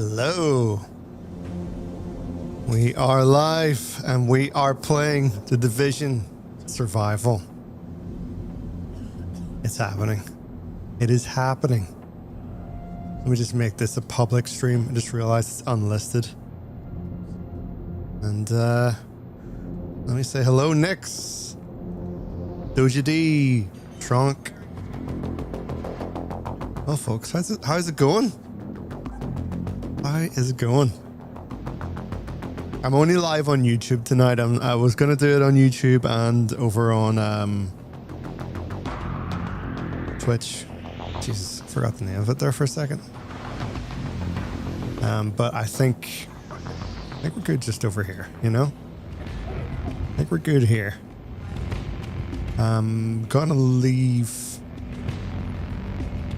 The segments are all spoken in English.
Hello. We are live and we are playing The Division Survival. It's happening. It is happening. Let me just make this a public stream. I just realized it's unlisted. And let me say hello, Nix, Doja D, Trunk. Well, folks, how's it going? How is it going? I'm only live on YouTube tonight. I was gonna do it on YouTube and over on Twitch. Jesus, I forgot the name of it there for a second. But I think we're good just over here, you know? I think we're good here. I'm gonna leave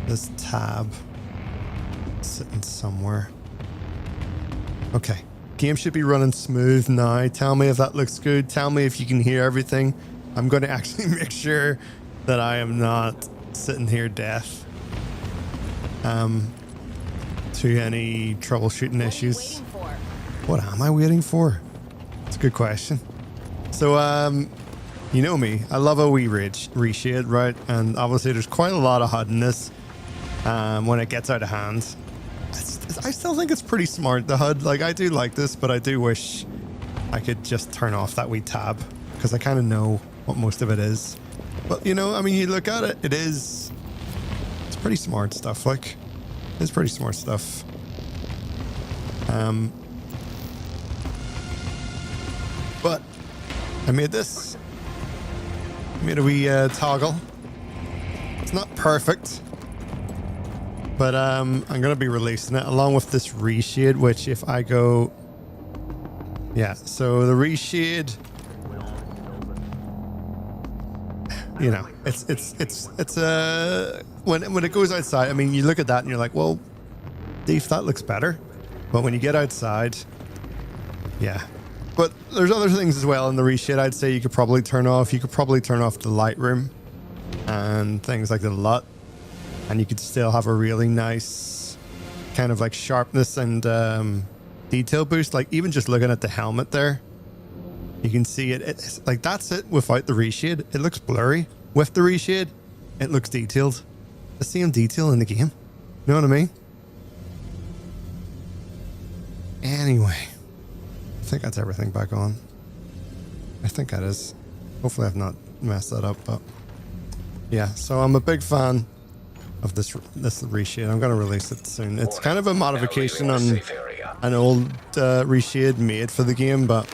this tab sitting somewhere. Okay. Game should be running smooth now. Tell me if that looks good. Tell me if you can hear everything. I'm going to actually make sure that I am not sitting here deaf to any troubleshooting issues. What am I waiting for? It's a good question. So, you know me. I love a wee reshade, right? And obviously there's quite a lot of HUD in this when it gets out of hand. I still think it's pretty smart, the HUD. Like, I do like this, but I do wish I could just turn off that wee tab because I kind of know what most of it is. But, you know, I mean, you look at it, it's pretty smart stuff. Like, it's pretty smart stuff. But I made this. I made a wee toggle. It's not perfect. But I'm going to be releasing it along with this reshade, which if I go... Yeah, so the reshade... You know, it's when it goes outside, I mean, you look at that and you're like, well, Dave, that looks better. But when you get outside, yeah. But there's other things as well in the reshade I'd say you could probably turn off. You could probably turn off the Lightroom and things like the LUT. And you could still have a really nice kind of like sharpness and detail boost. Like even just looking at the helmet there, you can see it. It's like that's it without the reshade. It looks blurry. With the reshade, it looks detailed. The same detail in the game. You know what I mean? Anyway, I think that's everything back on. I think that is. Hopefully I've not messed that up, but yeah. So I'm a big fan of this reshade. I'm going to release it soon. It's kind of a modification on an old reshade made for the game, but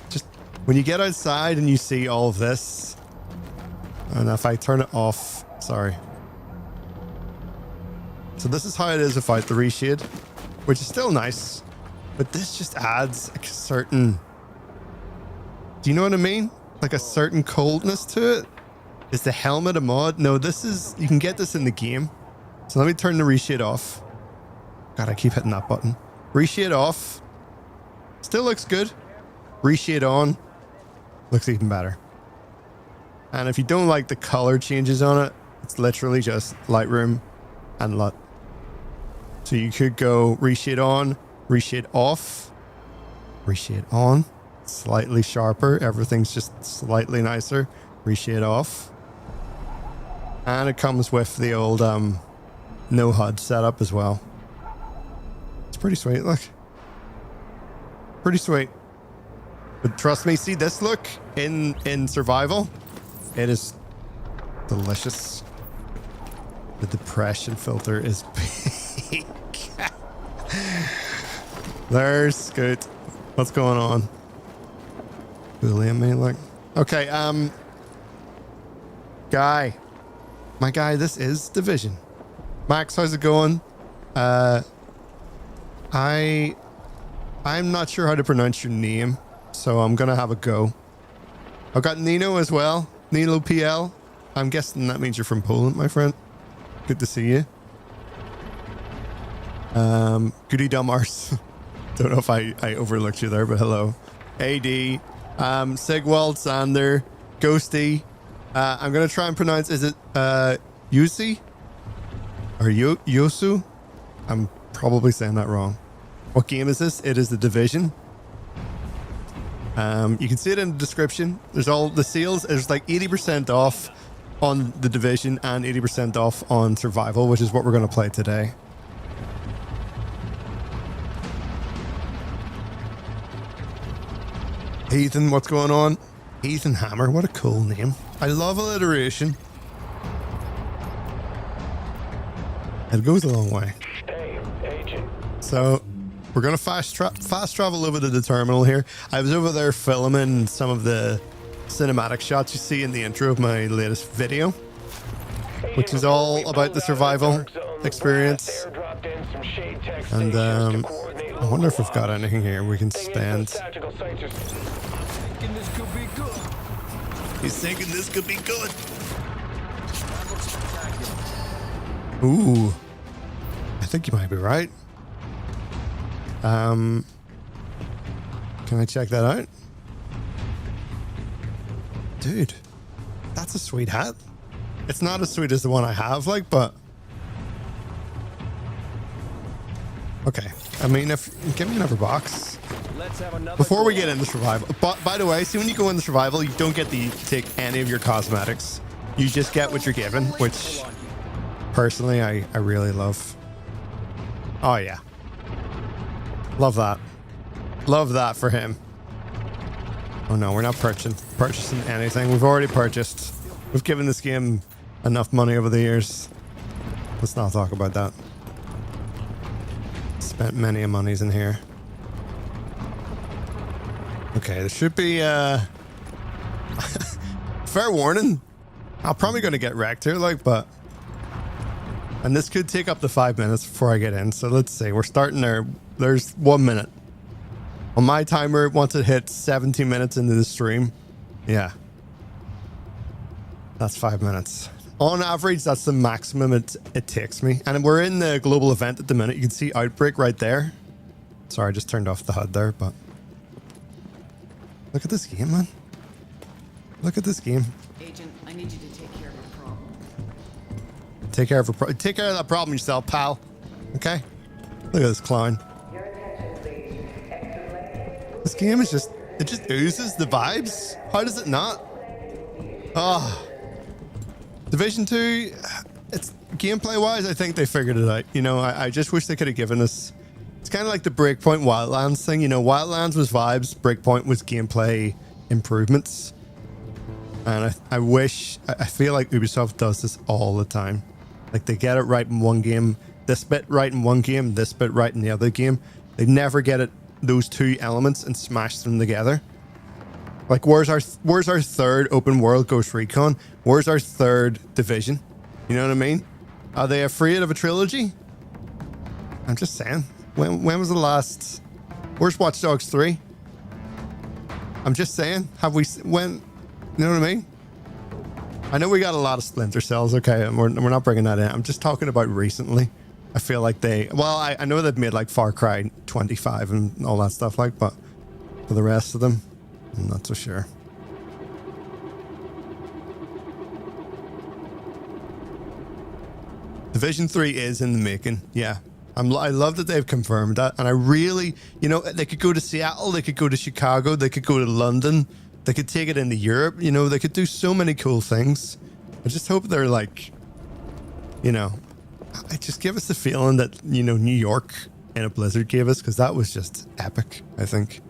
just when you get outside and you see all of this, and if I turn it off, sorry. So this is how it is without the reshade, which is still nice, but this just adds a certain, do you know what I mean? Like a certain coldness to it. Is the helmet a mod? No, this is... You can get this in the game. So let me turn the reshade off. God, I keep hitting that button. Reshade off. Still looks good. Reshade on. Looks even better. And if you don't like the color changes on it, it's literally just Lightroom and LUT. So you could go reshade on, reshade off, reshade on. Slightly sharper. Everything's just slightly nicer. Reshade off. And it comes with the old no HUD setup as well. It's pretty sweet, look. Pretty sweet. But trust me, see this look in survival? It is delicious. The depression filter is big. There's Scoot. What's going on? Bullying me, look. Okay, Guy. My guy, this is Division. Max, how's it going? I'm not sure how to pronounce your name, so I'm gonna have a go. I've got Nino as well. Nino PL. I'm guessing that means you're from Poland, my friend. Good to see you. Goody Dummars. Don't know if I overlooked you there, but hello. AD. Sigwald, Sander, Ghosty. I'm going to try and pronounce, is it Yusi? Or Yosu? I'm probably saying that wrong. What game is this? It is The Division. You can see it in the description. There's all the sales. There's like 80% off on The Division and 80% off on Survival, which is what we're going to play today. Ethan, what's going on? Ethan Hammer, what a cool name. I love alliteration. It goes a long way. Hey, agent. So we're going to fast travel over to the terminal here. I was over there filming some of the cinematic shots you see in the intro of my latest video, which is all about the survival experience. And I wonder if we've got anything here we can spend. He's thinking this could be good. Ooh, I think you might be right. Can I check that out? Dude, that's a sweet hat. It's not as sweet as the one I have, like, but okay. I mean, if give me another box. Before we get into survival, by the way, see, when you go into survival, you don't get to take any of your cosmetics. You just get what you're given, which personally I really love. Oh yeah, love that. Love that for him. Oh no, we're not purchasing anything. We've already purchased. We've given this game enough money over the years. Let's not talk about that. Spent many a monies in here. Okay, there should be fair warning. I'm probably going to get wrecked here, like, but and this could take up to 5 minutes before I get in. So let's see. We're starting there. There's 1 minute on my timer. Once it hits 17 minutes into the stream, yeah, that's 5 minutes on average. That's the maximum it takes me. And we're in the global event at the minute. You can see Outbreak right there. Sorry, I just turned off the HUD there, but look at this game, man. Look at this game. Agent, I need you to take care of a problem. Take care of that problem yourself, pal. Okay? Look at this clown. This game is just, it just oozes the vibes. How does it not? Oh. Division 2, it's gameplay wise, I think they figured it out. You know, I just wish they could have given us, it's kind of like the Breakpoint Wildlands thing. You know, Wildlands was vibes, Breakpoint was gameplay improvements. And I feel like Ubisoft does this all the time. Like, they get it right in one game, this bit right in one game, this bit right in the other game. They never get it, those two elements, and smash them together. Like, where's our third open world Ghost Recon? Where's our third Division? You know what I mean? Are they afraid of a trilogy? I'm just saying. When was the last? Where's Watch Dogs 3? I'm just saying. Have we? When? You know what I mean? I know we got a lot of Splinter Cells. Okay, and we're not bringing that in. I'm just talking about recently. I feel like they. Well, I know they've made like Far Cry 25 and all that stuff, like, but for the rest of them, I'm not so sure. Division 3 is in the making. Yeah. I love that they've confirmed that. And I really, you know, they could go to Seattle, they could go to Chicago, they could go to London, they could take it into Europe, you know, they could do so many cool things. I just hope they're like, you know, I just give us the feeling that, you know, New York in a blizzard gave us, because that was just epic, I think.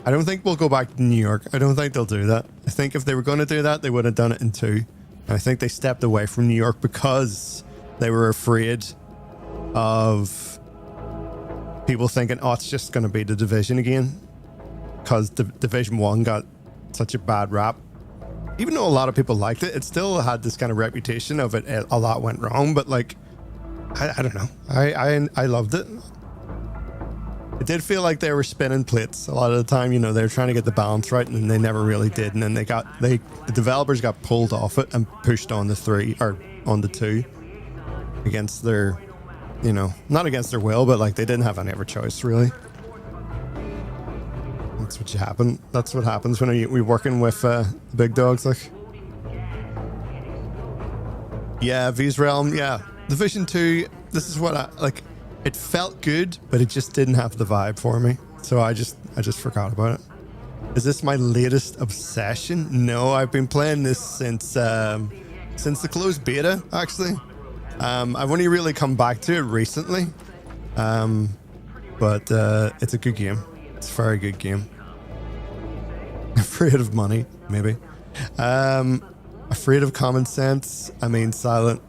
I don't think we'll go back to New York. I don't think they'll do that. I think if they were going to do that, they would have done it in 2. And I think they stepped away from New York because they were afraid of people thinking, oh, it's just going to be the Division again, because Division 1 got such a bad rap. Even though a lot of people liked it, it still had this kind of reputation of it. A lot went wrong, but like, I don't know. I loved it. It did feel like they were spinning plates a lot of the time. You know, they were trying to get the balance right, and they never really did. And then the developers got pulled off it and pushed on the 3 or on the 2 against their, you know, not against their will, but like they didn't have any other choice really. That's what happen. That's what happens when we're working with big dogs. Like, yeah, V's Realm. Yeah, Division 2. This is what I like. It felt good, but it just didn't have the vibe for me. So I just forgot about it. Is this my latest obsession? No, I've been playing this since the closed beta, actually. I've only really come back to it recently. But it's a good game. It's a very good game. Afraid of money, maybe. Afraid of common sense. I mean, silent.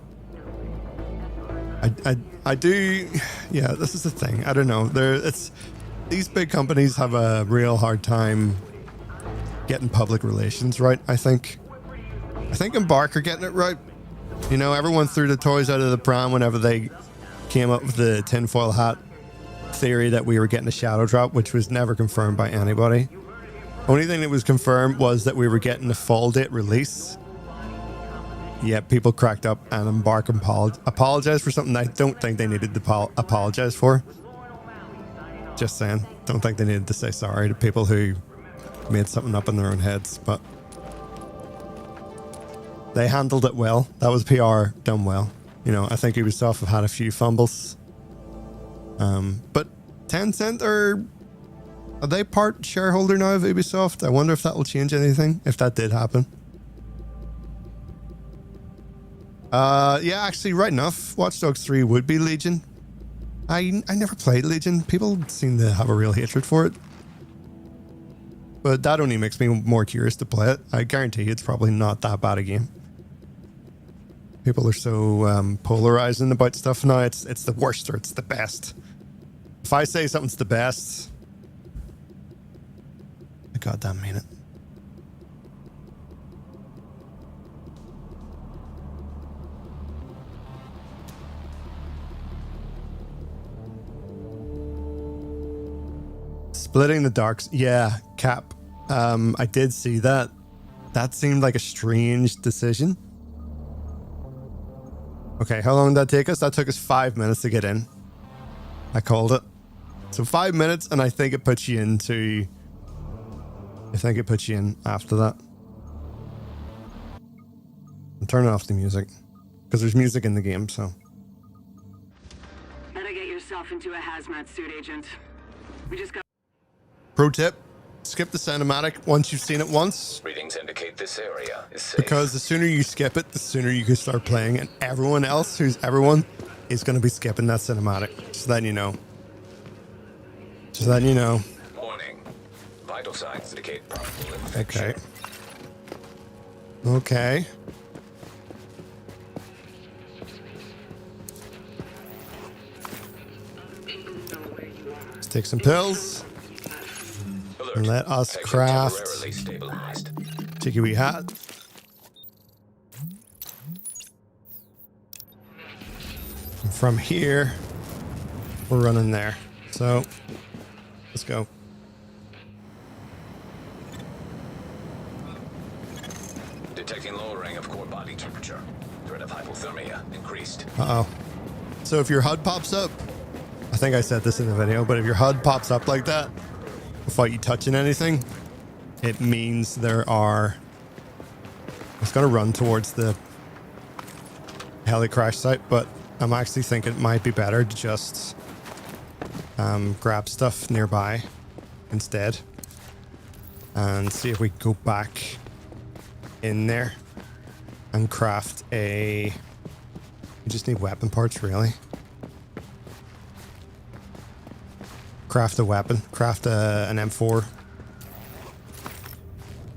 I do. Yeah, this is the thing. I don't know. These big companies have a real hard time getting public relations right. I think Embark are getting it right. You know, everyone threw the toys out of the pram whenever they came up with the tinfoil hat theory that we were getting a shadow drop, which was never confirmed by anybody. Only thing that was confirmed was that we were getting a fall date release. Yeah, people cracked up and Embark apologized for something I don't think they needed to apologize for. Just saying. Don't think they needed to say sorry to people who made something up in their own heads, but they handled it well. That was PR done well. You know, I think Ubisoft have had a few fumbles. But Tencent are they part shareholder now of Ubisoft? I wonder if that will change anything, if that did happen. Yeah, actually, right enough, Watch Dogs 3 would be Legion. I never played Legion. People seem to have a real hatred for it. But that only makes me more curious to play it. I guarantee it's probably not that bad a game. People are so polarizing about stuff now. It's the worst or it's the best. If I say something's the best, I goddamn mean it. Splitting the darks. Yeah, Cap. I did see that. That seemed like a strange decision. Okay, how long did that take us? That took us 5 minutes to get in. I called it. So 5 minutes, and I think it puts you into... I think it puts you in after that. I'm turning off the music. Because there's music in the game, so... Better get yourself into a hazmat suit, Agent. We just got... Pro tip, skip the cinematic once you've seen it once. Readings indicate this area is safe. Because the sooner you skip it, the sooner you can start playing, and everyone else who's everyone is going to be skipping that cinematic. Just letting you know. Just letting you know. Warning. Vital signs indicate probable Okay. infection. Okay. Let's take some pills. Alert. And let us Section craft temporarily stabilized. Cheeky wee hat. And from here, we're running there. So, let's go. Detecting lowering of core body temperature. Threat of hypothermia increased. Uh-oh. So if your HUD pops up, I think I said this in the video, but if your HUD pops up like that, without you touching anything, it means there are... It's going to run towards the heli crash site, but I'm actually thinking it might be better to just grab stuff nearby instead and see if we can go back in there and craft a... We just need weapon parts, really. Craft a weapon. Craft an M4.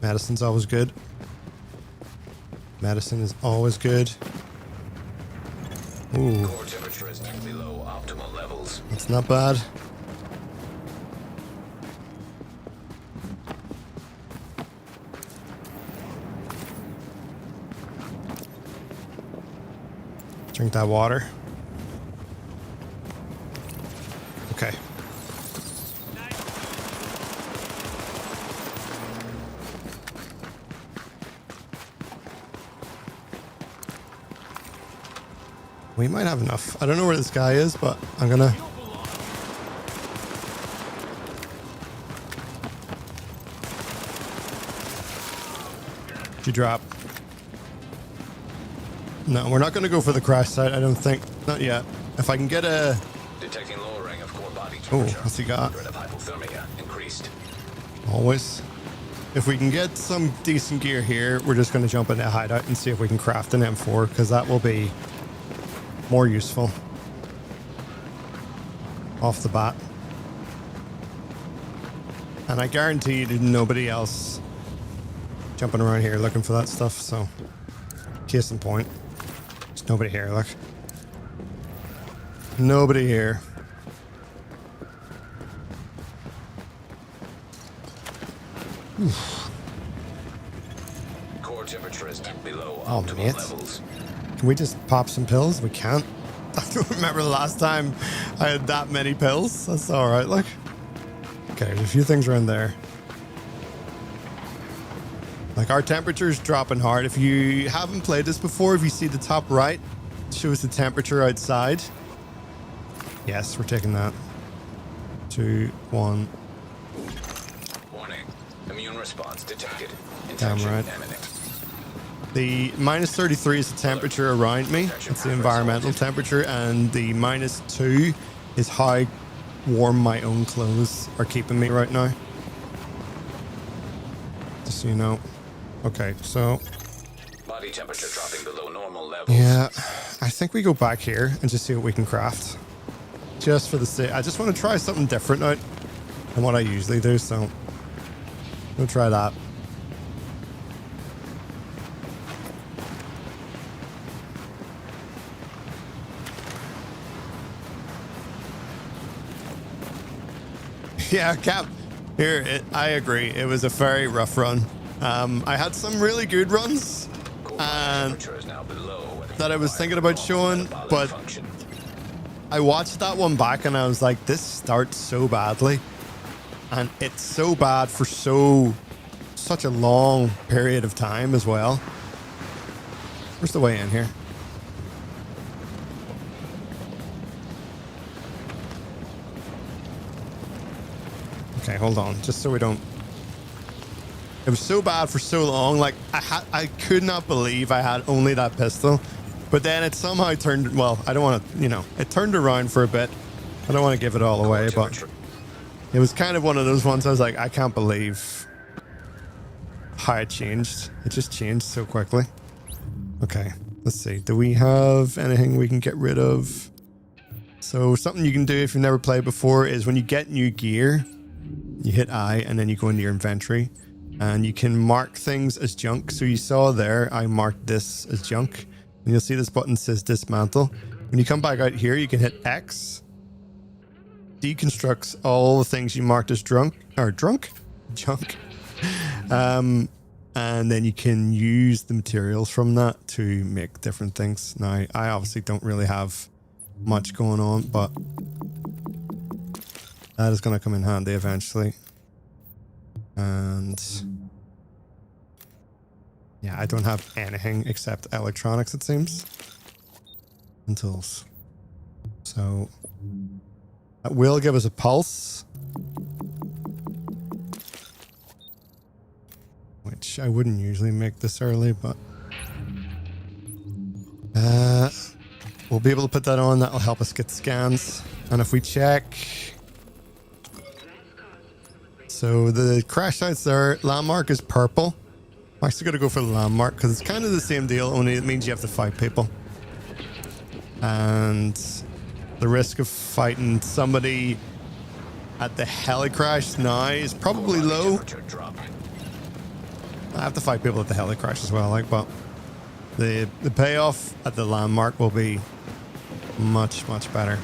Medicine's always good. Medicine is always good. Ooh. Core temperature is below optimal levels. That's not bad. Drink that water. Okay. We might have enough. I don't know where this guy is, but I'm gonna... Did you drop? No, we're not gonna go for the crash site, I don't think. Not yet. If I can get a... Detecting lowering of core body Oh, temperature. what's he got? Threat of hypothermia increased. Always. If we can get some decent gear here, we're just going to jump into a hideout and see if we can craft an M4, because that will be more useful off the bat. And I guarantee you there's nobody else jumping around here looking for that stuff, so case in point, there's nobody here, look. Nobody here. Oof. Core temperature is below Oh, optimal mate. levels. Can we just pop some pills? We can't. I don't remember the last time I had that many pills. That's alright, look. Okay, there's a few things around there. Like, our temperature's dropping hard. If you haven't played this before, if you see the top right, it shows the temperature outside. Yes, we're taking that. 2, 1. Warning. Immune response detected. Damn Infection right. imminent. The minus 33 is the temperature around me. It's the environmental temperature. And the minus 2 is how warm my own clothes are keeping me right now. Just so you know. Okay, so... Body temperature dropping below normal levels. yeah, I think we go back here and just see what we can craft. Just for the sake... I just want to try something different out than what I usually do, so... we'll try that. Yeah, Cap. Here, I agree. It was a very rough run. I had some really good runs and Temperature is now below what the that I was thinking about showing, metabolic but function. I watched that one back and I was like, this starts so badly. And it's so bad for such a long period of time as well. Where's the way in here? Okay, hold on, just so we don't... It was so bad for so long, like, I could not believe I had only that pistol. But then it somehow turned, well, I don't want to, you know, it turned around for a bit. I don't want to give it all away, but it was kind of one of those ones I was like, I can't believe how it changed. It just changed so quickly. Okay, let's see. Do we have anything we can get rid of? So something you can do if you've never played before is when you get new gear, you hit I and then you go into your inventory and you can mark things as junk. So you saw there, I marked this as junk. And you'll see this button says dismantle. When you come back out here, you can hit X. Deconstructs all the things you marked as junk. And then you can use the materials from that to make different things. Now, I obviously don't really have much going on, but that is going to come in handy eventually. And yeah, I don't have anything except electronics, it seems, and tools. So that will give us a pulse, which I wouldn't usually make this early, but we'll be able to put that on. That will help us get scans. And if we check, so the crash sites there, landmark is purple. I'm actually going to go for the landmark because it's kind of the same deal, only it means you have to fight people. And the risk of fighting somebody at the heli crash now is probably low. I have to fight people at the heli crash as well, like, but the payoff at the landmark will be much, much better.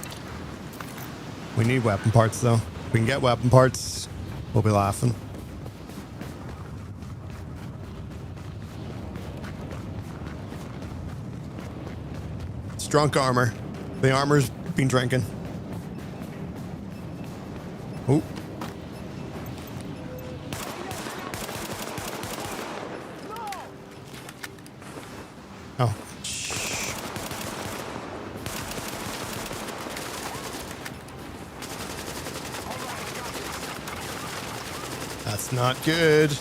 We need weapon parts though. If we can get weapon parts, we'll be laughing. It's drunk armor. The armor's been drinking. Oh. Oh. Shh. That's not good.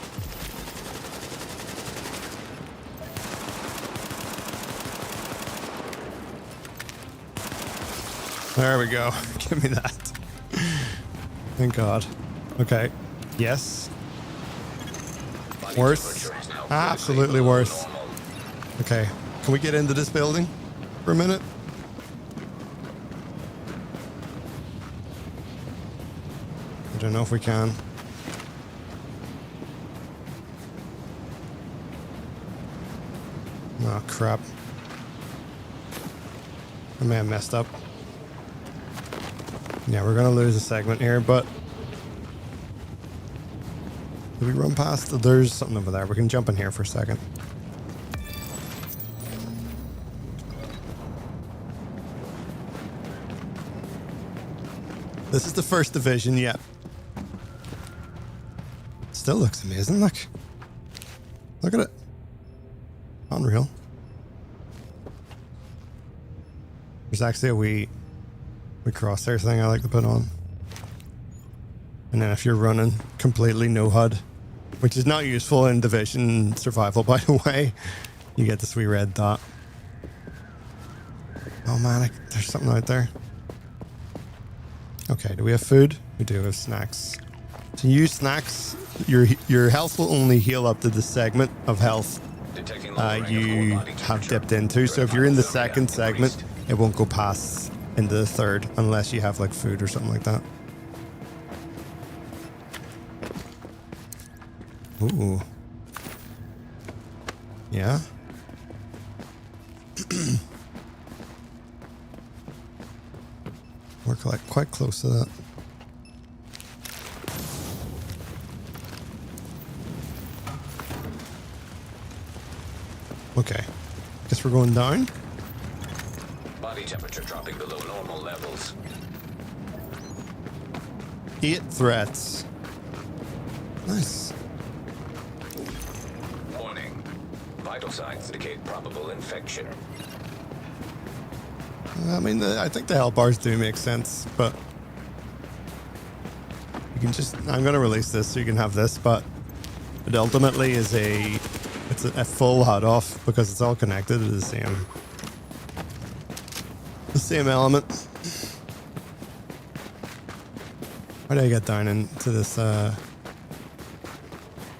There we go. Give me that. Thank God. Okay. Yes. Body Worse. temperature is now Absolutely below worse. normal. Okay. Can we get into this building for a minute? I don't know if we can. Oh, crap. I may have messed up. Yeah, we're going to lose a segment here, but... Did we run past? There's something over there. We can jump in here for a second. This is the first division yet. Still looks amazing. Look at it. Unreal. There's actually a wee crosshair thing I like to put on. And then if you're running completely no HUD, which is not useful in Division Survival, by the way, you get this wee red dot. Oh man, there's something out there. Okay, do we have food? We do have snacks. To use snacks, your health will only heal up to the segment of health Detecting lowering of core you body have temperature. dipped into. So if you're in the Hypothermia second segment, increased. it won't go past into the third unless you have like food or something like that. Ooh. Yeah. We're quite close to that. Okay. Guess we're going down. Body temperature dropping below normal levels. 8 threats. Nice. Warning. Vital signs indicate probable infection. I mean, I think the health bars do make sense, but you can just... I'm going to release this so you can have this, but it ultimately is it's a full HUD off because it's all connected to the same element. How do I get down into this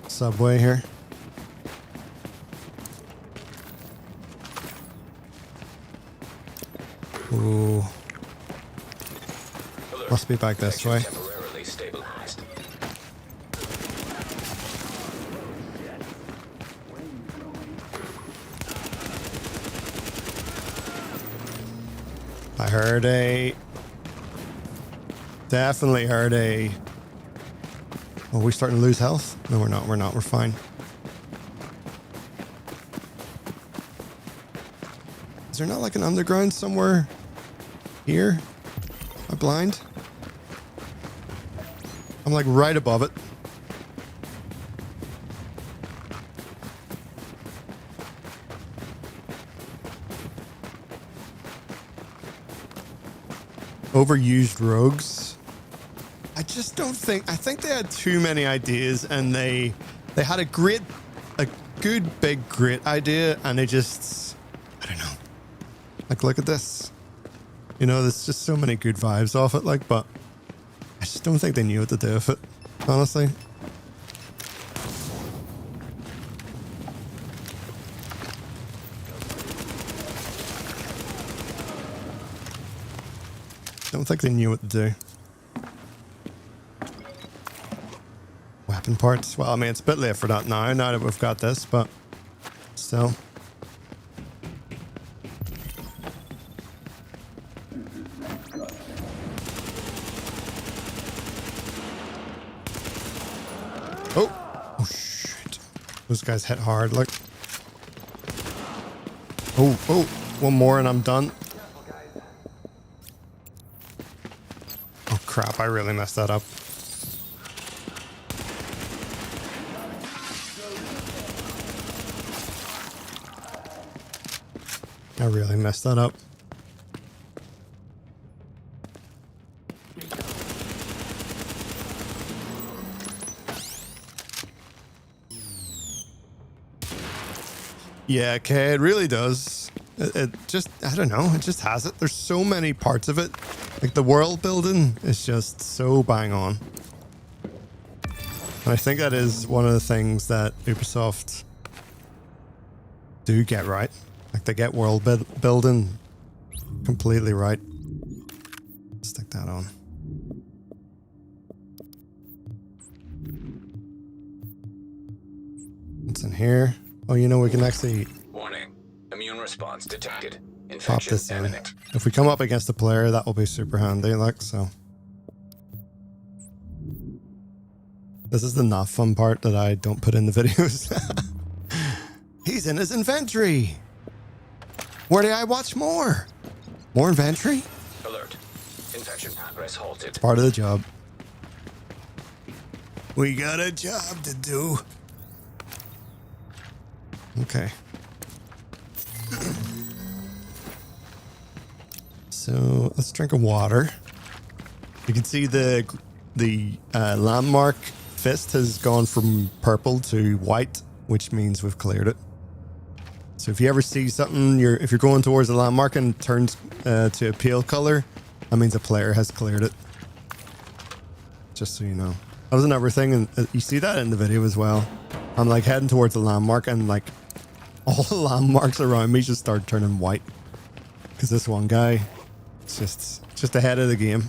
subway here? Ooh. Alert. Must be back this Infection way. Temporarily stabilized. I heard definitely heard a... Are we starting to lose health? No, we're not. We're fine. Is there not like an underground somewhere here? Am I blind? I'm like right above it. Overused rogues. I just don't think... I think they had too many ideas and they had a good big great idea and they just... I don't know. Like, look at this. You know, there's just so many good vibes off it, like, but I just don't think they knew what to do with it, honestly. Don't think they knew what to do. Weapon parts. Well, I mean, it's a bit late for that now that we've got this, but still. Oh shit. Those guys hit hard, like. Oh, one more and I'm done. Oh crap, I really messed that up. I really messed that up. Yeah, okay, it really does. It just, I don't know, it just has it. There's so many parts of it Like the world building is just so bang on. And I think that is one of the things that Ubisoft do get right. Like they get world building completely right. Stick that on. What's in here? Oh, you know, we can actually Warning. Immune response detected. pop Infection this in. imminent. If we come up against a player, that will be super handy, like, so. This is the not fun part that I don't put in the videos. He's in his inventory. Where do I watch more? More inventory? Alert. Infection progress halted. Part of the job. We got a job to do. Okay. So let's drink a water. You can see the landmark fist has gone from purple to white, which means we've cleared it. So if you ever see something, if you're going towards the landmark and it turns to a pale color, that means a player has cleared it. Just so you know. That was another thing, and you see that in the video as well. I'm like heading towards the landmark, and like all the landmarks around me just start turning white. Because this one guy is just ahead of the game.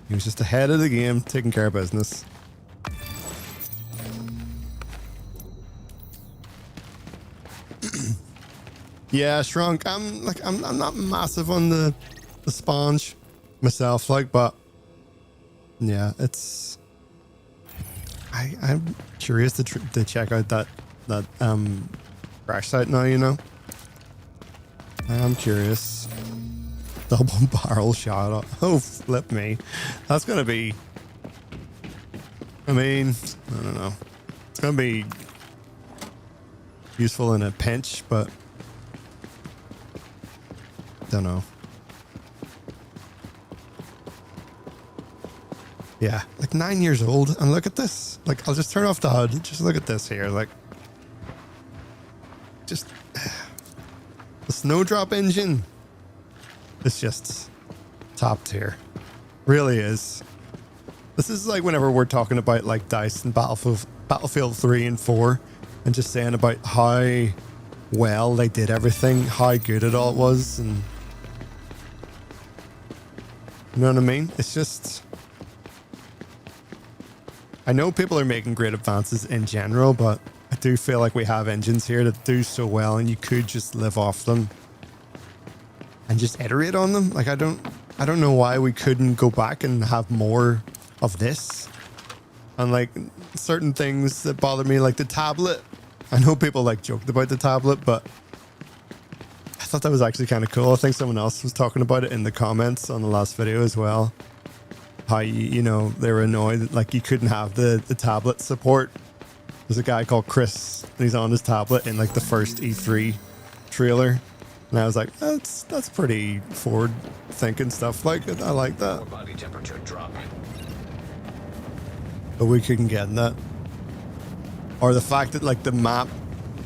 He was just ahead of the game, taking care of business. Yeah, Shrunk. I'm not massive on the sponge myself, like, but yeah, it's. I'm curious to check out that crash site now. You know, I'm curious. Double barrel shot. Oh, flip me. That's gonna be. I mean, I don't know. It's gonna be useful in a pinch, but. Don't know. Yeah, like 9 years old, and look at this. Like, I'll just turn off the HUD. Just look at this here. Like, just the Snowdrop engine. It's just top tier. Really is. This is like whenever we're talking about like DICE and Battlefield 3 and 4, and just saying about how well they did everything, how good it all was, and you know what I mean? It's just, I know people are making great advances in general, but I do feel like we have engines here that do so well, and you could just live off them and just iterate on them. Like, I don't know why we couldn't go back and have more of this. And like certain things that bother me, like the tablet. I know people like joked about the tablet, but I thought that was actually kind of cool. I think someone else was talking about it in the comments on the last video as well. How, you know, they were annoyed that like you couldn't have the tablet support. There's a guy called Chris, and he's on his tablet in like the first E3 trailer. And I was like, that's pretty forward thinking stuff. Like, I like that. Core body temperature drop. But we couldn't get that. Or the fact that like the map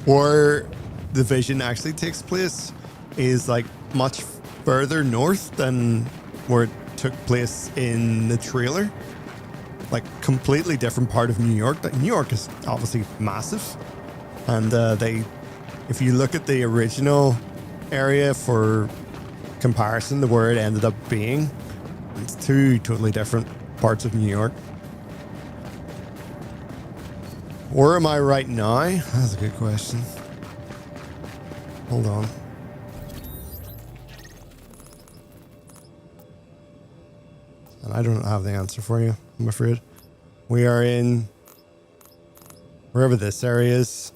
where the vision actually takes place is like much further north than where it took place in the trailer. Like completely different part of New York. Like, New York is obviously massive, and if you look at the original area for comparison to where it ended up being, it's two totally different parts of New York. Where am I right now? That's a good question. Hold on. And I don't have the answer for you, I'm afraid. We are in wherever this area is.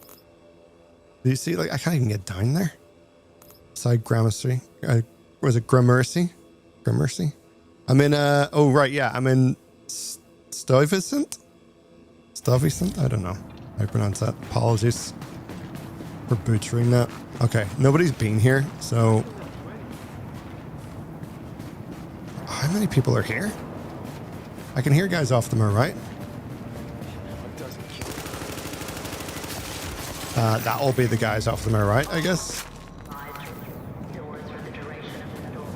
Do you see? Like, I can't even get down there. Side Gramercy. Was it Gramercy? Gramercy? I'm in, oh, right, yeah. I'm in Stuyvesant? Stuyvesant? I don't know how you pronounce that. Apologies for butchering that. Okay, nobody's been here, so. How many people are here? I can hear guys off to my right. That'll be the guys off to my right, I guess.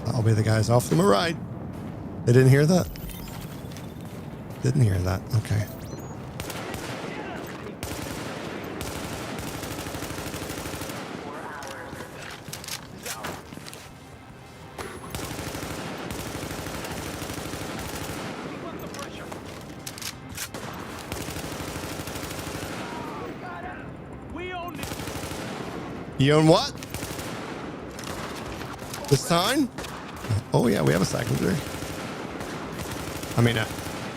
That'll be the guys off to my right. They didn't hear that? Didn't hear that. Okay. You own what? The sign? Oh yeah, we have a secondary. I mean,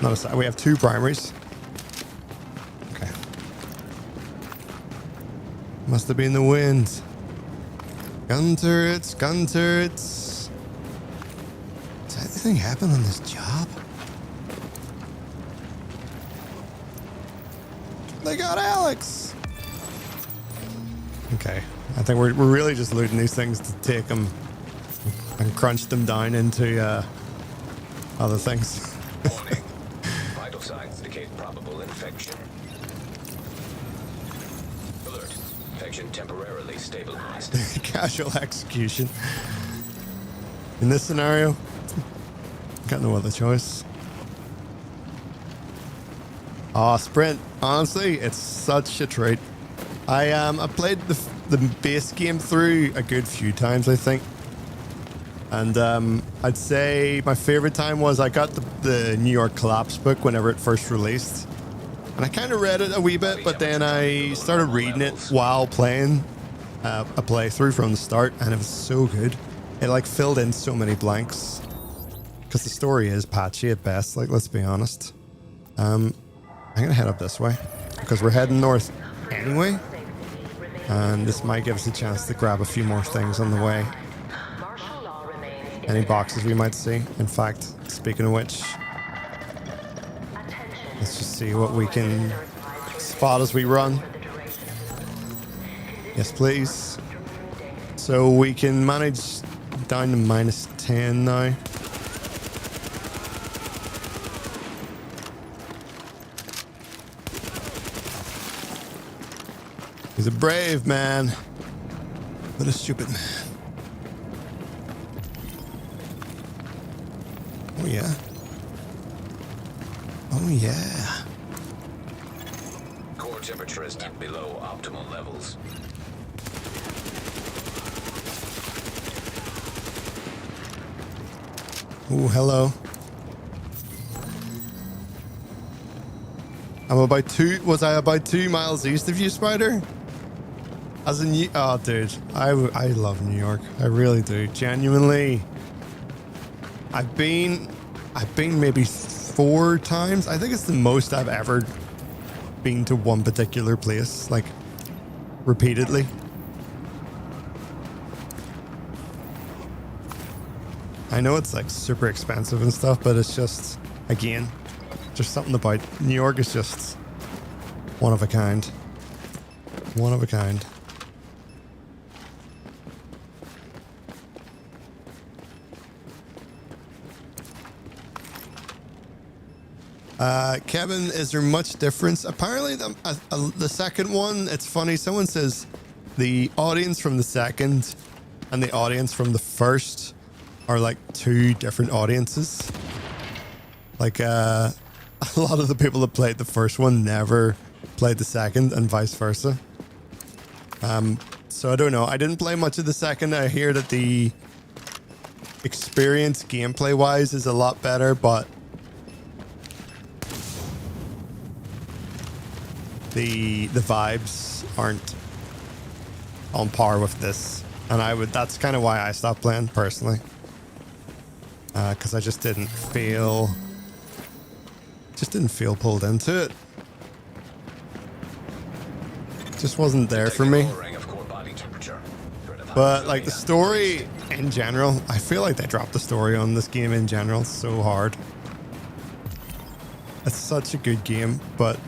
not a second. We have 2 primaries. Okay. Must have been the wind. Gun turrets, gun turrets. Does anything happen on this job? They got Alex. Okay. I think we're really just looting these things to take them and crunch them down into other things. Warning. Vital signs indicate probable infection. Alert. Infection temporarily stabilized. Casual execution. In this scenario, got no other choice. Oh, sprint. Honestly, it's such a treat. I played the base game through a good few times, I think. And I'd say my favorite time was I got the New York Collapse book whenever it first released. And I kind of read it a wee bit, but then I started reading it while playing a playthrough from the start, and it was so good. It like filled in so many blanks. Because the story is patchy at best, like, let's be honest. I'm going to head up this way, because we're heading north anyway. And this might give us a chance to grab a few more things on the way. Any boxes we might see. In fact, speaking of which, let's just see what we can spot as we run. Yes, please. So we can manage down to -10 now. He's a brave man, but a stupid man. Oh yeah. Oh yeah. Core temperature is dipped below optimal levels. Oh, hello. I'm about 2. Was I about 2 miles east of you, Spider? As in you. Oh, dude. I love New York. I really do. Genuinely. I've been maybe 4 times. I think it's the most I've ever been to one particular place, like, repeatedly. I know it's like super expensive and stuff, but it's just, again, just something about New York is just one of a kind. One of a kind. Kevin, is there much difference? Apparently, the second one, it's funny. Someone says the audience from the second and the audience from the first are like 2 different audiences. Like, a lot of the people that played the first one never played the second, and vice versa. So I don't know. I didn't play much of the second. I hear that the experience gameplay-wise is a lot better, but the vibes aren't on par with this, and that's kind of why I stopped playing personally, because I just didn't feel pulled into it. Just wasn't there for me. But like the story in general, I feel like they dropped the story on this game in general so hard. It's such a good game, but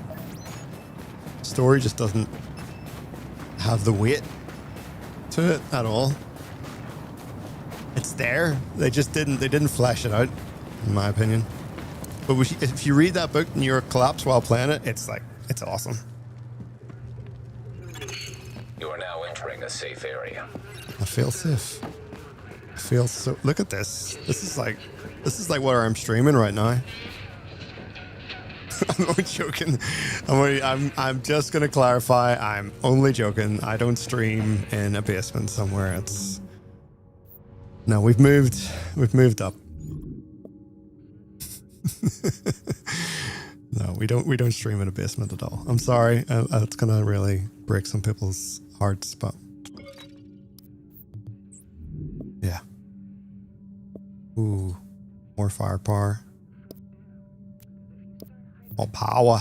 story just doesn't have the weight to it at all. It's there. They didn't flesh it out, in my opinion. But if you read that book, New York Collapse, while playing it, it's awesome. You are now entering a safe area. I feel safe. Feels so. Look at this. This is like what I'm streaming right now. I'm only joking. I'm just gonna clarify. I'm only joking. I don't stream in a basement somewhere. It's no. We've moved up. No, we don't stream in a basement at all. I'm sorry. It's gonna really break some people's hearts, but yeah. Ooh, more firepower. More power.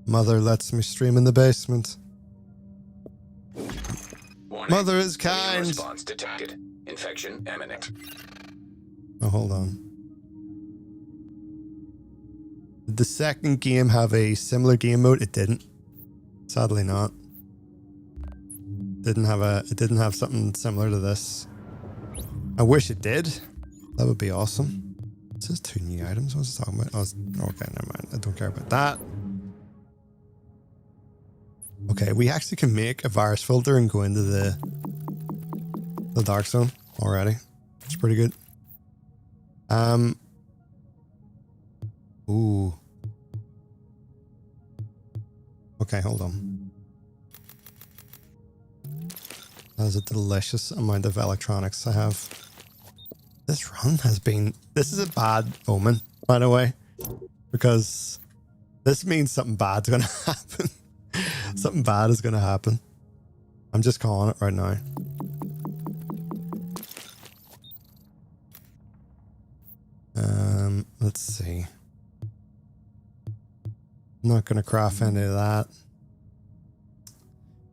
Mother lets me stream in the basement. Warning. Mother is kind. Response detected. Infection imminent. Oh, hold on. Did the second game have a similar game mode? It didn't. Sadly not. It didn't have something similar to this. I wish it did. That would be awesome. It says 2 new items. What's it talking about? Oh, okay, never mind. I don't care about that. Okay, we actually can make a virus filter and go into the dark zone already. It's pretty good. Ooh. Okay, hold on. That is a delicious amount of electronics I have. This run has been... This is a bad omen, by the way. Because this means something bad's going to happen. Something bad is going to happen. I'm just calling it right now. Let's see. I'm not going to craft any of that.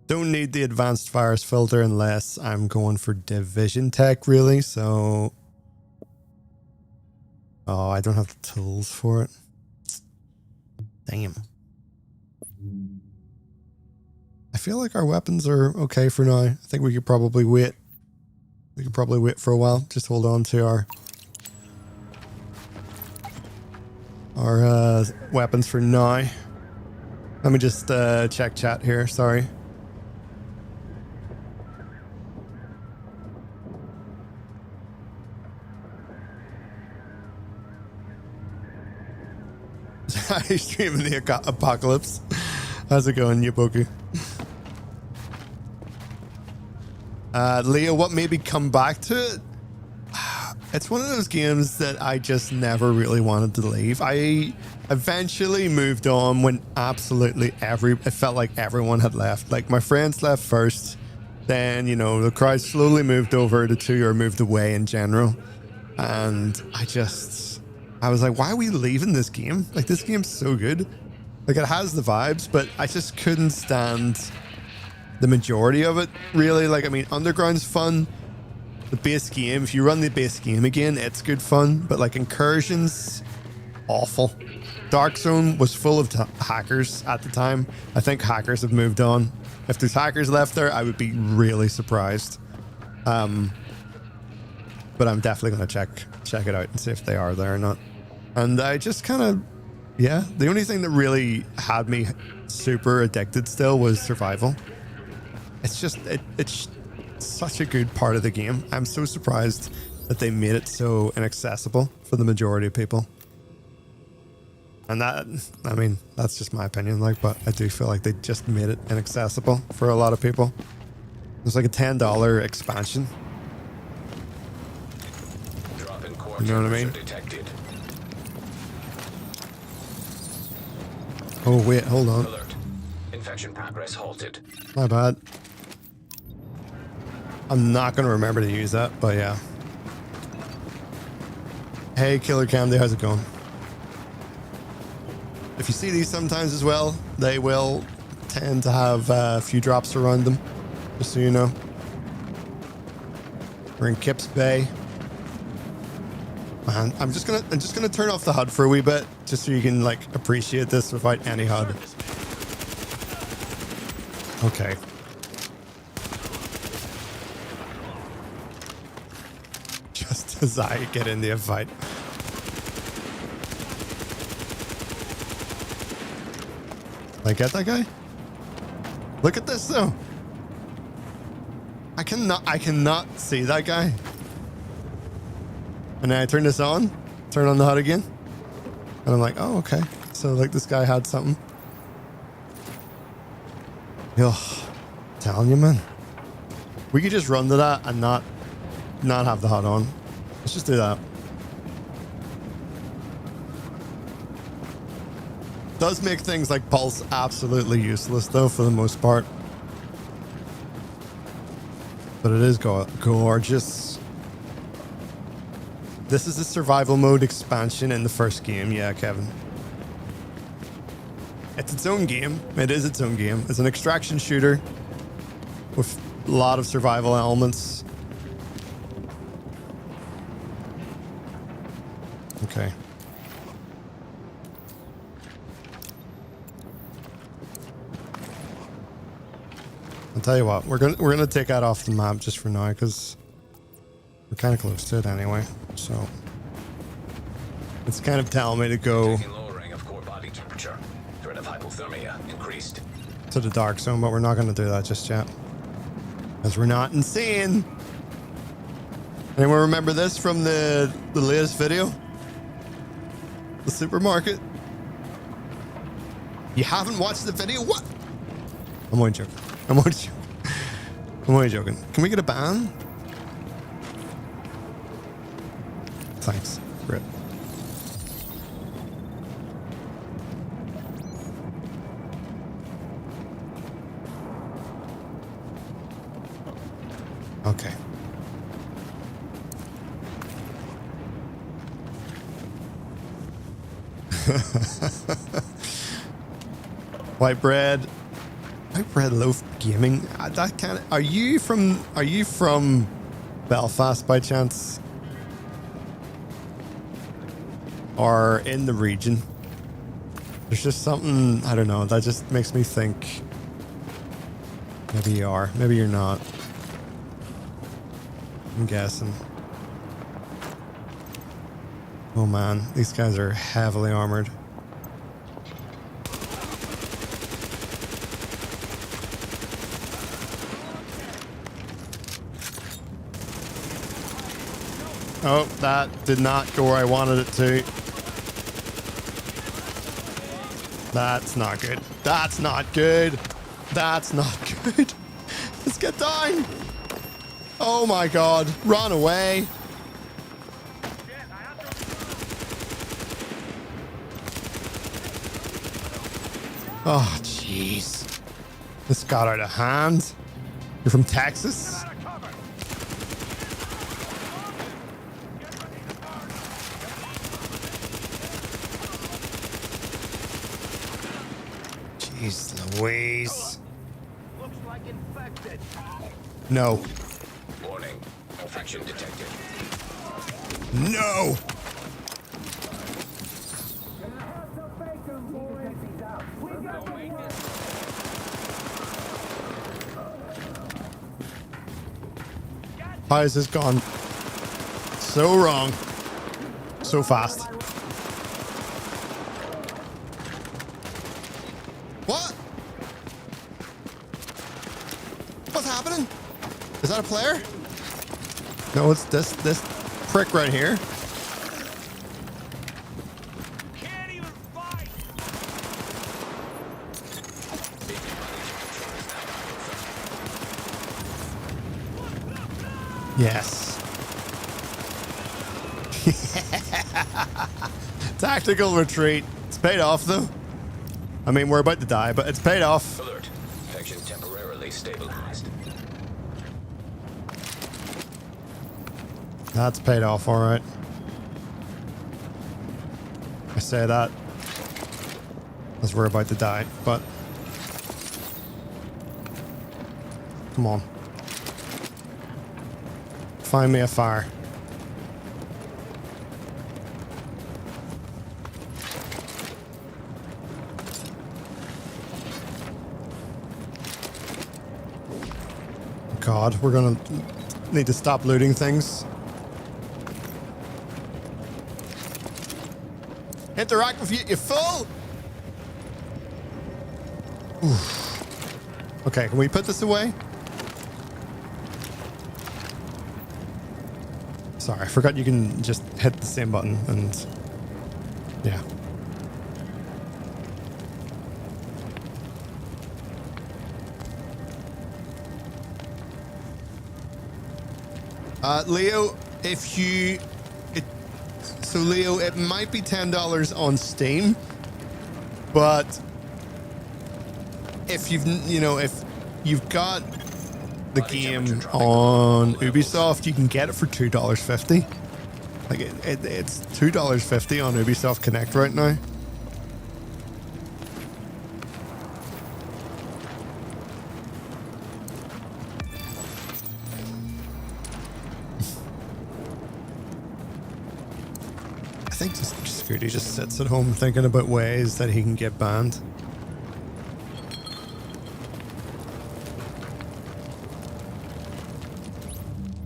Don't need the advanced virus filter unless I'm going for division tech, really. So, oh, I don't have the tools for it. Damn. I feel like our weapons are okay for now. I think we could probably wait. We could probably wait for a while. Just hold on to our weapons for now. Let me just check chat here. Sorry. I streaming the apocalypse. How's it going, Yuboku? Leo, what made me come back to it? It's one of those games that I just never really wanted to leave. I eventually moved on when absolutely it felt like everyone had left. Like my friends left first, then, you know, the crowd slowly moved over to 2 or moved away in general. And I was like, why are we leaving this game? Like, this game's so good. Like, it has the vibes, but I just couldn't stand the majority of it, really. Like, I mean, Underground's fun. The base game, if you run the base game again, it's good fun. But, like, Incursion's awful. Dark Zone was full of hackers at the time. I think hackers have moved on. If there's hackers left there, I would be really surprised. But I'm definitely going to check it out and see if they are there or not. And I just kind of, yeah, the only thing that really had me super addicted still was survival. It's just, it's such a good part of the game. I'm so surprised that they made it so inaccessible for the majority of people. And that, I mean, that's just my opinion, like, but I do feel like they just made it inaccessible for a lot of people. It's like a $10 expansion. You know what I mean? Oh wait, hold on. Alert. Infection progress halted. My bad. I'm not gonna remember to use that, but yeah. Hey, Killer Candy, how's it going? If you see these sometimes as well, they will tend to have a few drops around them, just so you know. We're in Kips Bay. Man, I'm just gonna turn off the HUD for a wee bit, just so you can like appreciate this without any HUD. Okay. Just as I get in the fight. Did I get that guy? Look at this though. I cannot see that guy. And then I turn this on, turn on the HUD again. And I'm like, oh, okay. So like this guy had something. Yo, telling you, man. We could just run to that and not have the HUD on. Let's just do that. Does make things like Pulse absolutely useless though for the most part. But it is gorgeous. This is a survival mode expansion in the first game. Yeah, Kevin. It's its own game. It is its own game. It's an extraction shooter with a lot of survival elements. Okay. I'll tell you what, we're gonna take that off the map just for now because we're kind of close to it anyway. So it's kind of telling me to go Lowering of core body temperature. Threat of hypothermia increased. to the dark zone, but we're not gonna do that just yet because we're not insane. Anyone remember this from the latest video? The supermarket? You haven't watched the video? What? I'm only joking. I'm only joking. Can we get a ban? Thanks. Rip. Okay. White bread loaf gaming. That kind of. Are you from Belfast by chance, or in the region? There's just something, I don't know, that just makes me think. Maybe you are. Maybe you're not. I'm guessing. Oh man, these guys are heavily armored. Oh, that did not go where I wanted it to. That's not good. That's not good. That's not good. Let's get down. Oh my god. Run away. Oh, jeez. This got out of hand. You're from Texas? Jeez Louise. Looks like infected. No. Warning. Infection detected. No. How has this gone so wrong so fast? What? What's happening? Is that a player? No, it's this prick right here. Can't even fight. Yes. Tactical retreat. It's paid off though. I mean, we're about to die, but it's paid off. Alert. Infection temporarily stabilized. That's paid off, all right. I say that as we're about to die, but come on. Find me a fire. God, we're gonna need to stop looting things. Interact with you, you fool! Oof. Okay, can we put this away? Sorry, I forgot you can just hit the same button and yeah. Leo, so Leo, it might be $10 on Steam, but if if you've got the game on Ubisoft, you can get it for $2.50. Like it's $2.50 on Ubisoft Connect right now. I think Scooty just sits at home thinking about ways that he can get banned.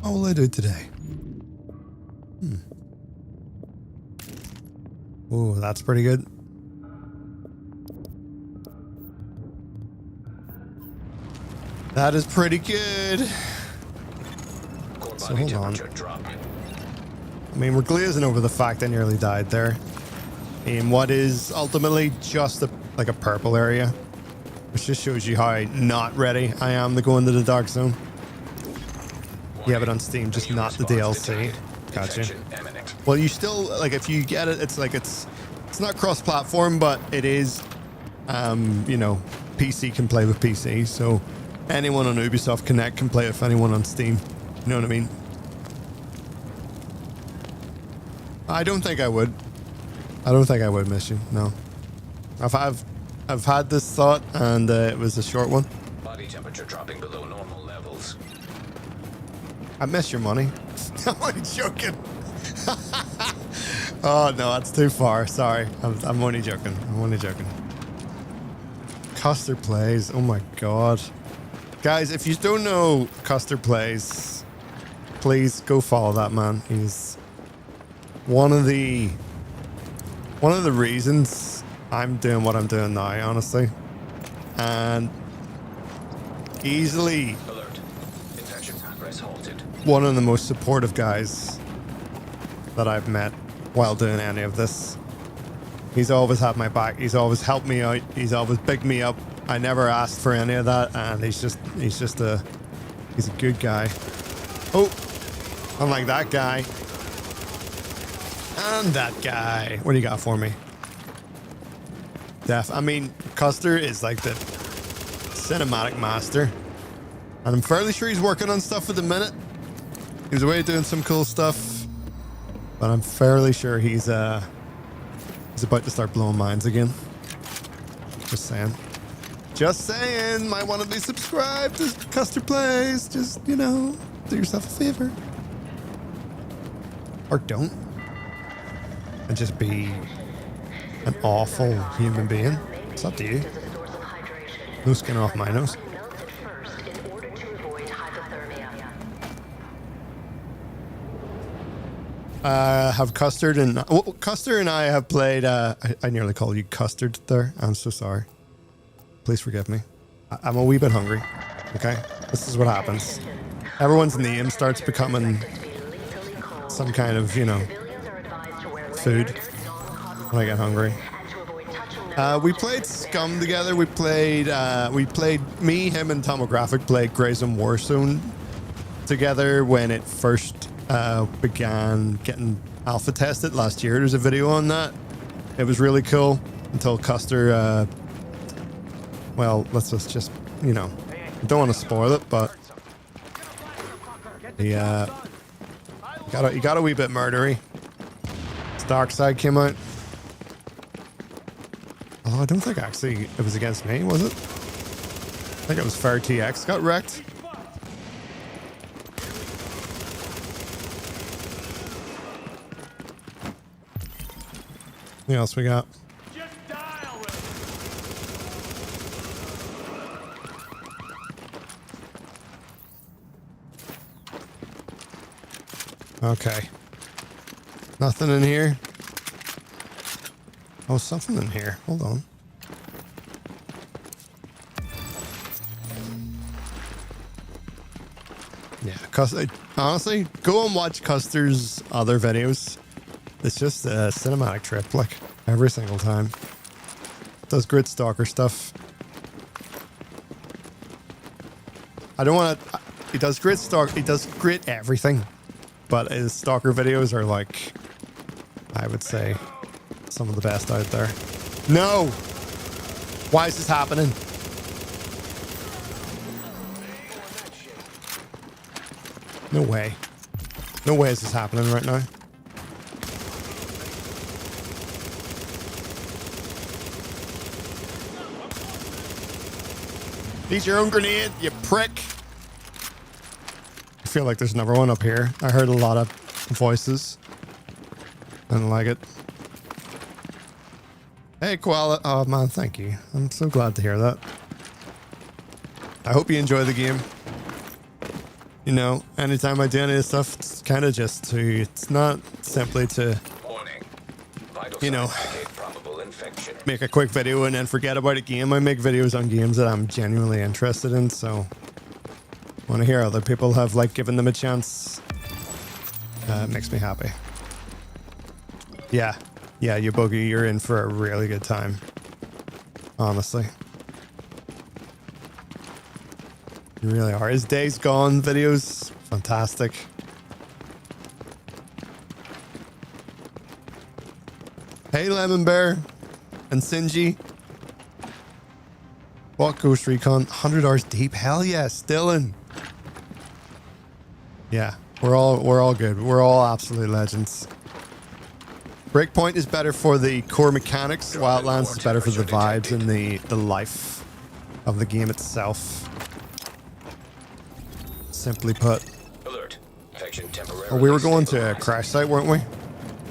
What will I do today? Oh, that's pretty good. That is pretty good. So hold on. I mean, we're glazing over the fact I nearly died there in what is ultimately just like a purple area, which just shows you how not ready I am to go into the dark zone. Yeah, but on Steam, just not the DLC. Gotcha. Well, you still, like, if you get it, it's like it's not cross-platform, but it is, PC can play with PC, so anyone on Ubisoft Connect can play with anyone on Steam. You know what I mean? I don't think I would. I don't think I would miss you. No. I've had this thought, and it was a short one. Body temperature dropping below normal levels. I miss your money. I'm only joking. Oh no, that's too far. Sorry, I'm only joking. I'm only joking. Custer Plays. Oh my god, guys! If you don't know Custer Plays, please go follow that man. He's one of the reasons I'm doing what I'm doing now, honestly, and easily Alert. Infection progress halted. one of the most supportive guys that I've met while doing any of this. He's always had my back. He's always helped me out. He's always picked me up. I never asked for any of that, and he's a good guy. Oh, unlike that guy and that guy. What do you got for me? I mean, Custer is like the cinematic master, and I'm fairly sure he's working on stuff at the minute. He's away doing some cool stuff. But I'm fairly sure he's about to start blowing minds again. Just saying. Just saying. Might want to be subscribed to Custer Plays. Just, do yourself a favor. Or don't. And just be an awful human being. It's up to you. No skin off my nose. Have Custard and Custer and I have played. I nearly called you Custard there. I'm so sorry. Please forgive me. I'm a wee bit hungry. Okay, this is what happens. Everyone's name starts becoming some kind of food when I get hungry. We played Scum together. We played me, him, and Tomographic played Grayson Warzone together when it first began getting alpha tested last year. There's a video on that. It was really cool until Custer well, let's just I don't want to spoil it, but he got a wee bit murdery. His dark side came out. Oh, I don't think actually it was against me, was it? I think it was Fair TX got wrecked. What else we got? Okay. Nothing in here. Oh, something in here. Hold on. Honestly, go and watch Custer's other videos. It's just a cinematic trip, like, every single time. Does grid stalker stuff. I don't want to... He does grid stalk. He does grid everything. But his stalker videos are like... I would say... some of the best out there. No! Why is this happening? No way. No way is this happening right now. Eat your own grenade, you prick. I feel like there's another one up here. I heard a lot of voices. I don't like it. Hey, Koala. Oh, man, thank you. I'm so glad to hear that. I hope you enjoy the game. You know, anytime I do any of this stuff, it's kind of just to... It's not simply to... Warning. Vital You know... signs indicate probable infection. make a quick video and then forget about a game. I make videos on games that I'm genuinely interested in, so want to hear other people have like given them a chance. It makes me happy. Yeah, you boogie, you're in for a really good time. Honestly, you really are. His Days Gone videos, fantastic. Hey, Lemon Bear. And Sinji. What Ghost Recon? 100 hours deep? Hell yeah, still in. Yeah, we're all good. We're all absolute legends. Breakpoint is better for the core mechanics. Wildlands is better for the vibes and the life of the game itself. Simply put. Alert. Infection temporarily. Oh, we were going to a stabilized. crash site, weren't we?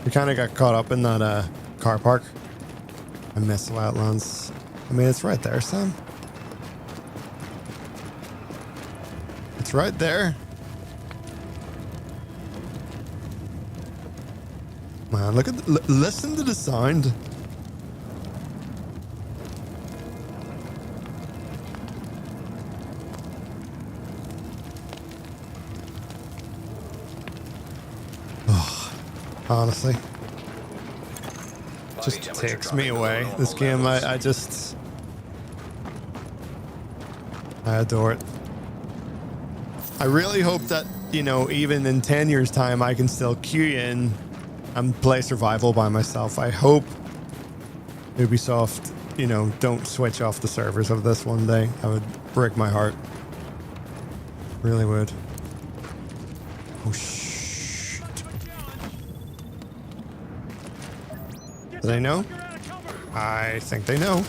We kind of got caught up in that car park. I miss Wildlands. I mean, it's right there, Sam. It's right there. Man, look at listen to the sound. Oh, honestly. Body Just temperature takes me dropping away. below This normal game, levels. I adore it. I really hope that, you know, even in 10 years time, I can still queue in and play survival by myself. I hope Ubisoft, you know, don't switch off the servers of this one day. That would break my heart. Really would. Oh, shit. Do they know? I think they know.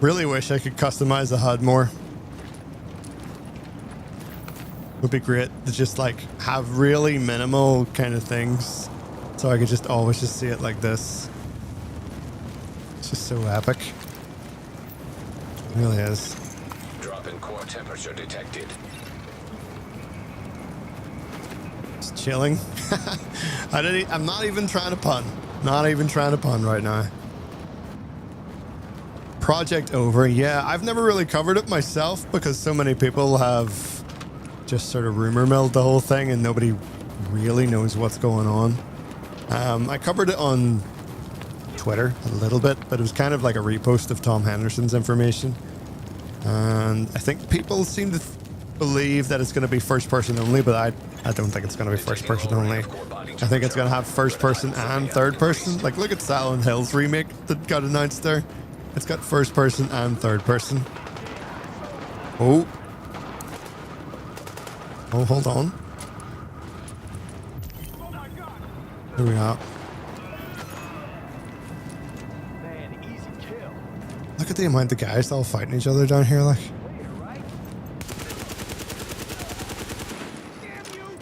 Really wish I could customize the HUD more. Would be great to just like have really minimal kind of things, so I could just always just see it like this. It's just so epic. It really is. Drop in core temperature detected. Just chilling. I'm not even trying to pun. Not even trying to pun right now. Project over. Yeah, I've never really covered it myself because so many people have just sort of rumor milled the whole thing and nobody really knows what's going on. I covered it on Twitter a little bit, but it was kind of like a repost of Tom Henderson's information. And I think people seem to believe that it's going to be first person only, but I don't think it's going to be first person only. I think it's going to have first person and third person. Like, look at Silent Hill's remake that got announced there. It's got first person and third person. Oh. Oh, hold on. Here we are. Man, easy kill. Look at the amount of guys all fighting each other down here, like. Clear, right? Damn you!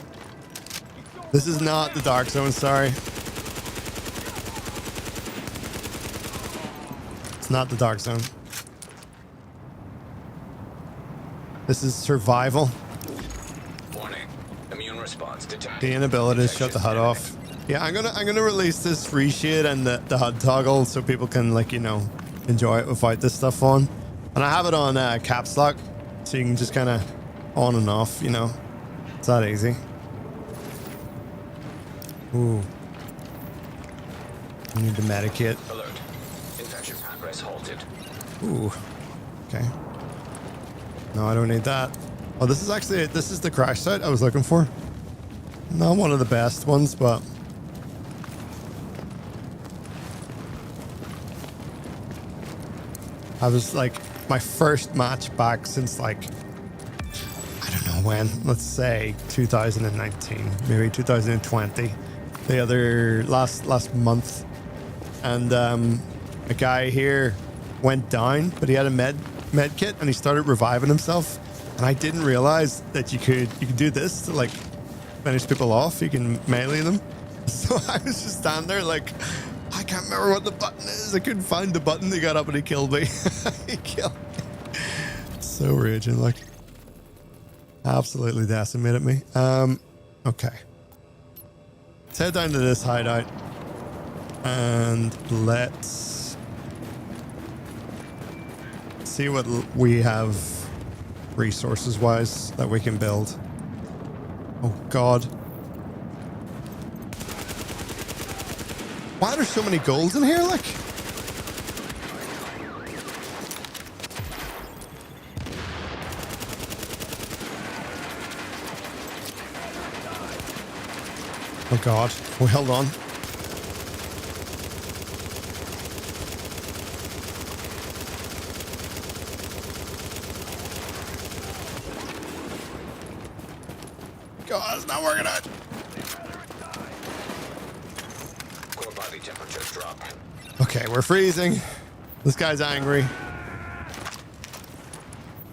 This is not the Dark Zone, sorry. It's not the dark zone. This is survival. Warning. Immune response detected. The inability to shut the HUD off. Yeah, I'm gonna release this reshade and the HUD toggle so people can, like, you know, enjoy it without this stuff on. And I have it on caps lock, so you can just kind of on and off, you know. It's that easy. Ooh. I need to medicate. Alert. Infection progress halted. Ooh. Okay. No, I don't need that. Oh, this is the crash site I was looking for. Not one of the best ones, but I was like my first match back since, like, I don't know when, let's say 2019, maybe 2020, the other last month. And a guy here went down, but he had a med kit and he started reviving himself. And I didn't realize that you could do this to, like, finish people off. You can melee them. So I was just standing there like, I can't remember what the button is. I couldn't find the button. He got up and he killed me. He killed me. So raging, like, absolutely decimated me. Okay. Let's head down to this hideout and let's see what we have resources wise that we can build. Oh God. Why are there so many golds in here, like? Oh God, we held on. God, it's not working out. Core body temperature drop. Okay, we're freezing. This guy's angry.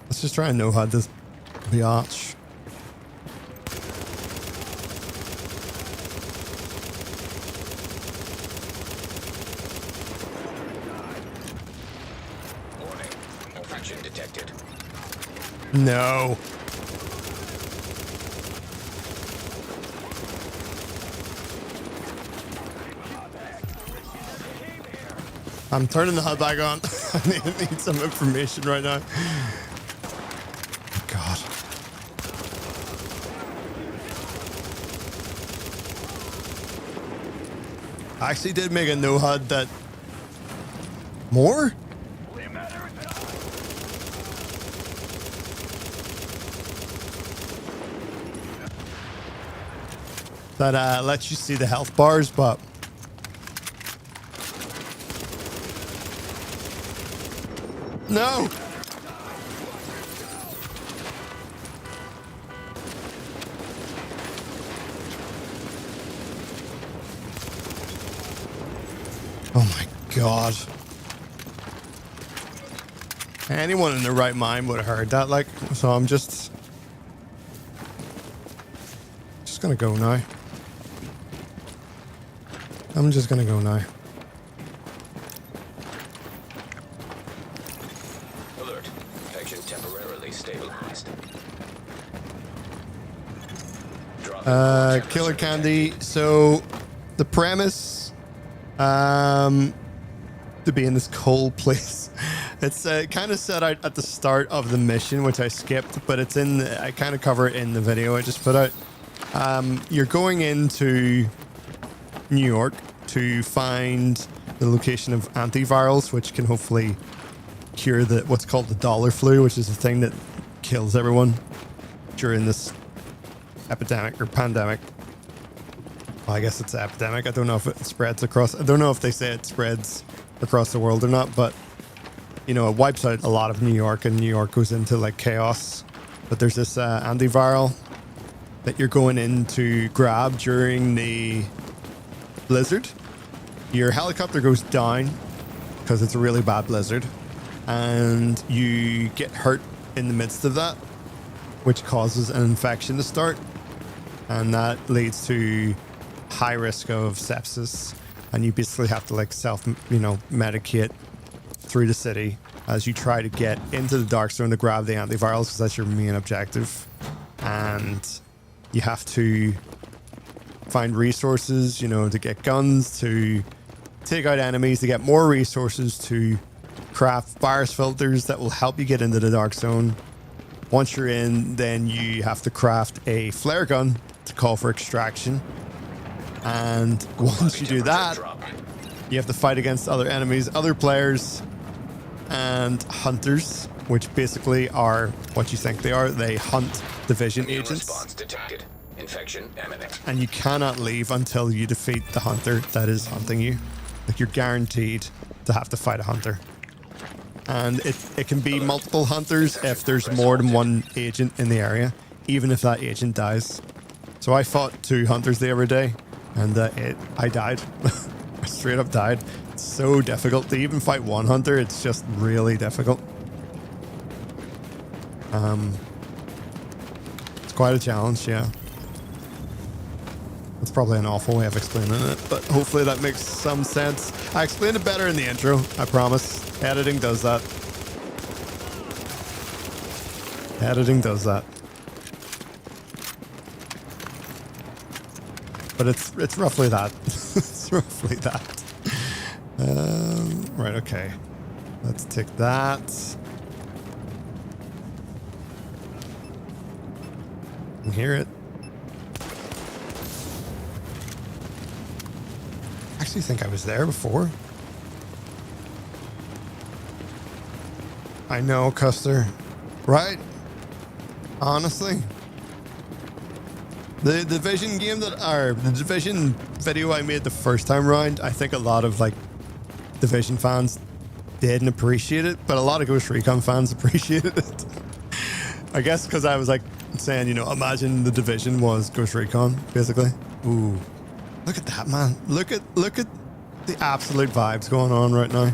Let's just try and know how this biatch. Warning. Infection detected. No. I'm turning the HUD back on. I need some information right now. Oh God. I actually did make a no HUD that... More? That lets you see the health bars, but... No! Oh my God. Anyone in their right mind would have heard that, like, so I'm just gonna go now. I'm just gonna go now. Alert. Infection temporarily stabilized. Drop Killer candy. So the premise, to be in this cold place. It's kind of set out at the start of the mission, which I skipped, but it's in. I kind of cover it in the video I just put out. You're going into New York to find the location of antivirals, which can hopefully cure what's called the dollar flu, which is the thing that kills everyone during this epidemic or pandemic. Well, I guess it's an epidemic. I don't know if it spreads across. I don't know if they say it spreads across the world or not, but you know, it wipes out a lot of New York, and New York goes into like chaos. But there's this antiviral that you're going in to grab during the blizzard. Your helicopter goes down because it's a really bad blizzard, and you get hurt in the midst of that, which causes an infection to start, and that leads to high risk of sepsis, and you basically have to like self, medicate through the city as you try to get into the dark zone to grab the antivirals, because that's your main objective. And you have to find resources, you know, to get guns, to take out enemies, to get more resources, to craft virus filters that will help you get into the dark zone. Once you're in, then you have to craft a flare gun to call for extraction. And once you do that, you have to fight against other enemies, other players, and hunters, which basically are what you think they are. They hunt division Immune agents. response detected. Infection imminent. And you cannot leave until you defeat the hunter that is hunting you. Like, you're guaranteed to have to fight a hunter. And it can be multiple hunters if there's more than one agent in the area, even if that agent dies. So I fought 2 hunters the other day, and I died. I straight up died. It's so difficult to even fight one hunter. It's just really difficult. It's quite a challenge, yeah. That's probably an awful way of explaining it, but hopefully that makes some sense. I explained it better in the intro, I promise. Editing does that. Editing does that. But it's roughly that. It's roughly that. Right, okay. Let's take that. I can hear it. I actually think I was there before. I know, Custer. Right? Honestly. The Division game the Division video I made the first time round, I think a lot of like Division fans didn't appreciate it, but a lot of Ghost Recon fans appreciated it. I guess because I was like saying, you know, imagine the Division was Ghost Recon, basically. Ooh. Look at that, man. Look at the absolute vibes going on right now.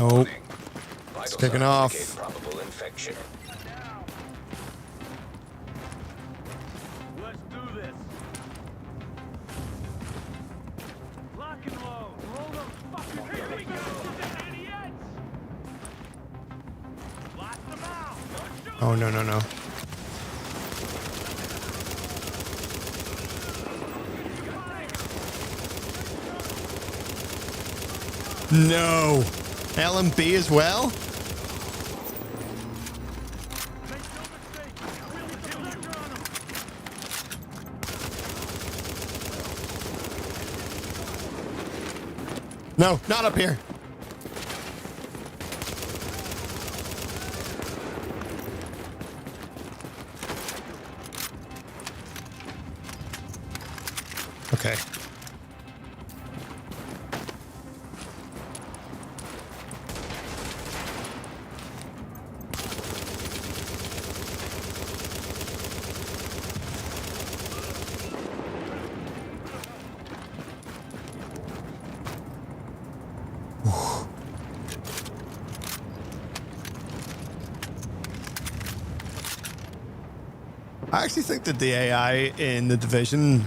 Oh, it's kicking off. Probable infection. Let's do this. Lock and load. Roll the fucking idiots. Blast them out. Oh, no, no, no. No. LMB as well? No, not up here. Okay. I actually think that the AI in the Division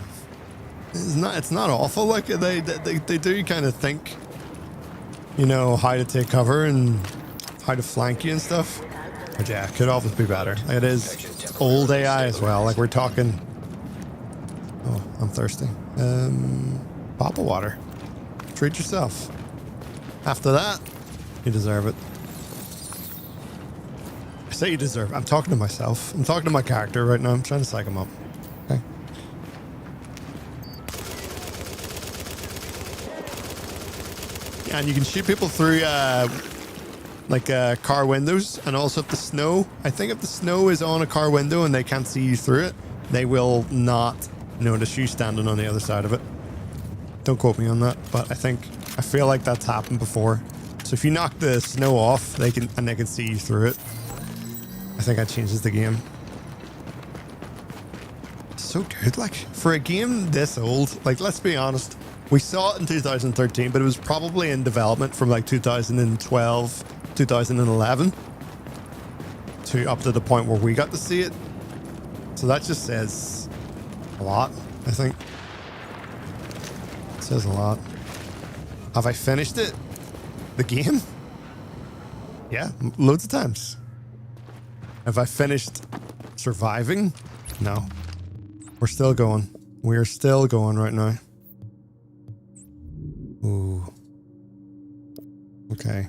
is it's not awful. Like they do kind of think, you know, how to take cover and how to flank you and stuff. But yeah, it could always be better. It is old AI as well. Like we're talking. Oh, I'm thirsty. Pop a water. Treat yourself. After that, you deserve it. I say you deserve it. I'm talking to myself. I'm talking to my character right now. I'm trying to psych him up. Okay. And you can shoot people through car windows, and also if the snow, I think if the snow is on a car window and they can't see you through it, they will not notice you standing on the other side of it. Don't quote me on that, but I feel like that's happened before. So if you knock the snow off, they can see you through it. I think that changes the game. So good, like for a game this old, like let's be honest, we saw it in 2013, but it was probably in development from like 2012, 2011 to up to the point where we got to see it. So that just says A lot, I think. It says a lot. Have I finished it? The game? Yeah, loads of times. Have I finished surviving? No. We're still going. We're still going right now. Ooh. Okay.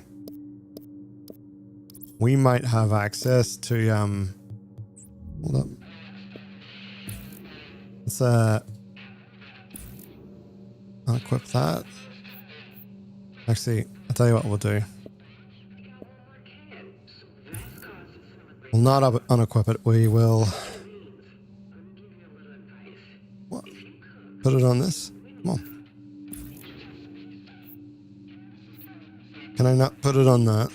We might have access to, hold up. Let's, unequip that. Actually, I'll tell you what we'll do. We'll not unequip it. We will... What? Put it on this? Come on. Can I not put it on that?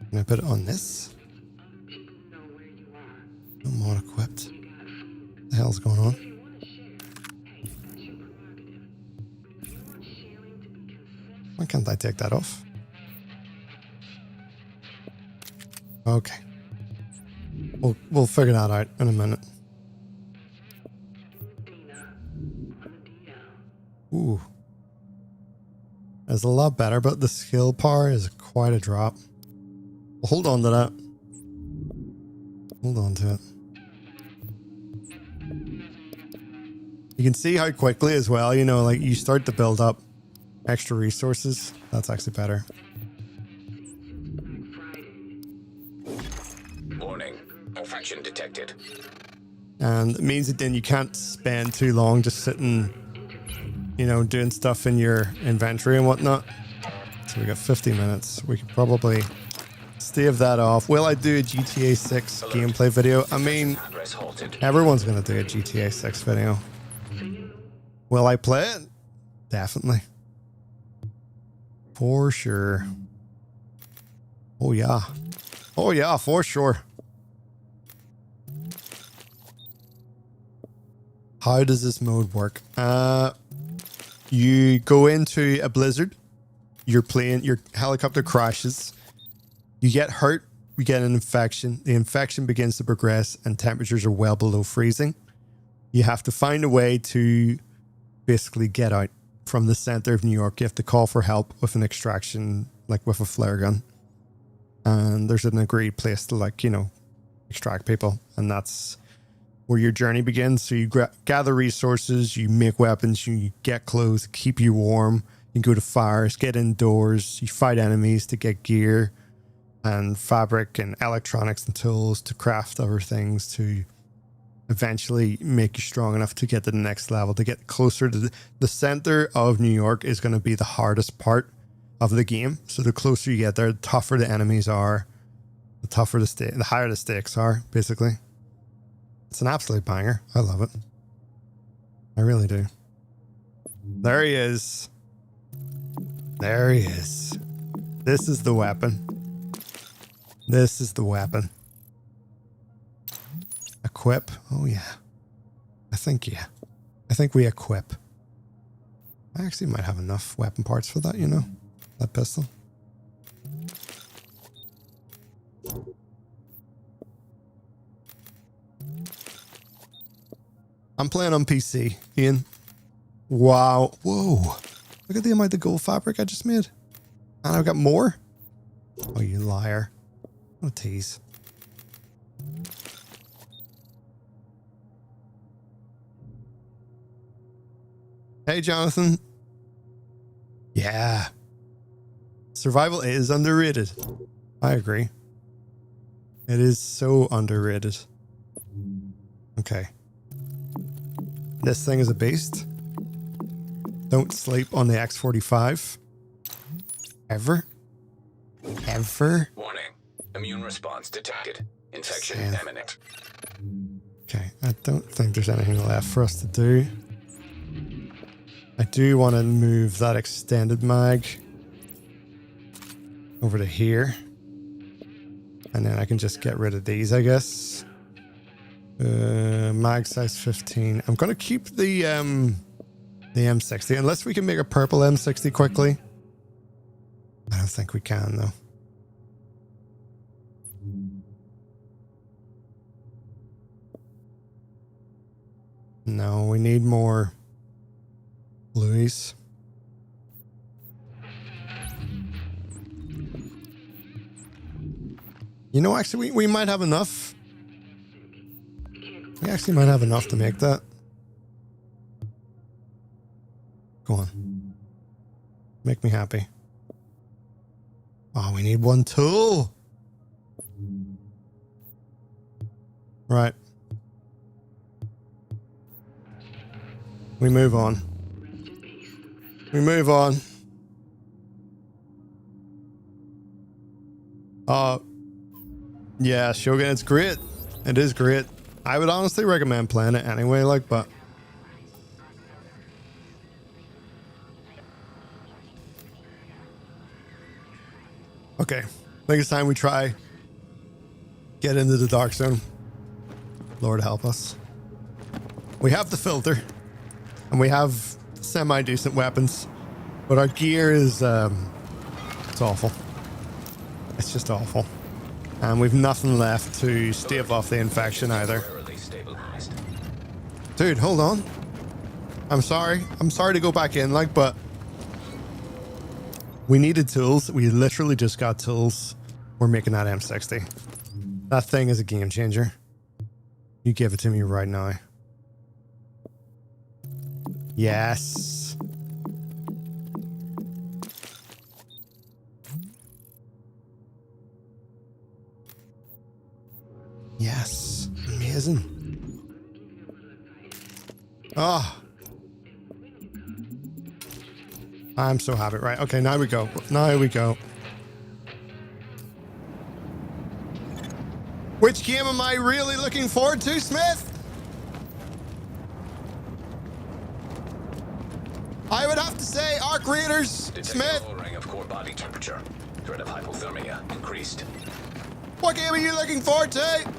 Can I put it on this? No more equipped. What the hell's going on? Why can't I take that off? Okay. We'll figure that out in a minute. Ooh. It's a lot better, but the skill power is quite a drop. We'll hold on to that. Hold on to it. You can see how quickly as well, you know, like you start to build up extra resources. That's actually better. Warning. Infection detected. And it means that then you can't spend too long just sitting, you know, doing stuff in your inventory and whatnot. So we got 50 minutes. We could probably stave that off. Will I do a GTA 6 gameplay video? I mean, everyone's going to do a GTA 6 video. Will I play it? Definitely. For sure. Oh yeah. Oh yeah, for sure. How does this mode work? You go into a blizzard. Your plane, your helicopter crashes. You get hurt. You get an infection. The infection begins to progress and temperatures are well below freezing. You have to find a way to basically get out from the center of New York. You have to call for help with an extraction, like with a flare gun. And there's an agreed place to, like, you know, extract people. And that's where your journey begins. So you gather resources, you make weapons, you get clothes, keep you warm. You go to fires, get indoors, you fight enemies to get gear and fabric and electronics and tools to craft other things to eventually make you strong enough to get to the next level, to get closer to the center of New York is going to be the hardest part of the game. So the closer you get there, the tougher the enemies are, the tougher the higher the stakes are, basically. It's an absolute banger. I love it. I really do. There he is. There he is. This is the weapon. This is the weapon. Equip. Oh, yeah. I think we equip. I actually might have enough weapon parts for that, you know? That pistol. I'm playing on PC, Ian. Wow. Whoa. Look at the amount of gold fabric I just made. And I've got more. Oh, you liar. What a tease. Hey, Jonathan. Yeah. Survival is underrated. I agree. It is so underrated. Okay. This thing is a beast. Don't sleep on the X45. Ever. Ever. Warning. Immune response detected. Infection imminent. Okay, I don't think there's anything left for us to do. I do want to move that extended mag over to here. And then I can just get rid of these, I guess. Mag size 15. I'm going to keep the M60, unless we can make a purple M60 quickly. I don't think we can, though. No, we need more blueies. You know, actually, we might have enough. We actually might have enough to make that. Go on. Make me happy. Oh, we need one tool. Right. We move on. We move on. Yeah, Shogun, it's great. It is great. I would honestly recommend playing it anyway, like, but... Okay. I think it's time we try get into the dark zone. Lord help us. We have the filter. And we have semi-decent weapons. But our gear is... it's awful. It's just awful. And we've nothing left to stave off the infection either. Dude, hold on. I'm sorry. I'm sorry to go back in, like, but... We needed tools. We literally just got tools. We're making that M60. That thing is a game changer. You give it to me right now. Yes. Yes. Amazing. Oh. I'm so happy. Right. Okay, now we go. Now we go. Which game am I really looking forward to, Smith? I would have to say Arc Raiders, Smith. Lowering of core body temperature. Threat of hypothermia increased. What game are you looking forward to?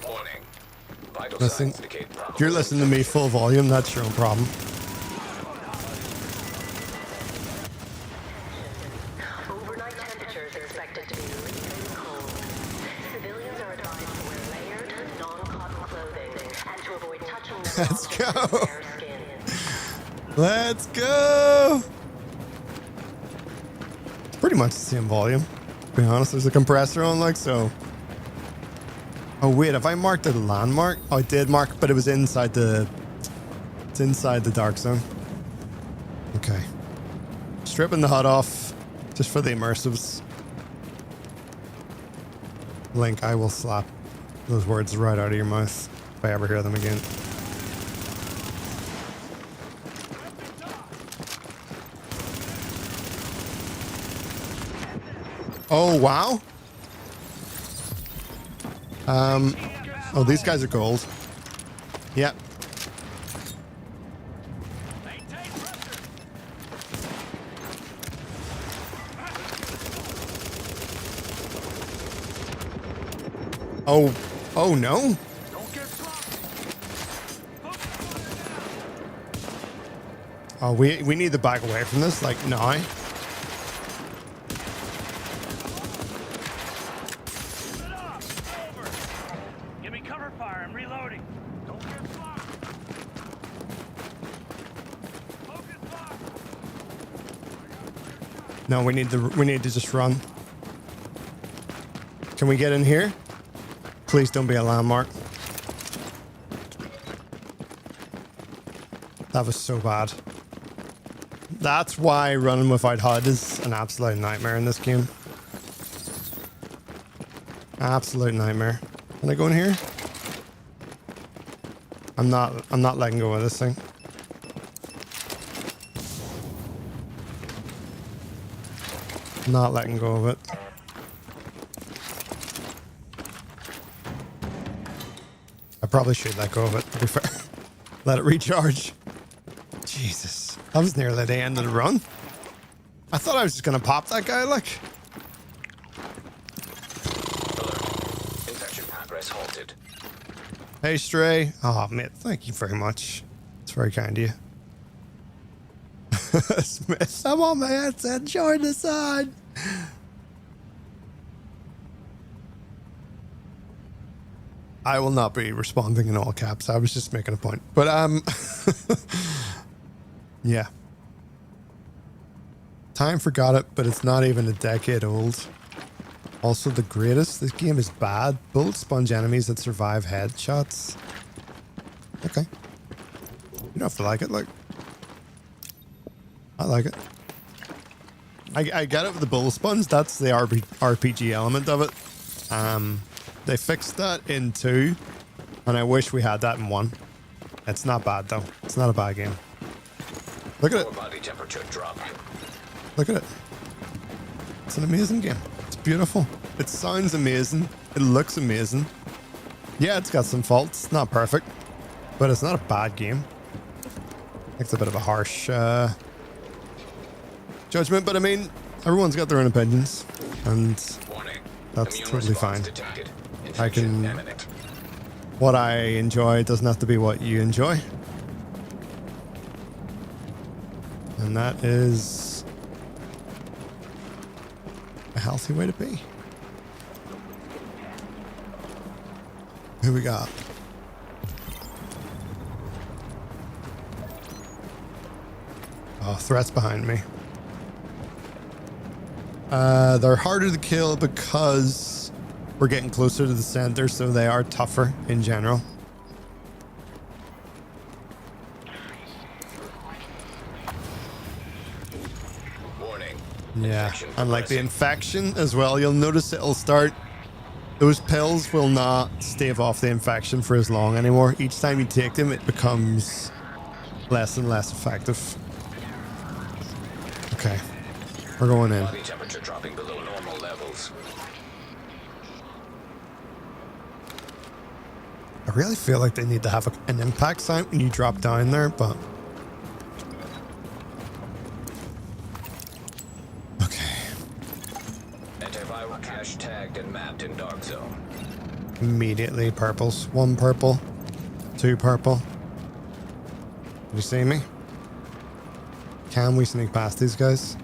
Warning. Vital Listen, signs indicate probable if you're listening to me full volume, that's your own problem. Overnight temperatures are expected to be freezing cold. Civilians are advised to wear layered, non-cotton clothing and to avoid touching their Let's objects go. with bare skin. Let's go. It's pretty much the same volume. To be honest, there's a compressor on, like, so. Oh wait, have I marked a landmark? Oh, I did mark, but it was inside the... It's inside the dark zone. Okay. Stripping the HUD off, just for the immersives. Link, I will slap those words right out of your mouth if I ever hear them again. Oh, wow. Oh, these guys are gold. Yep. Oh, oh no. Oh, we need to back away from this, like, now. Give me cover fire. I'm reloading. Don't get blocked. Focus lock. No, we need to just run. Can we get in here? Please don't be a landmark. That was so bad. That's why running without HUD is an absolute nightmare in this game. Absolute nightmare. Can I go in here? I'm not letting go of this thing. Not letting go of it. I probably should let go of it, to be fair. Let it recharge. Jesus. That was nearly the end of the run. I thought I was just going to pop that guy, like. Progress halted. Hey, Stray. Oh, mate, thank you very much. It's very kind of you. Smith, I'm on my headset. Join the sun. I will not be responding in all caps. I was just making a point. But, yeah. Time forgot it, but it's not even a decade old. Also, the greatest. This game is bad. Bullet sponge enemies that survive headshots. Okay. You don't have to like it. Look. I like it. I get it with the bullet sponge. That's the RPG element of it. They fixed that in 2, and I wish we had that in 1. It's not bad though. It's not a bad game. Look at it. Core body temperature drop. Look at it. It's an amazing game. It's beautiful. It sounds amazing. It looks amazing. Yeah, it's got some faults. Not perfect, but it's not a bad game. It's a bit of a harsh judgment, but I mean, everyone's got their own opinions, and Warning. that's Immune totally response fine. detected. I Infection can... imminent. What I enjoy doesn't have to be what you enjoy. And that is a healthy way to be. Who we got? Oh, threats behind me. They're harder to kill because we're getting closer to the center, so they are tougher in general. Warning. Yeah, Infection and like the progressing. infection as well, you'll notice it'll start. Those pills will not stave off the infection for as long anymore. Each time you take them, it becomes less and less effective. Okay, we're going in. Body temperature dropping below normal levels. I really feel like they need to have an impact sign when you drop down there, but... Okay. Antiviral cache tagged and mapped in dark zone. Immediately purples. 1 purple. 2 purple. You see me? Can we sneak past these guys?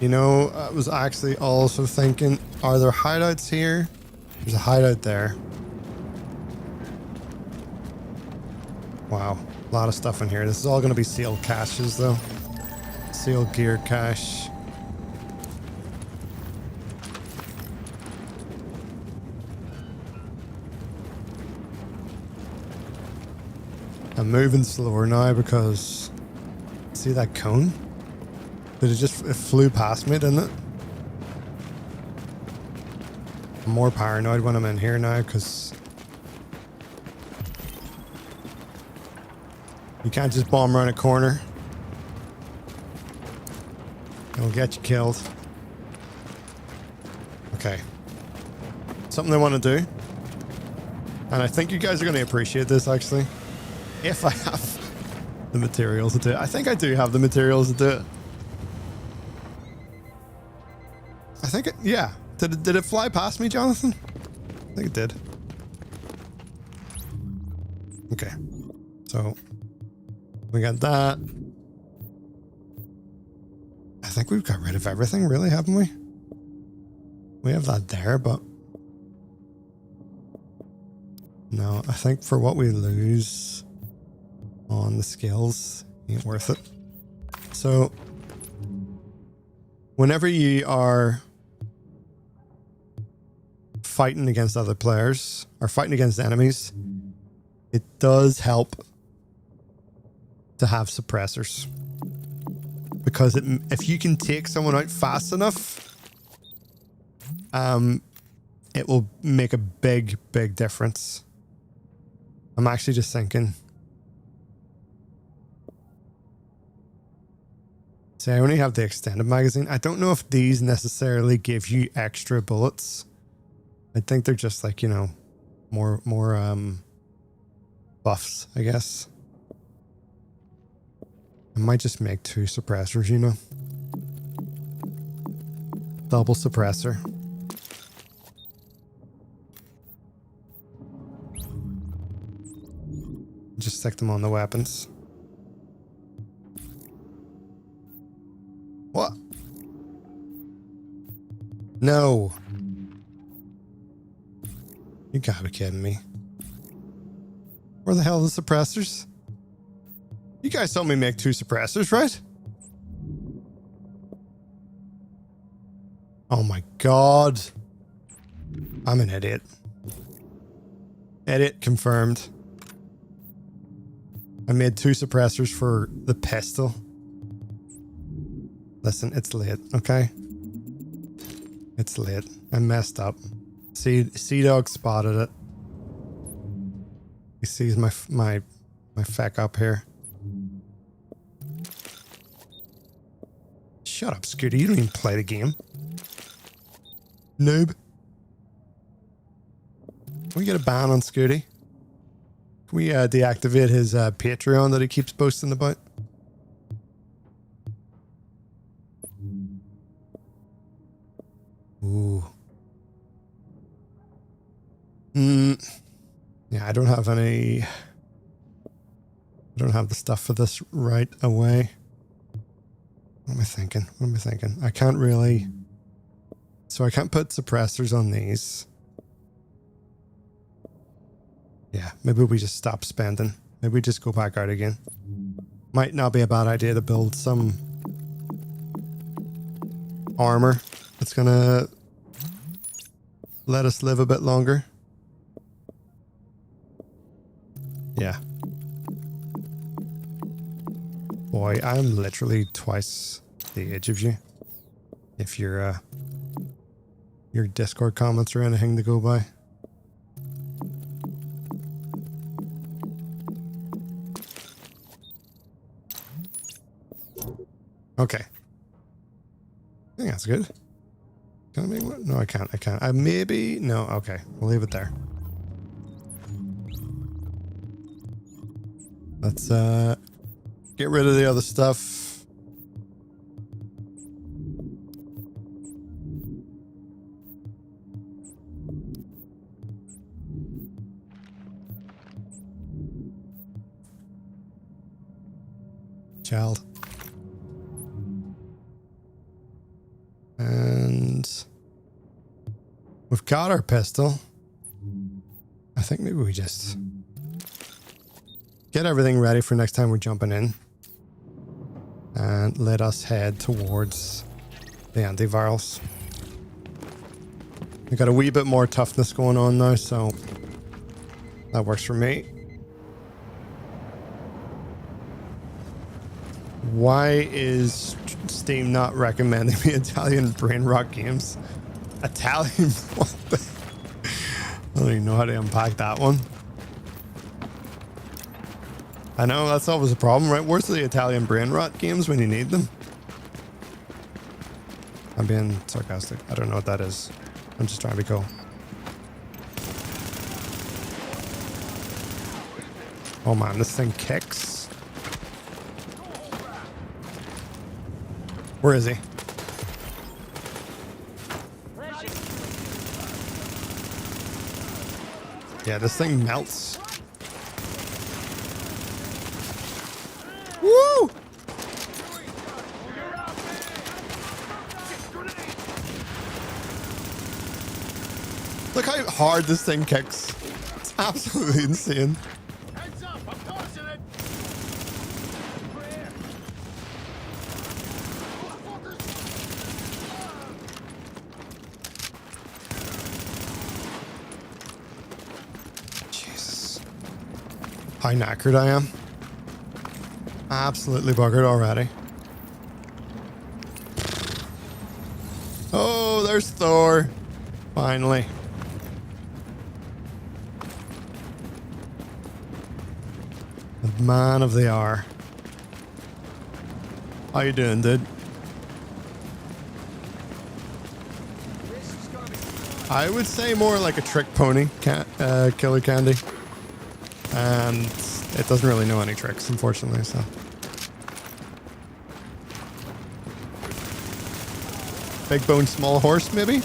You know, I was actually also thinking, are there hideouts here? There's a hideout there. Wow, a lot of stuff in here. This is all going to be sealed caches, though. Sealed gear cache. I'm moving slower now because... See that cone? Did it flew past me, didn't it? I'm more paranoid when I'm in here now because you can't just bomb around a corner. It'll get you killed. Okay. Something I want to do. And I think you guys are going to appreciate this actually. If I have the materials to do it. I think I do have the materials to do it. I think it, yeah. Did it fly past me, Jonathan? I think it did. Okay. So we got that. I think we've got rid of everything, really, haven't we? We have that there, but no, I think for what we lose on the skills, ain't worth it. So whenever you are fighting against other players or fighting against enemies, it does help to have suppressors, because if you can take someone out fast enough, it will make a big difference. I'm actually just thinking, see, I only have the extended magazine. I don't know if these necessarily give you extra bullets. I think they're just like, you know, more buffs, I guess. I might just make 2 suppressors, you know. Double suppressor. Just stick them on the weapons. What? No. You gotta be kidding me. Where the hell are the suppressors? You guys told me make 2 suppressors, right? Oh my god. I'm an idiot. Idiot confirmed. I made 2 suppressors for the pistol. Listen, it's late, okay? It's late. I messed up. Sea-Dog spotted it. He sees my feck up here. Shut up, Scooter. You don't even play the game. Noob. Can we get a ban on Scooty? Can we deactivate his Patreon that he keeps posting about? Ooh. Yeah, I don't have any... I don't have the stuff for this right away. What am I thinking? What am I thinking? I can't really... So I can't put suppressors on these. Yeah, maybe we just stop spending. Maybe we just go back out again. Might not be a bad idea to build some armor that's gonna let us live a bit longer. Yeah. Boy, I'm literally twice the age of you. If your Discord comments are anything to go by. Okay. I think that's good. Can I make one? No, I can't. I can't. Maybe. No, okay. We'll leave it there. Let's get rid of the other stuff. Child. And we've got our pistol. I think maybe we just get everything ready for next time we're jumping in. And let us head towards the antivirals. We got a wee bit more toughness going on now, so that works for me. Why is Steam not recommending me Italian brain rot games? Italian? What the? I don't even know how to unpack that one. I know, that's always a problem, right? Where's the Italian brain rot games when you need them? I'm being sarcastic. I don't know what that is. I'm just trying to be cool. Oh man, this thing kicks. Where is he? Yeah, this thing melts. Woo! Look how hard this thing kicks. It's absolutely insane. Heads up, I'm tossing it. Jesus. How knackered I am. Absolutely buggered already. Oh, there's Thor. Finally. The man of the hour. How you doing, dude? I would say more like a trick pony, killer candy. And it doesn't really know any tricks, unfortunately, so. Big bone, small horse, maybe?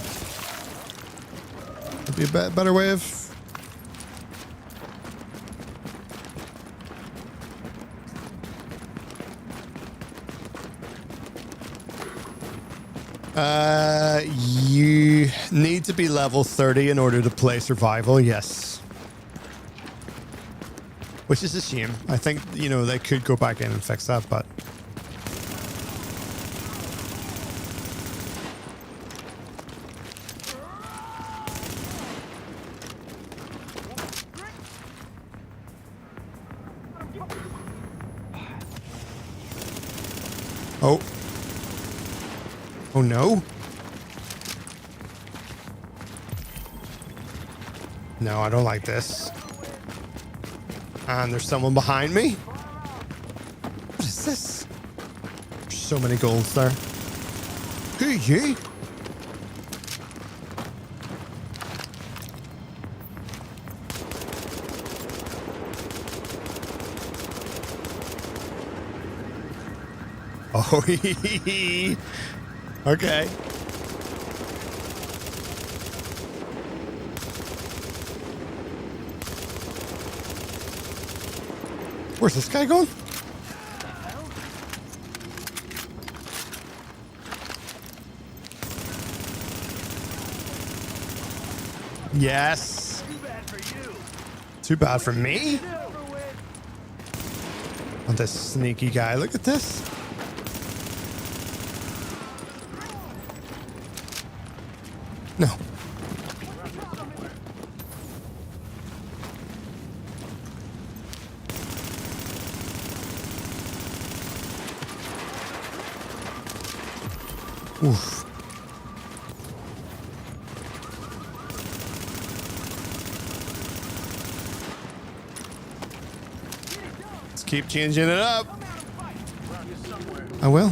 Would be a better way of... You need to be level 30 in order to play survival, yes. Which is a shame. I think, you know, they could go back in and fix that, but... Oh. Oh no. No, I don't like this. And there's someone behind me. What is this? There's so many golds there. Who are you? Oh, okay. Where's this guy going? Yes. Too bad for you. Too bad for me? Oh, this sneaky guy. Look at this. No. Oof. Let's keep changing it up. I will.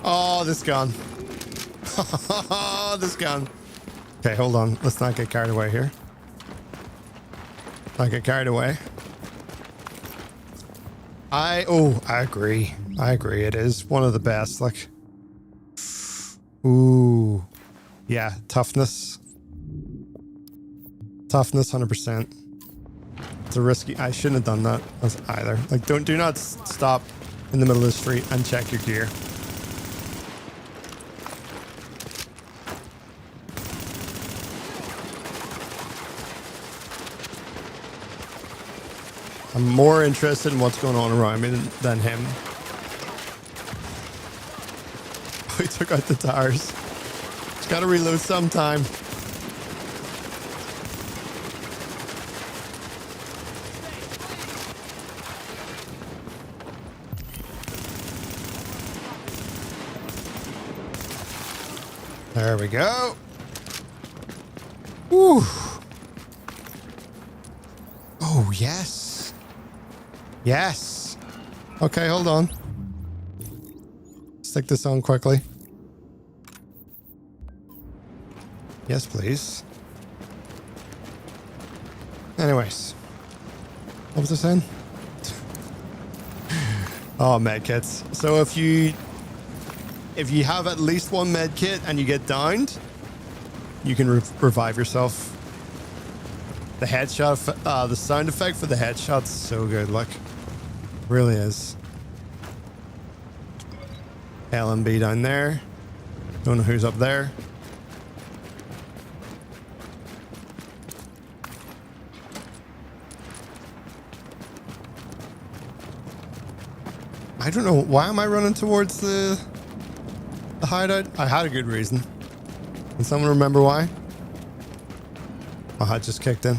Oh, this gun. This gun. Okay, hold on. Let's not get carried away here. Not get carried away. I agree. I agree. It is one of the best. Like, ooh, yeah, toughness. Toughness, 100%. It's a risky. I shouldn't have done that either. Like, do not stop in the middle of the street and check your gear. I'm more interested in what's going on around me than him. Oh, he took out the tires. He's got to reload sometime. There we go. Woo. Oh, yes. Yes. Okay, hold on. Stick this on quickly. Yes, please. Anyways. What was I saying? Oh, medkits. So if you have at least one medkit and you get downed, you can revive yourself. The headshot, the sound effect for the headshot's so good. Look. Really is. LMB down there. Don't know who's up there. I don't know. Why am I running towards the hideout? I had a good reason. Can someone remember why? Oh, I just kicked in.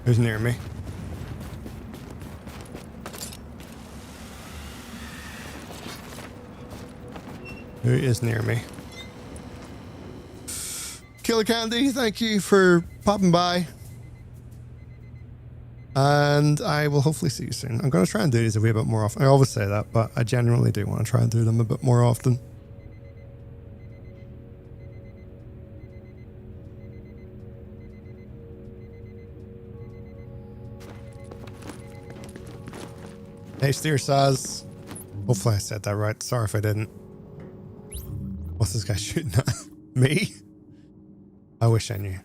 Who's near me? Who is near me? Killer Candy, thank you for popping by. And I will hopefully see you soon. I'm going to try and do these a wee bit more often. I always say that, but I genuinely do want to try and do them a bit more often. Hey, Steer says, Hopefully I said that right. Sorry if I didn't. What's this guy shooting at? Me? I wish I knew.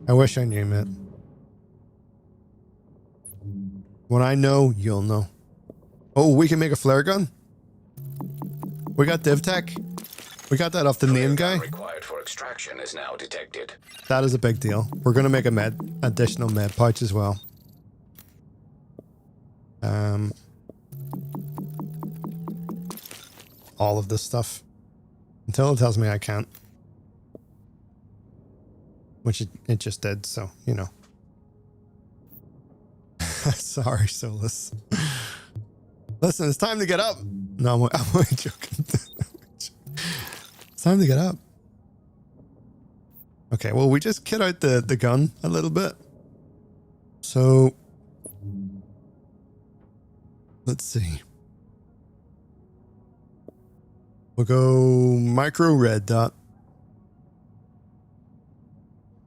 I wish I knew, mate. When I know, you'll know. Oh, we can make a flare gun? We got div tech. We got that off the name guy. Required for extraction is now detected. That is a big deal. We're going to make a additional med pouch as well. All of this stuff. Until it tells me I can't. Which it just did, so, you know. Sorry, Solus. Listen, it's time to get up. No, I'm only joking. It's time to get up. Okay, well, we just kit out the gun a little bit. So, let's see. We'll go micro red dot.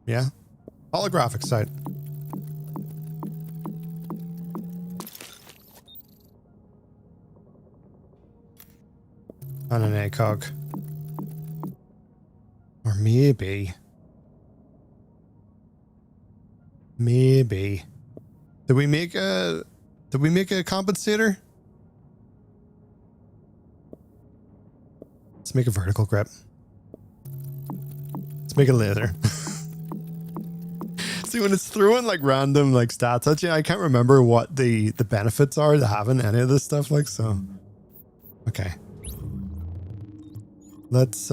Yeah. Holographic sight. On an ACOG. Or maybe. Maybe. Did we make a compensator? Let's make a vertical grip. Let's make a laser. See, when it's throwing like random like stats at you, I can't remember what the benefits are to having any of this stuff, like, so. Okay. Let's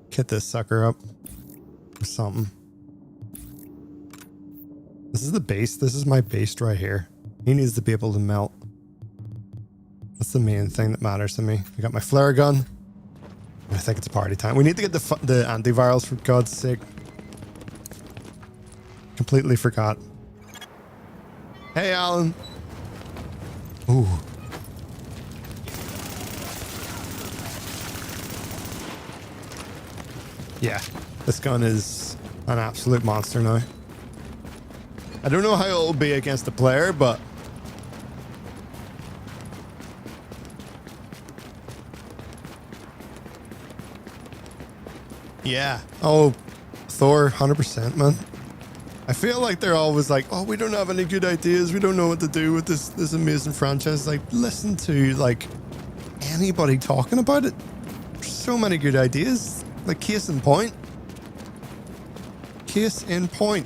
get this sucker up or something. This is the base. This is my base right here. He needs to be able to melt. That's the main thing that matters to me. I got my flare gun. I think it's party time. We need to get the antivirals, for God's sake. Completely forgot. Hey, Alan. Ooh. Yeah, this gun is an absolute monster now. I don't know how it'll be against the player, but yeah. Oh, Thor, 100%, man. I feel like they're always like, oh, we don't have any good ideas. We don't know what to do with this amazing franchise. Like, listen to like anybody talking about it. There's so many good ideas. Like, case in point. Case in point.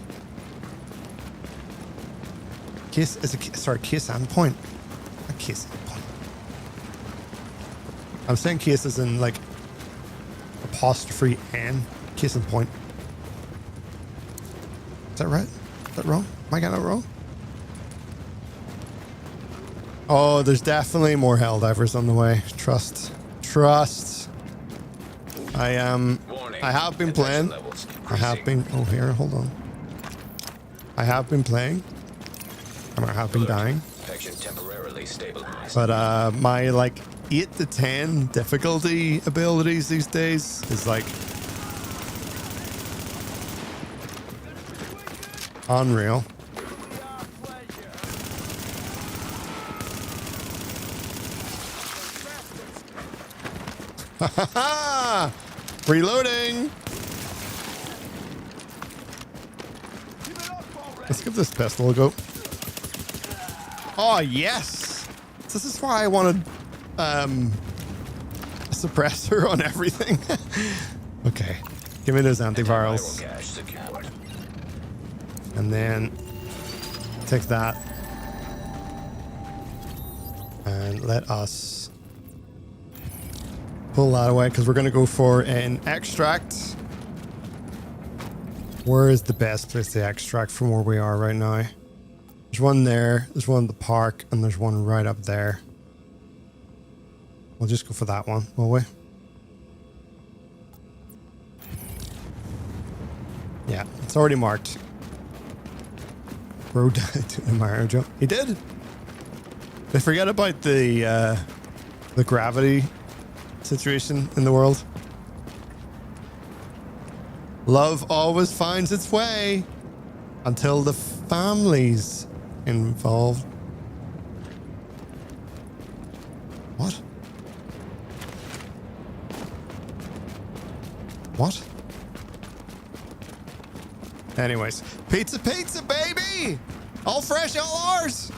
Case is a sorry, case and point. A case and point. I'm saying case as in like apostrophe and case and point. Is that right? Is that wrong? Am I getting that wrong? Oh, there's definitely more Helldivers on the way. Trust. Trust. I have been playing. I have been. Oh, here, hold on. I have been playing. I have been dying. But my like 8 to 10 difficulty abilities these days is like unreal. Reloading. Let's give this pistol a go. Oh, yes. This is why I wanted a suppressor on everything. Okay. Give me those antivirals. And then take that. And let us pull that away because we're going to go for an extract. Where is the best place to extract from where we are right now? There's one there, there's one at the park, and there's one right up there. We'll just go for that one, will we? Yeah, it's already marked. Bro died to the Mario jump. He did. They forget about the gravity situation in the world. Love always finds its way until the family's involved. What? Anyways, pizza, baby! All fresh, all ours!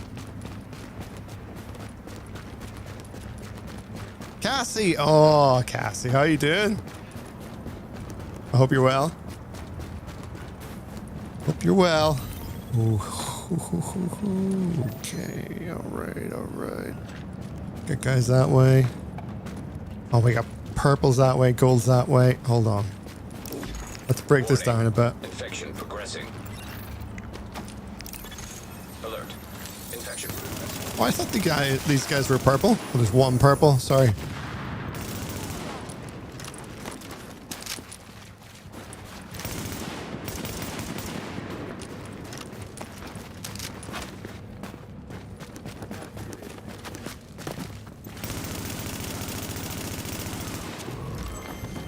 Cassie! Oh, Cassie, how you doing? I hope you're well. Hope you're well. Ooh. Okay, alright. Get guys that way. Oh, we got purples that way, golds that way. Hold on. Let's break this down a bit. Infection progressing. Alert. Infection. Oh, I thought these guys were purple. Oh, there's one purple. Sorry.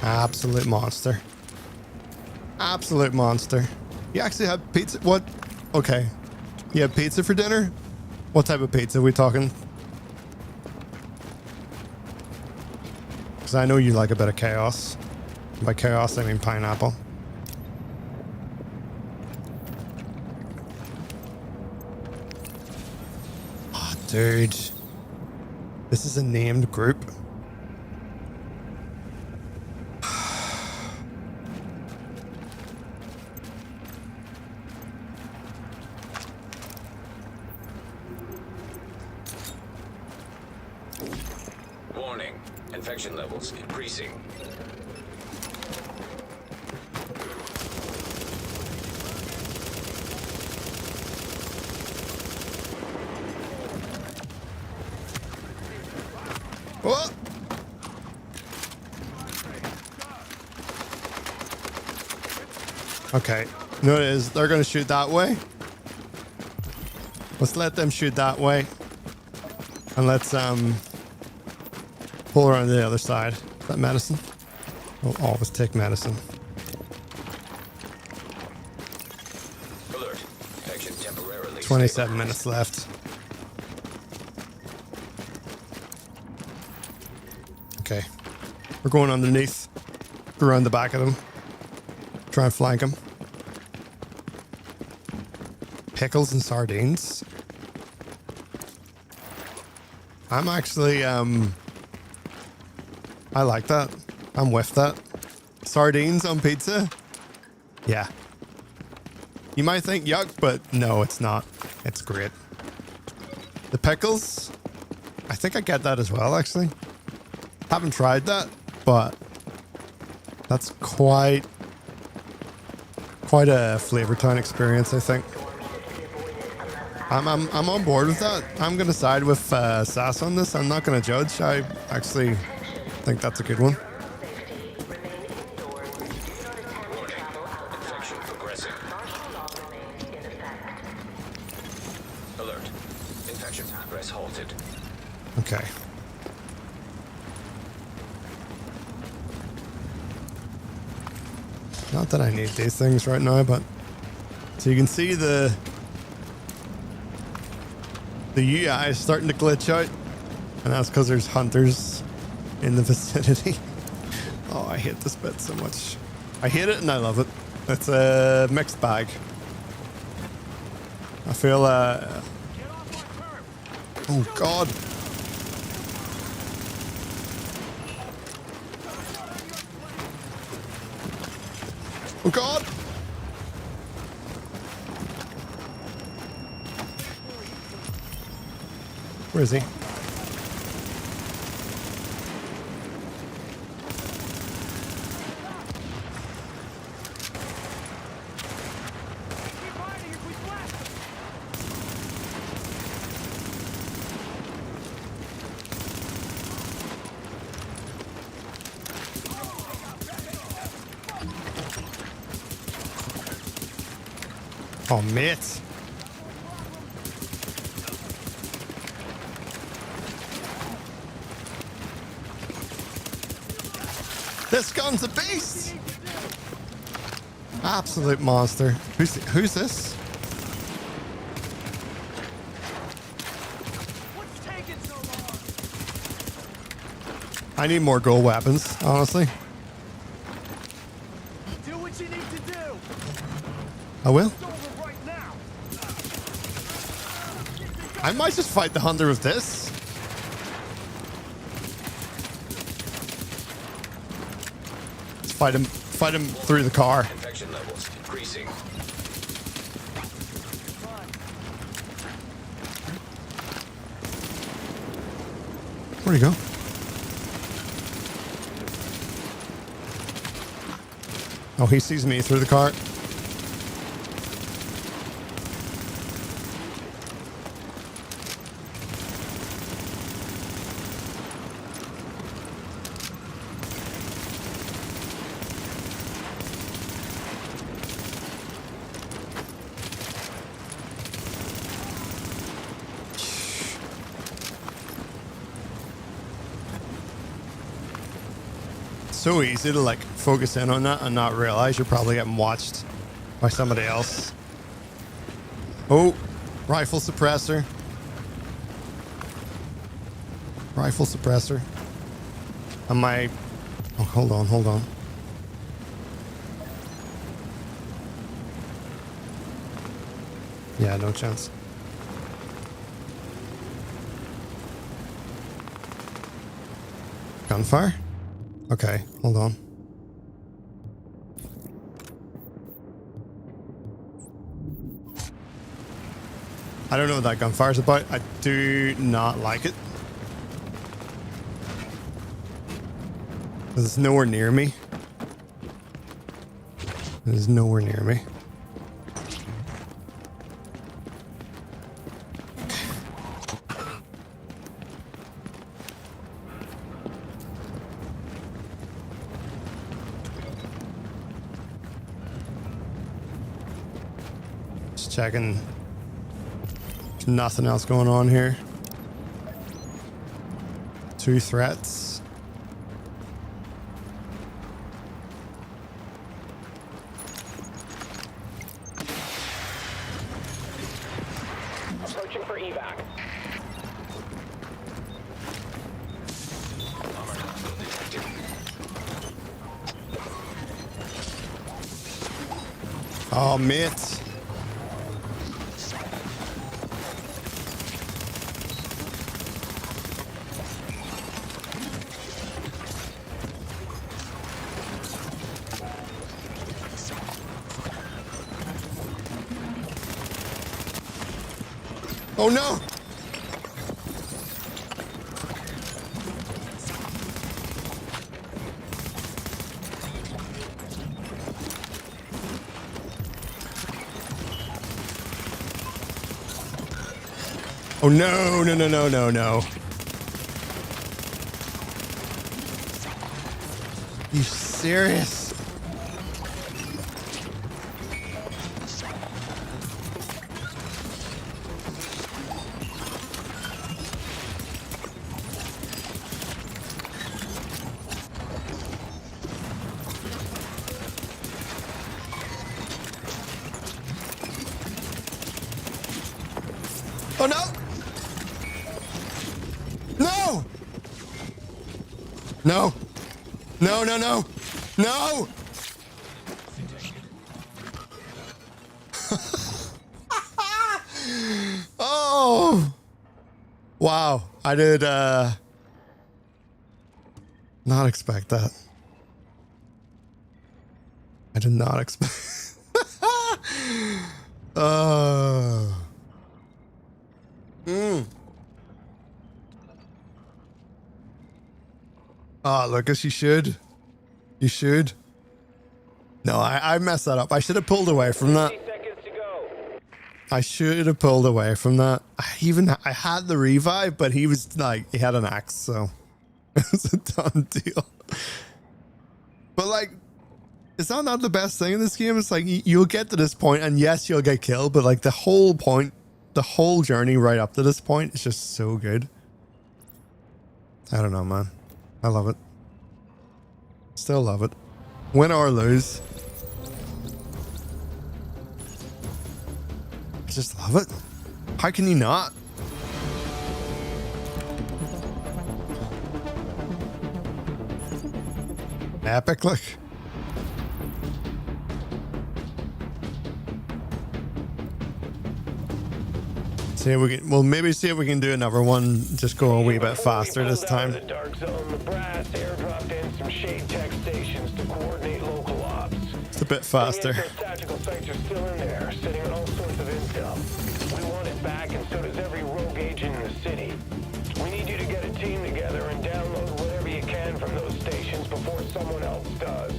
Absolute monster. Absolute monster. You actually had pizza? What? Okay. You had pizza for dinner? What type of pizza are we talking? Because I know you like a bit of chaos. By chaos, I mean pineapple. Oh, dude. This is a named group. Warning. Infection levels increasing. What? Okay. You know what it is? They're going to shoot that way. Let's let them shoot that way. And let's pull around to the other side. Is that medicine? We'll always take medicine. Alert. Infection temporarily 27 minutes left. Okay. We're going underneath. Go around the back of them. Try and flank them. Pickles and sardines. I'm actually, I like that. I'm with that. Sardines on pizza? Yeah. You might think yuck, but no, it's not. It's great. The pickles? I think I get that as well, actually. Haven't tried that, but that's quite a Flavor Town experience, I think. I'm on board with that. I'm going to side with Sass on this. I'm not going to judge. I actually think that's a good one. Infection progressing. Alert. Infection progress halted. Okay. Not that I need these things right now, but so you can see the UI is starting to glitch out, and that's because there's hunters in the vicinity. Oh, I hate this bit so much. I hate it and I love it. It's a mixed bag. I feel oh god. Oh god. Where is he? Oh, mate. This gun's a beast. Absolute monster. Who's this? What's taking so long? I need more gold weapons, honestly. I will. It's over right now. I might just fight the hunter with this. Let's fight him through the car. Infection levels increasing. Where'd he go? Oh, he sees me through the car. So easy to like focus in on that and not realize you're probably getting watched by somebody else. Oh, rifle suppressor. Rifle suppressor. Am I... Oh, hold on. Yeah, no chance. Gunfire? Okay, hold on. I don't know what that gunfire's about. I do not like it. It's nowhere near me. It is nowhere near me. Just checking. There's nothing else going on here. 2 threats. Approaching for evac. Oh, mate. Oh no! Oh no, no. You serious? Oh no! No! No! No! No! Oh! Wow, I did not expect that. I did not expect. Oh, Lucas, you should. You should. No, I messed that up. I should have pulled away from that. 30 seconds to go. I should have pulled away from that. I had the revive, but he was like, he had an axe, so it was a done deal. But like, is that not the best thing in this game? It's like, you'll get to this point, and yes, you'll get killed, but like the whole point, the whole journey right up to this point is just so good. I don't know, man. I love it. Still love it. Win or lose. I just love it. How can you not? Epic, look. See if we can. Well, maybe see if we can do another one. Just go a wee bit faster this time. The dark zone, the brass airdropped in some shade tech stations to coordinate local ops. It's a bit faster. Those tactical sites are still in there, sitting on all sorts of intel. We want it back, and so does every rogue agent in the city. We need you to get a team together and download whatever you can from those stations before someone else does.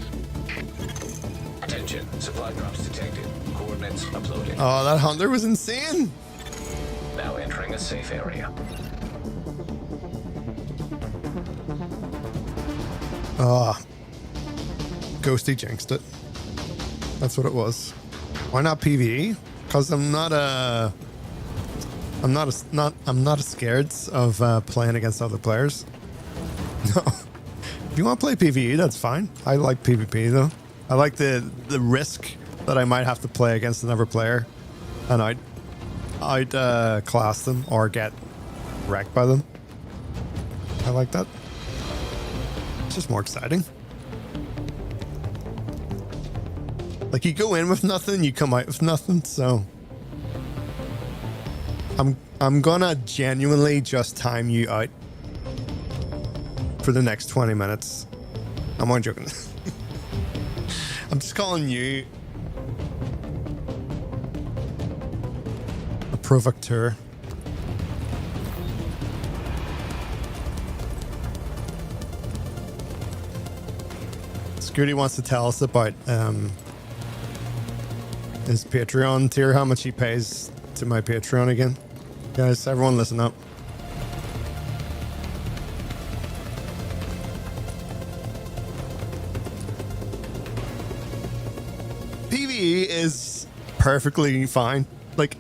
Attention, supply drops detected. Coordinates uploaded. Oh, that hunter was insane. Now entering a safe area. Ah, Ghosty jinxed it. That's what it was. Why not PvE? Because I'm not scared of playing against other players. No. If you want to play PvE, that's fine. I like PvP though. I like the risk that I might have to play against another player, and I'd class them or get wrecked by them. I like that. It's just more exciting. Like, you go in with nothing, you come out with nothing, so I'm gonna genuinely just time you out for the next 20 minutes. I'm only joking. I'm just calling you a provocateur. Scooty wants to tell us about his Patreon tier, how much he pays to my Patreon again. Guys, everyone listen up. PvE is perfectly fine. Like,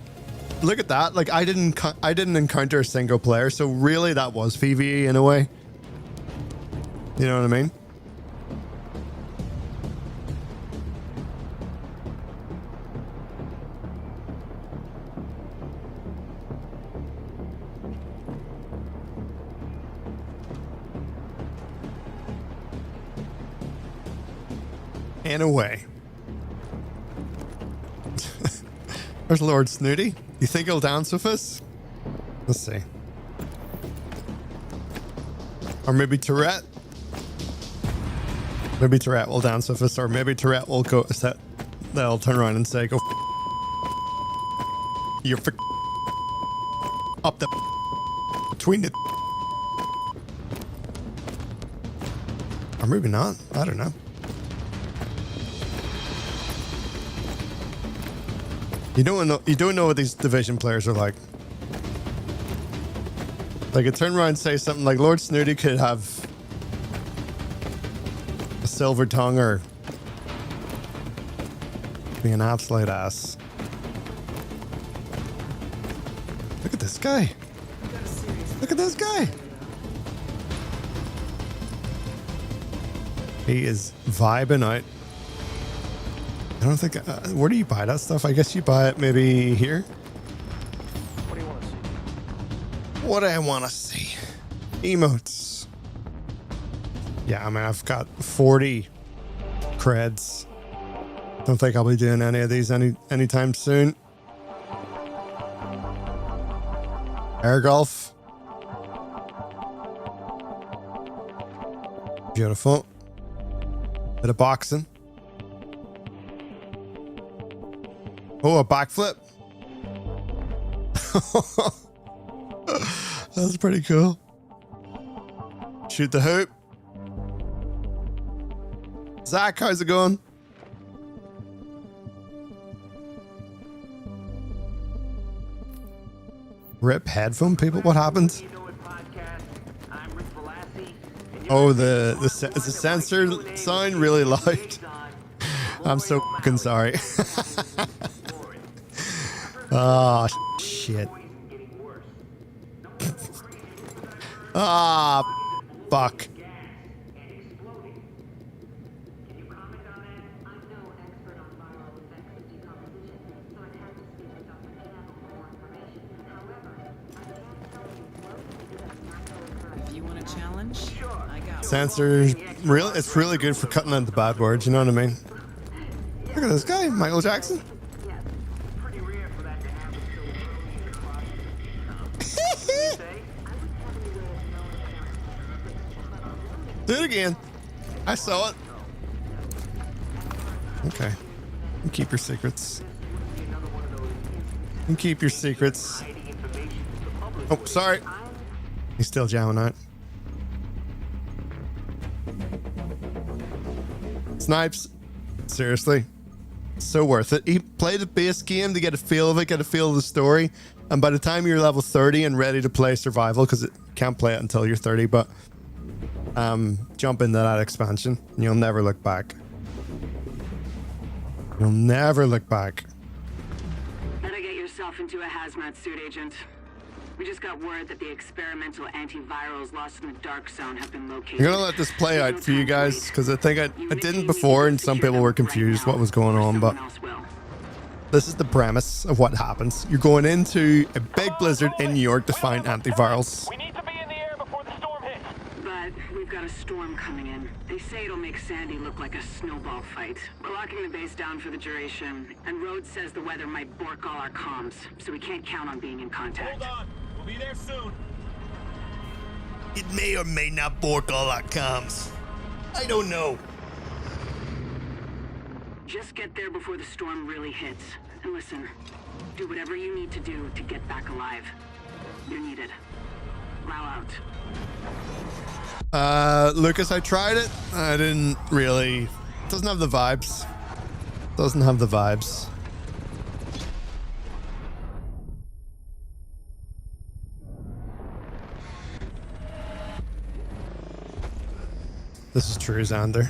look at that. Like, I didn't encounter a single player, so really that was PvE in a way. You know what I mean? In a way. There's Lord Snooty. You think he'll dance with us? Let's see. Or maybe Tourette. Maybe Tourette will dance with us, or maybe Tourette will go. They'll turn around and say, "Go. You're up the between the." Or maybe not. I don't know. You don't know what these Division players are like. Like, a turn around and say something like Lord Snooty could have a silver tongue or be an absolute ass. Look at this guy. Look at this guy. He is vibing out. I don't think... where do you buy that stuff? I guess you buy it maybe here? What do you want to see? What do I want to see? Emotes. Yeah, I mean, I've got 40 creds. Don't think I'll be doing any of these anytime soon. Air golf. Beautiful. Bit of boxing. Oh, a backflip. That's pretty cool. Shoot the hoop. Zach, how's it going? Rip headphone people, what happened? Oh, the sensor sound really loud. I'm so fucking sorry. Oh, shit. Ah, fuck. If you want a challenge, I got Sensor, really, it's really good for cutting out the bad words, you know what I mean? Look at this guy, Michael Jackson. Do it again. I saw it. Okay. You keep your secrets. You keep your secrets. Oh, sorry. He's still jamming out. Snipes. Seriously. So worth it. You play the base game to get a feel of it, get a feel of the story. And by the time you're level 30 and ready to play survival, because it can't play it until you're 30, but jump into that expansion and you'll never look back. You'll never look back. Better get yourself into a hazmat suit, Agent. We just got word that the experimental antivirals lost in the dark zone have been located. I'm gonna let this play out for you guys because I think I didn't before and some people were confused what was going on, but this is the premise of what happens. You're going into a big blizzard in New York to find antivirals. We need to be in the air before the storm hits. But we've got a storm coming in. They say it'll make Sandy look like a snowball fight. We're locking the base down for the duration, and Rhodes says the weather might bork all our comms, so we can't count on being in contact. Hold on. We'll be there soon. It may or may not bork all our comms. I don't know. Just get there before the storm really hits. And listen, do whatever you need to do to get back alive. You're needed. Lau out. Lucas, I tried it. I didn't really. Doesn't have the vibes. Doesn't have the vibes. This is true, Xander.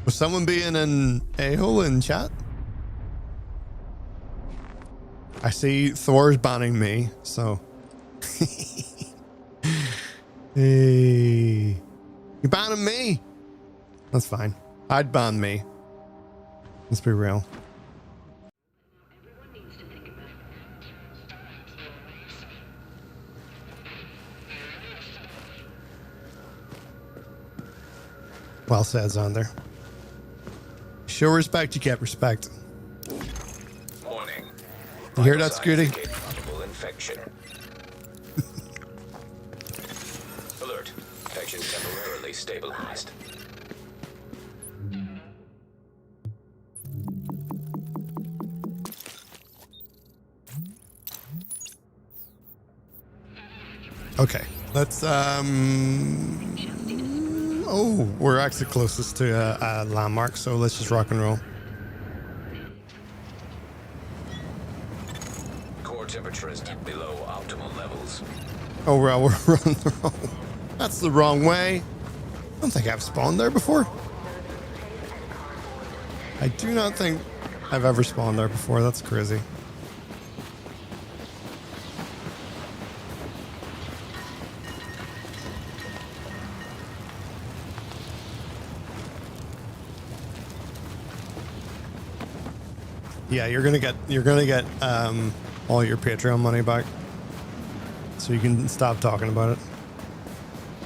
Was someone being an a-hole in chat? I see Thor's banning me, so. Hey. You're banning me? That's fine. I'd ban me. Let's be real. Well said, Xander. Show respect, you get respect. Warning. You hear that, Scooty? Possible infection. Alert. Infection temporarily stabilized. Okay, let's oh, we're actually closest to a landmark, so let's just rock and roll. Core temperature is below optimal levels. Oh, we're running the wrong. That's the wrong way. I don't think I've spawned there before. I do not think I've ever spawned there before. That's crazy. Yeah, you're gonna get all your Patreon money back, so you can stop talking about it.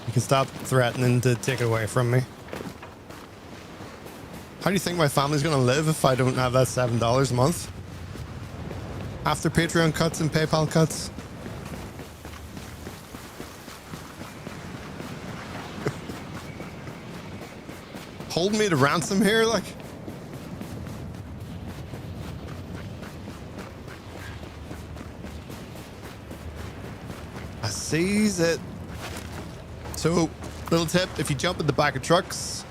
You can stop threatening to take it away from me. How do you think my family's gonna live if I don't have that $7 a month after Patreon cuts and PayPal cuts? Hold me to ransom here, like. I sees it. So, little tip, if you jump in the back of trucks,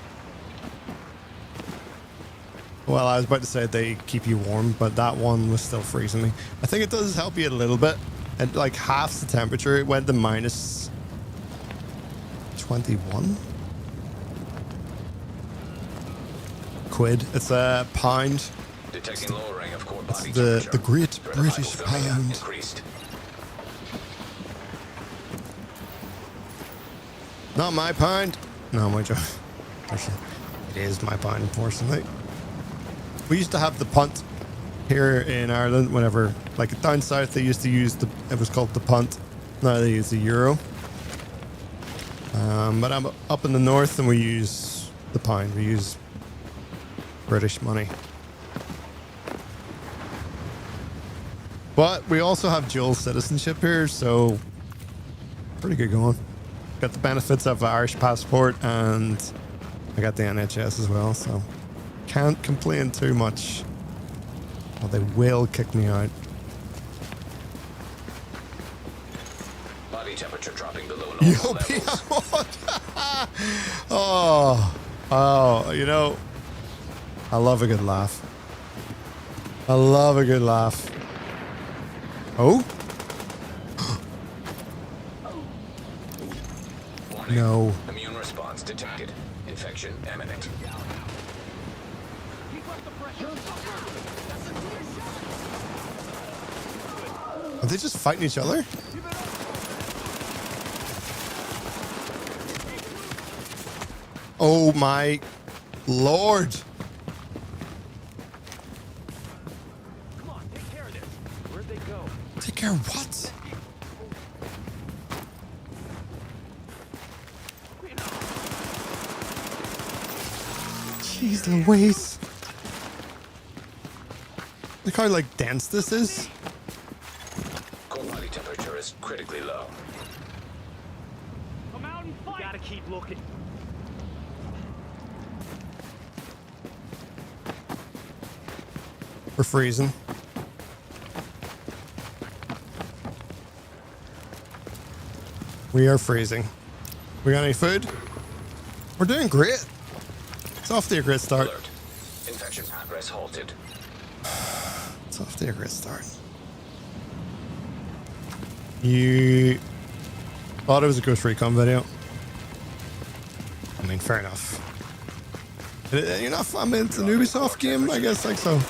well, I was about to say they keep you warm, but that one was still freezing me. I think it does help you a little bit. At like half the temperature, it went to minus 21 quid. It's a pound. Detecting lowering of core body The temperature. Great Threat of British hypothermia Pound. increased. Not my pound. No, my job. It is my pound, unfortunately. We used to have the punt here in Ireland whenever, like down south, they used to use it was called the punt. Now they use the euro. But I'm up in the north and we use the pound. We use British money. But we also have dual citizenship here, so pretty good going. got the benefits of the Irish passport, and I got the NHS as well, so can't complain too much. Well, they will kick me out. Body temperature dropping below normal levels. Oh, you know, I love a good laugh. I love a good laugh. Oh? Warning. No. Immune response detected. Infection imminent. Are they just fighting each other? Oh my lord. Come on, take care of this. Where'd they go? Take care of what? Jeez Louise. Look how like dense this is. Core body temperature is critically low. Come out and fight! You gotta keep looking. We're freezing. We are freezing. We got any food? We're doing great. It's off to a great start. Alert. Infection progress halted. It's off to a great start. You thought it was a Ghost Recon video. I mean, fair enough. You're not, I mean, it's an Ubisoft game, I guess, like so.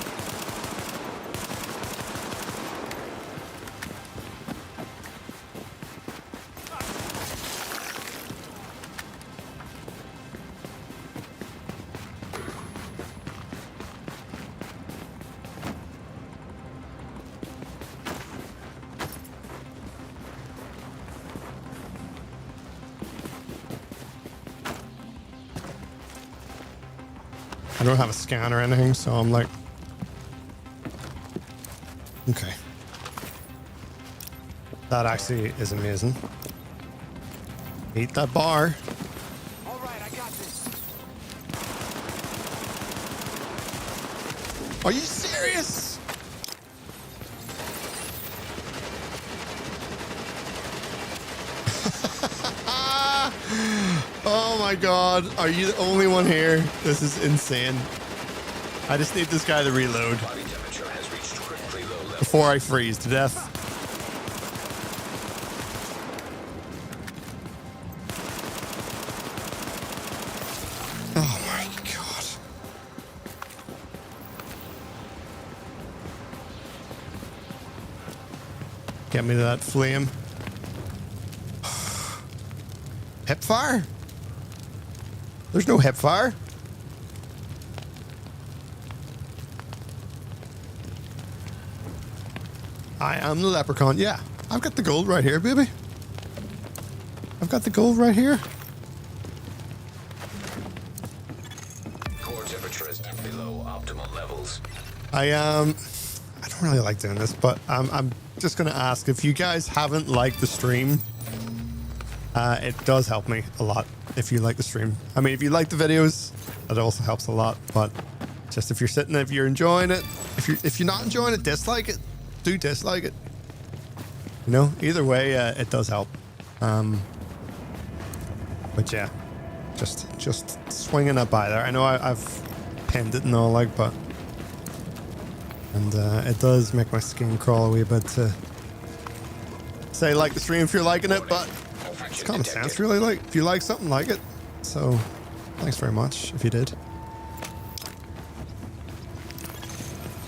I don't have a scan or anything, so I'm like, okay. That actually is amazing. Eat that bar. All right, I got this. Are you serious? Oh my god, are you the only one here? This is insane. I just need this guy to reload Body temperature has reached critically low levels. before I freeze to death. Oh my god. Get me to that flame. Hip fire? There's no hip fire. I am the leprechaun. Yeah, I've got the gold right here, baby. I've got the gold right here. Core temperature is below optimal levels. I don't really like doing this, but I'm just gonna ask if you guys haven't liked the stream. It does help me a lot if you like the stream. I mean, if you like the videos, that also helps a lot. But just if you're sitting, if you're enjoying it, if you're not enjoying it, dislike it. Do dislike it. You know, either way, it does help. But yeah, just swinging it by there. I know I've pinned it and all like, but it does make my skin crawl a wee bit to say like the stream if you're liking it, but. It's common sense, really. Like, if you like something, like it. So, thanks very much if you did.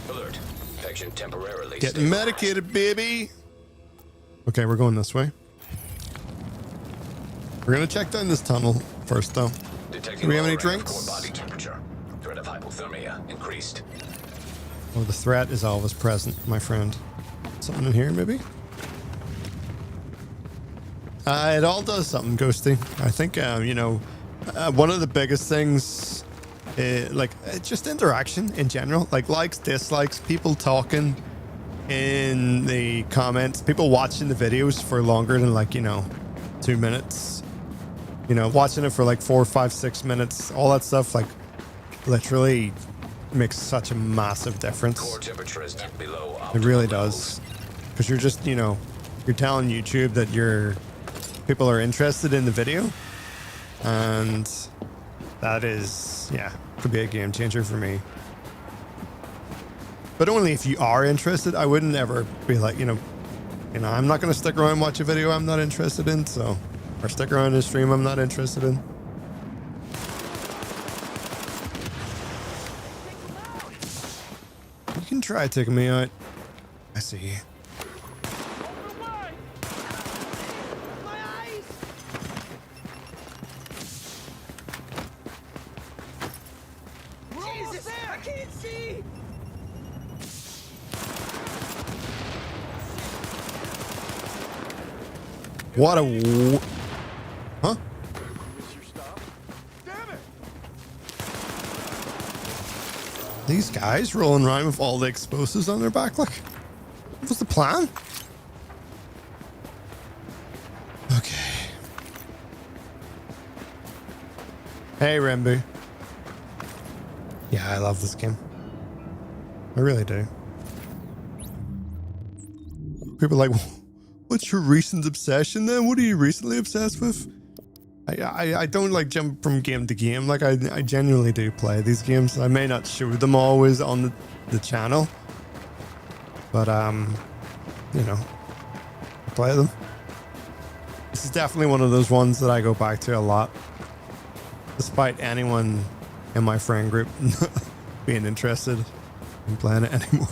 Alert. Infection temporarily Getting stabilized. medicated, baby. Okay, we're going this way. We're gonna check down this tunnel first, though. Detecting Do we have any lowering of drinks? Core body temperature. Threat of hypothermia increased. Oh, the threat is always present, my friend. Something in here, maybe? It all does something, Ghosty. I think, you know, one of the biggest things, just interaction in general, like likes, dislikes, people talking in the comments, people watching the videos for longer than 2 minutes. You know, watching it for like 4, 5, 6 minutes, all that stuff, like literally makes such a massive difference. Core temperature is below It really optimal does. Because you're just, you know, you're telling YouTube that people are interested in the video. And that is, yeah, could be a game changer for me. But only if you are interested. I wouldn't ever be like, you know, I'm not going to stick around and watch a video I'm not interested in. So, or stick around in a stream I'm not interested in. You can try taking me out. I see. Jesus, I can't see! What a... Huh? Damn it! These guys rolling around with all the explosives on their back, like, what was the plan? Okay. Hey, Rambo. Yeah, I love this game. I really do. People are like, what's your recent obsession then? What are you recently obsessed with? I don't like jump from game to game. Like I genuinely do play these games. I may not show them always on the channel, but you know, I play them. This is definitely one of those ones that I go back to a lot, despite anyone in my friend group being interested in playing it anymore.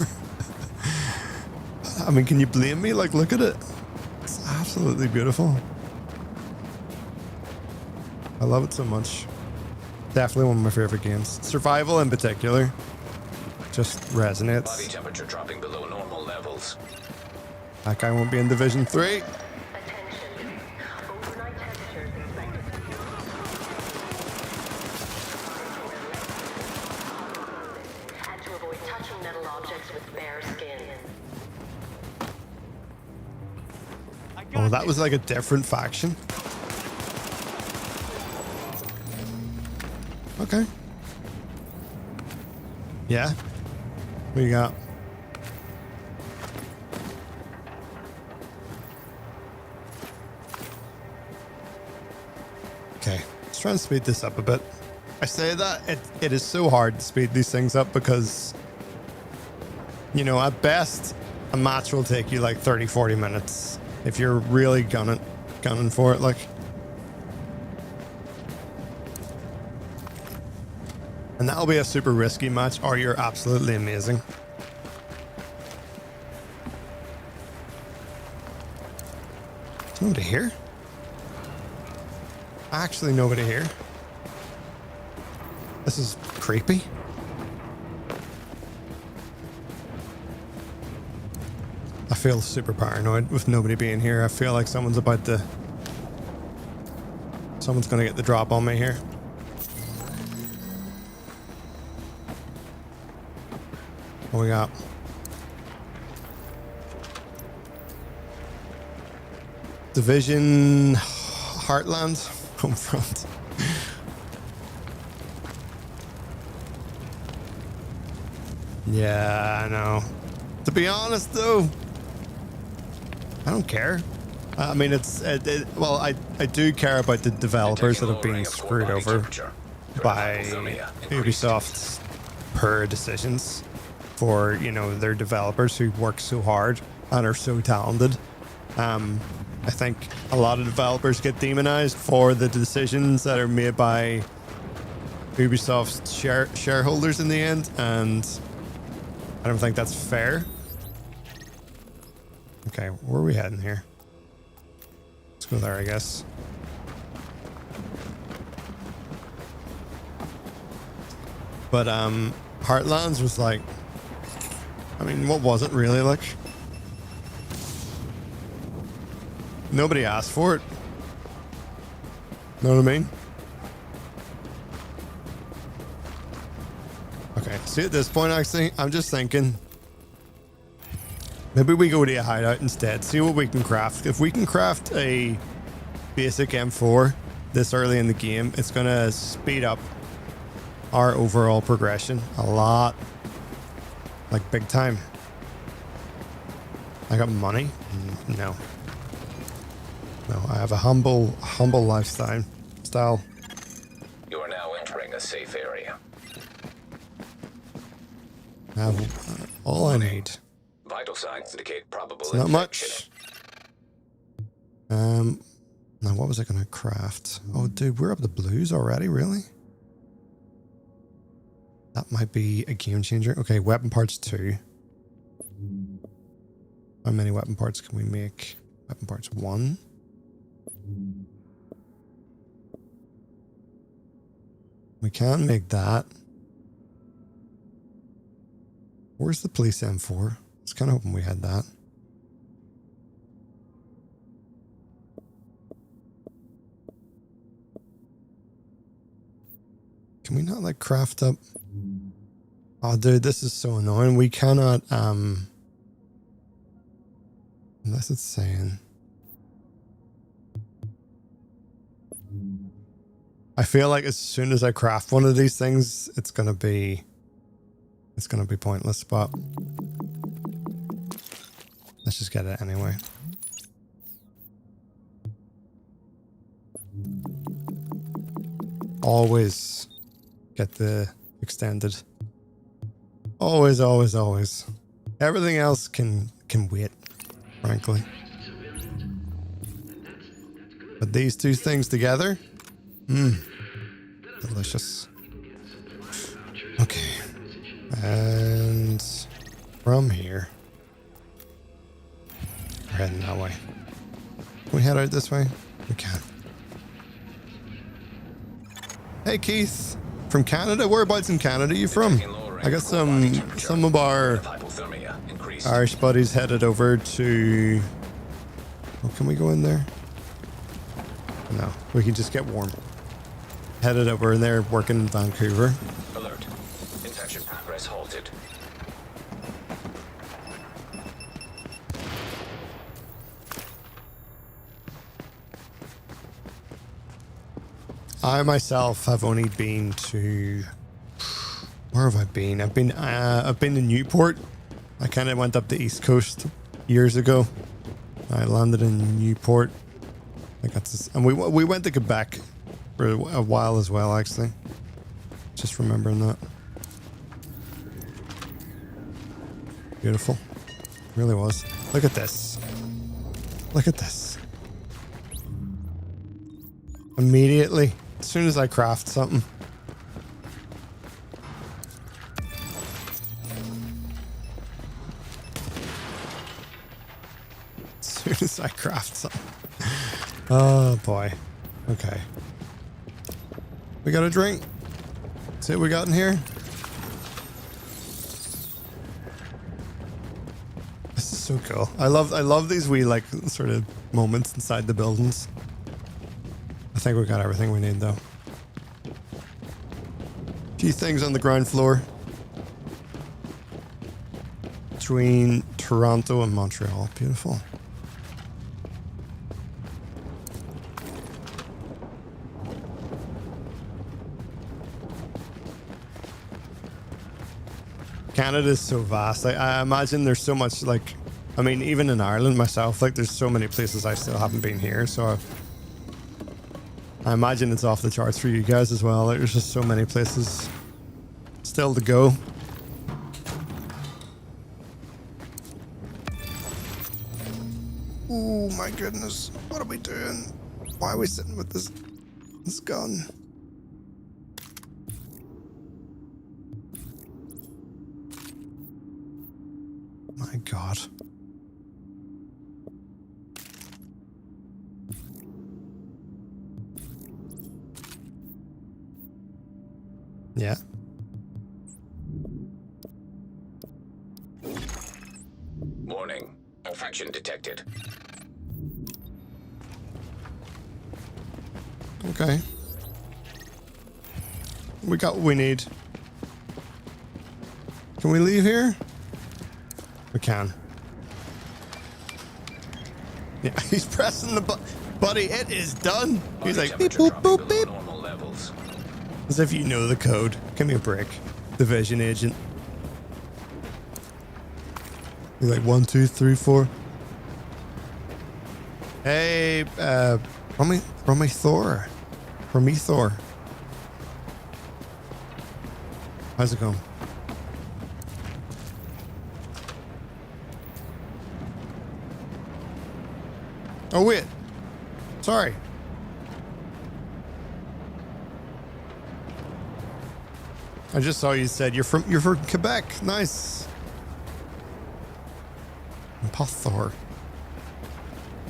I mean, can you blame me? Like, look at it. It's absolutely beautiful. I love it so much. Definitely one of my favorite games. Survival in particular just resonates. body temperature dropping below normal levels. That guy won't be in Division 3. Attention. Overnight temperatures expected to be and to avoid touching metal objects with bare skin. Oh, that was like a different faction. Okay. Yeah. What you got? Okay. Let's try and speed this up a bit. I say that it is so hard to speed these things up because, you know, at best, a match will take you like 30, 40 minutes. If you're really gunning for it, like. And that'll be a super risky match, or you're absolutely amazing. Is nobody here? Actually, nobody here. This is creepy. I feel super paranoid with nobody being here. I feel like someone's gonna get the drop on me here. What we got? Division Heartland home front. Yeah, I know. To be honest, though, I don't care. I mean, well, I do care about the developers that have been screwed over by Ubisoft's poor decisions for, you know, their developers who work so hard and are so talented. I think a lot of developers get demonized for the decisions that are made by Ubisoft's shareholders in the end, and I don't think that's fair. Okay, where are we heading here? Let's go there, I guess. But Heartlands was like, I mean, what was it really like? Nobody asked for it. Know what I mean? Okay, see, at this point, actually, I'm just thinking maybe we go to a hideout instead, see what we can craft. If we can craft a basic M4 this early in the game, it's going to speed up our overall progression a lot. Like big time. I got money? No. No, I have a humble lifestyle. You are now entering a safe area. I have all I need. Vital signs indicate probable It's not infection. much. Now what was I gonna craft? Oh dude, we're up to blues already, really? That might be a game changer. Okay, weapon parts 2. How many weapon parts can we make? Weapon parts 1. We can't make that. Where's the police M4? I was kind of hoping we had that. Can we not like craft up? Oh dude, this is so annoying. We cannot unless it's saying. I feel like as soon as I craft one of these things, it's gonna be pointless, but let's just get it anyway. Always get the extended. Always, always, always. Everything else can wait, frankly. But these two things together, delicious. Okay. And from here, we're heading that way. Can we head out this way? We can. Hey Keith, from Canada. Whereabouts in Canada are you from? I got some of our Irish buddies headed over to. Oh, can we go in there? No, we can just get warm. Headed over, and they're working in Vancouver. Alert. Infection progress halted. I myself have only been to. Where have I been? I've been to Newport. I kind of went up the East Coast years ago. I landed in Newport. I got this, and we went to Quebec for a while as well. Actually, just remembering that. Beautiful, really was. Look at this. Look at this. Immediately, as soon as I craft something. As soon as I craft something. Oh boy. Okay. We got a drink. See what we got in here? This is so cool. I love these wee like sort of moments inside the buildings. I think we got everything we need though. A few things on the ground floor. Between Toronto and Montreal. Beautiful. Canada is so vast. I imagine there's so much, like, I mean, even in Ireland myself, like, there's so many places I still haven't been here. So I imagine it's off the charts for you guys as well. Like, there's just so many places still to go. Oh my goodness. What are we doing? Why are we sitting with this gun? My God. Yeah. Warning. Infection detected. Okay. We got what we need. Can we leave here? We can. Yeah, he's pressing the button. Buddy, it is done. He's Body like, beep, temperature boop, dropping boop, below beep. normal levels. As if you know the code. Give me a break. Division agent. You're like 1, 2, 3, 4. Hey, Promethor. How's it going? Oh wait. Sorry. I just saw you said you're from Quebec. Nice. Impostor.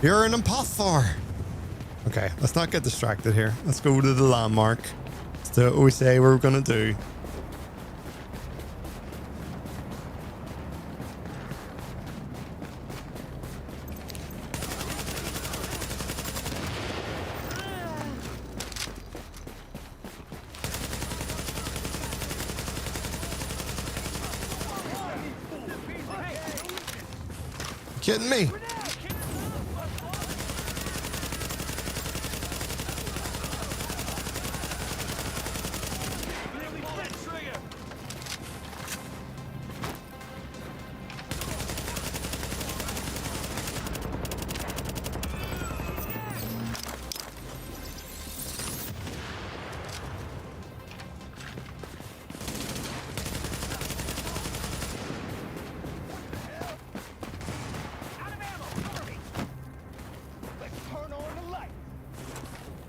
You're an impostor. Okay, let's not get distracted here. Let's go to the landmark. Let's do what we say we're gonna do. Kidding me?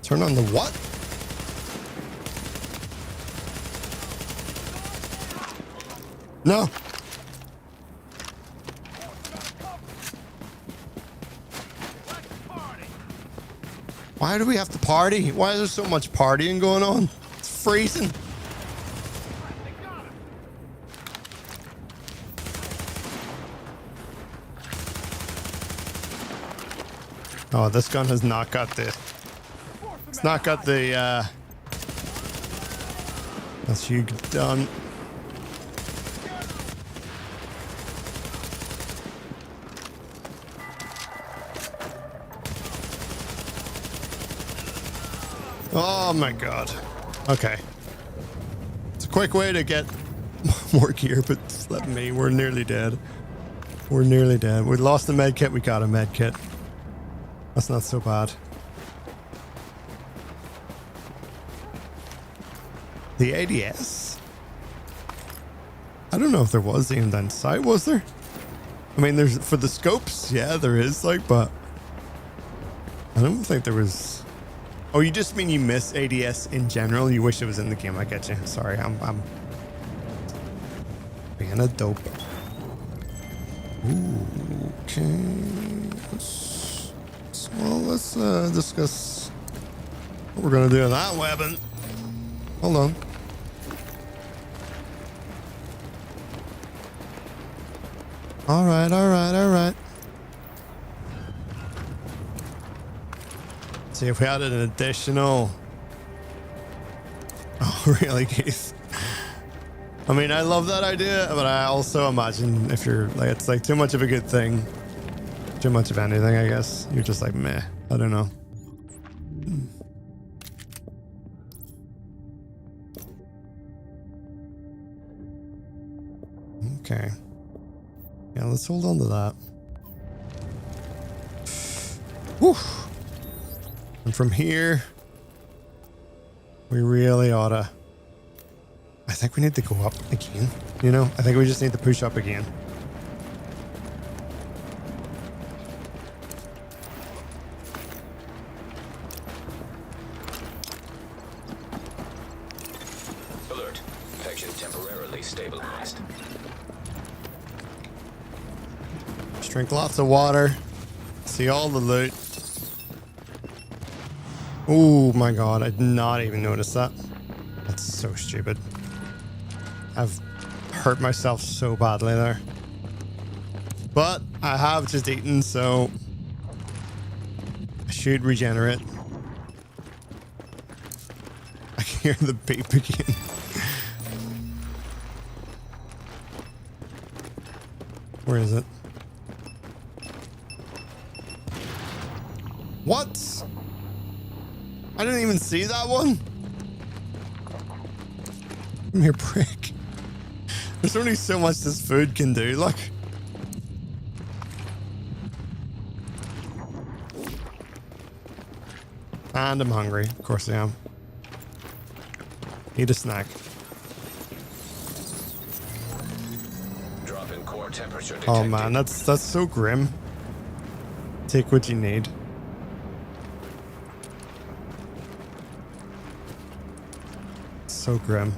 Turn on the what? No. Why do we have to party? Why is there so much partying going on? It's freezing. Oh, this gun has not got the... It's not got the, that's you done. Oh my god. Okay. It's a quick way to get more gear, but let me. We're nearly dead. We're nearly dead. We lost the med kit. We got a med kit. That's not so bad. The ADS? I don't know if there was the indent sight, was there? I mean, there's for the scopes, yeah, there is, like, but I don't think there was. Oh, you just mean you miss ADS in general? You wish it was in the game? I get you. Sorry, I'm being a dope. Ooh, okay. Let's discuss what we're gonna do with that weapon. Hold on. All right. See if we added an additional. Oh, really, Keith? I mean, I love that idea, but I also imagine if you're like, it's like too much of a good thing, too much of anything, I guess. You're just like, meh, I don't know. Okay. Yeah, let's hold on to that. Whew. And from here, we really oughta... I think we need to go up again. You know, I think we just need to push up again. Alert. Infection temporarily stabilized. Just drink lots of water. See all the loot. Oh my god, I did not even notice that. That's so stupid. I've hurt myself so badly there. But I have just eaten, so I should regenerate. I can hear the beep again. Where is it? What? I didn't even see that one. Come here, prick. There's only so much this food can do, look. And I'm hungry. Of course I am. Need a snack. Drop in core temperature detected. Oh man, that's so grim. Take what you need. So grim.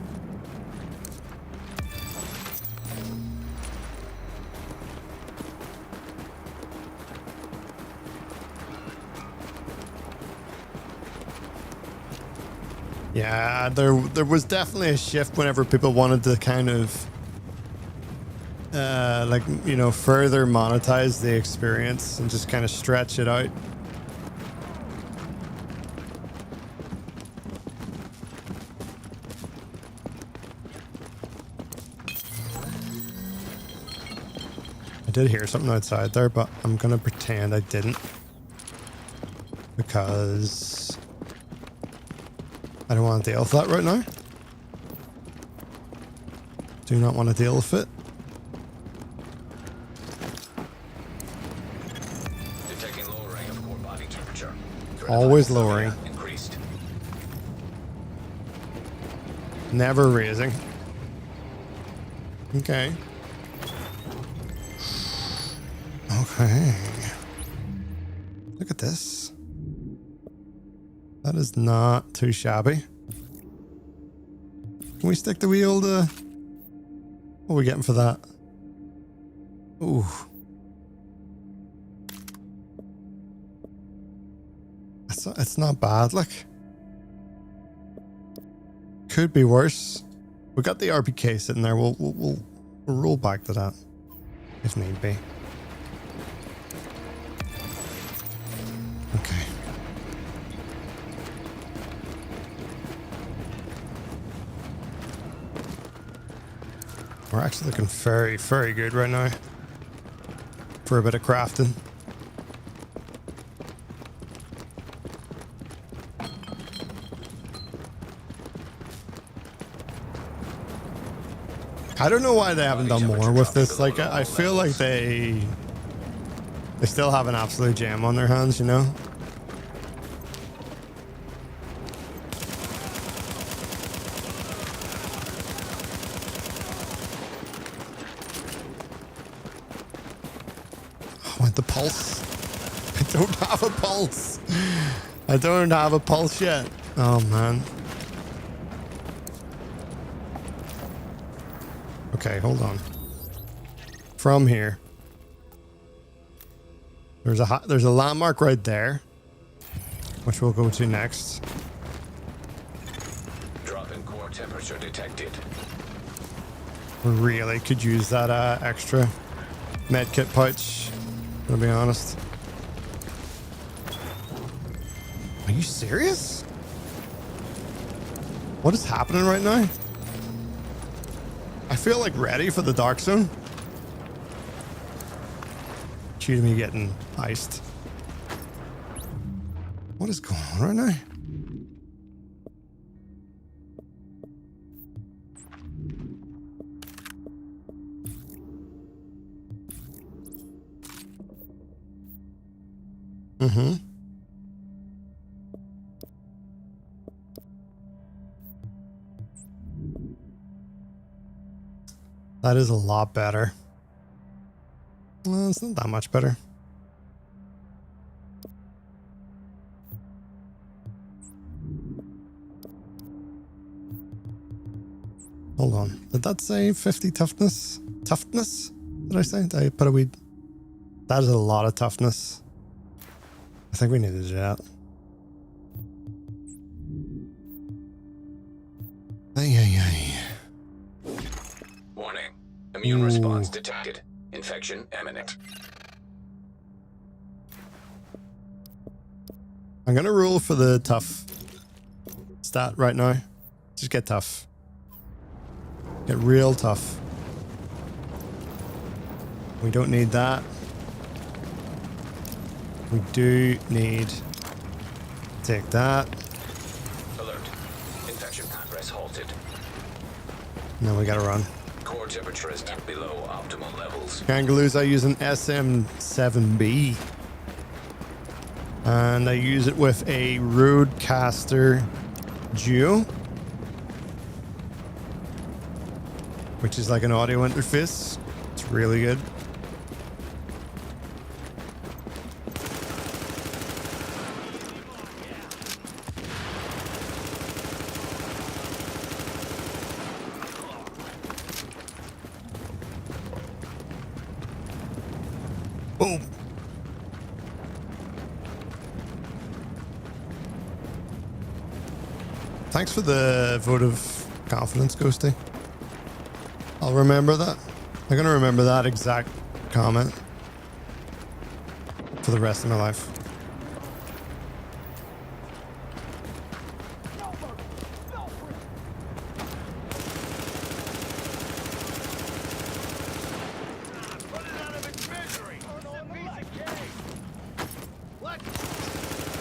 Yeah, there was definitely a shift whenever people wanted to kind of like, you know, further monetize the experience and just kind of stretch it out. I did hear something outside there, but I'm gonna pretend I didn't, because I don't want to deal with that right now. Do not want to deal with it. Detecting lowering of core body temperature. Always lowering. Increased. Never raising. Okay. Okay. Look at this. That is not too shabby. Can we stick the wheel to... What are we getting for that? Ooh. It's not bad, like. Could be worse. We got the RPK sitting there. We'll roll back to that if need be. Okay. We're actually looking very, very good right now for a bit of crafting. I don't know why they haven't done more with this. Like, I feel like they still have an absolute gem on their hands, you know? I want the pulse. I don't have a pulse. I don't have a pulse yet. Oh, man. Okay, hold on. From here, there's a landmark right there, which we'll go to next. Drop in core temperature detected. We really could use that extra medkit pouch, to be honest. Are you serious? What is happening right now? I feel like ready for the dark zone. Due to me getting iced. What is going on right now? Mm-hmm. That is a lot better. Well, it's not that much better. Hold on. Did that say 50 toughness? Toughness? Did I say? Did I put a weed? That is a lot of toughness. I think we need to do that. Warning. Immune response detected. Infection imminent. I'm gonna rule for the tough stat right now. Just get tough. Get real tough. We don't need that. We do need Take that. Alert. Infection progress halted. Now we gotta run. Core temperature is dipped below optimal levels. Kangaroos, I use an SM7B. And I use it with a Rodecaster Duo, which is like an audio interface. It's really good. Boom. Thanks for the vote of confidence, Ghosty. I'll remember that. I'm going to remember that exact comment for the rest of my life.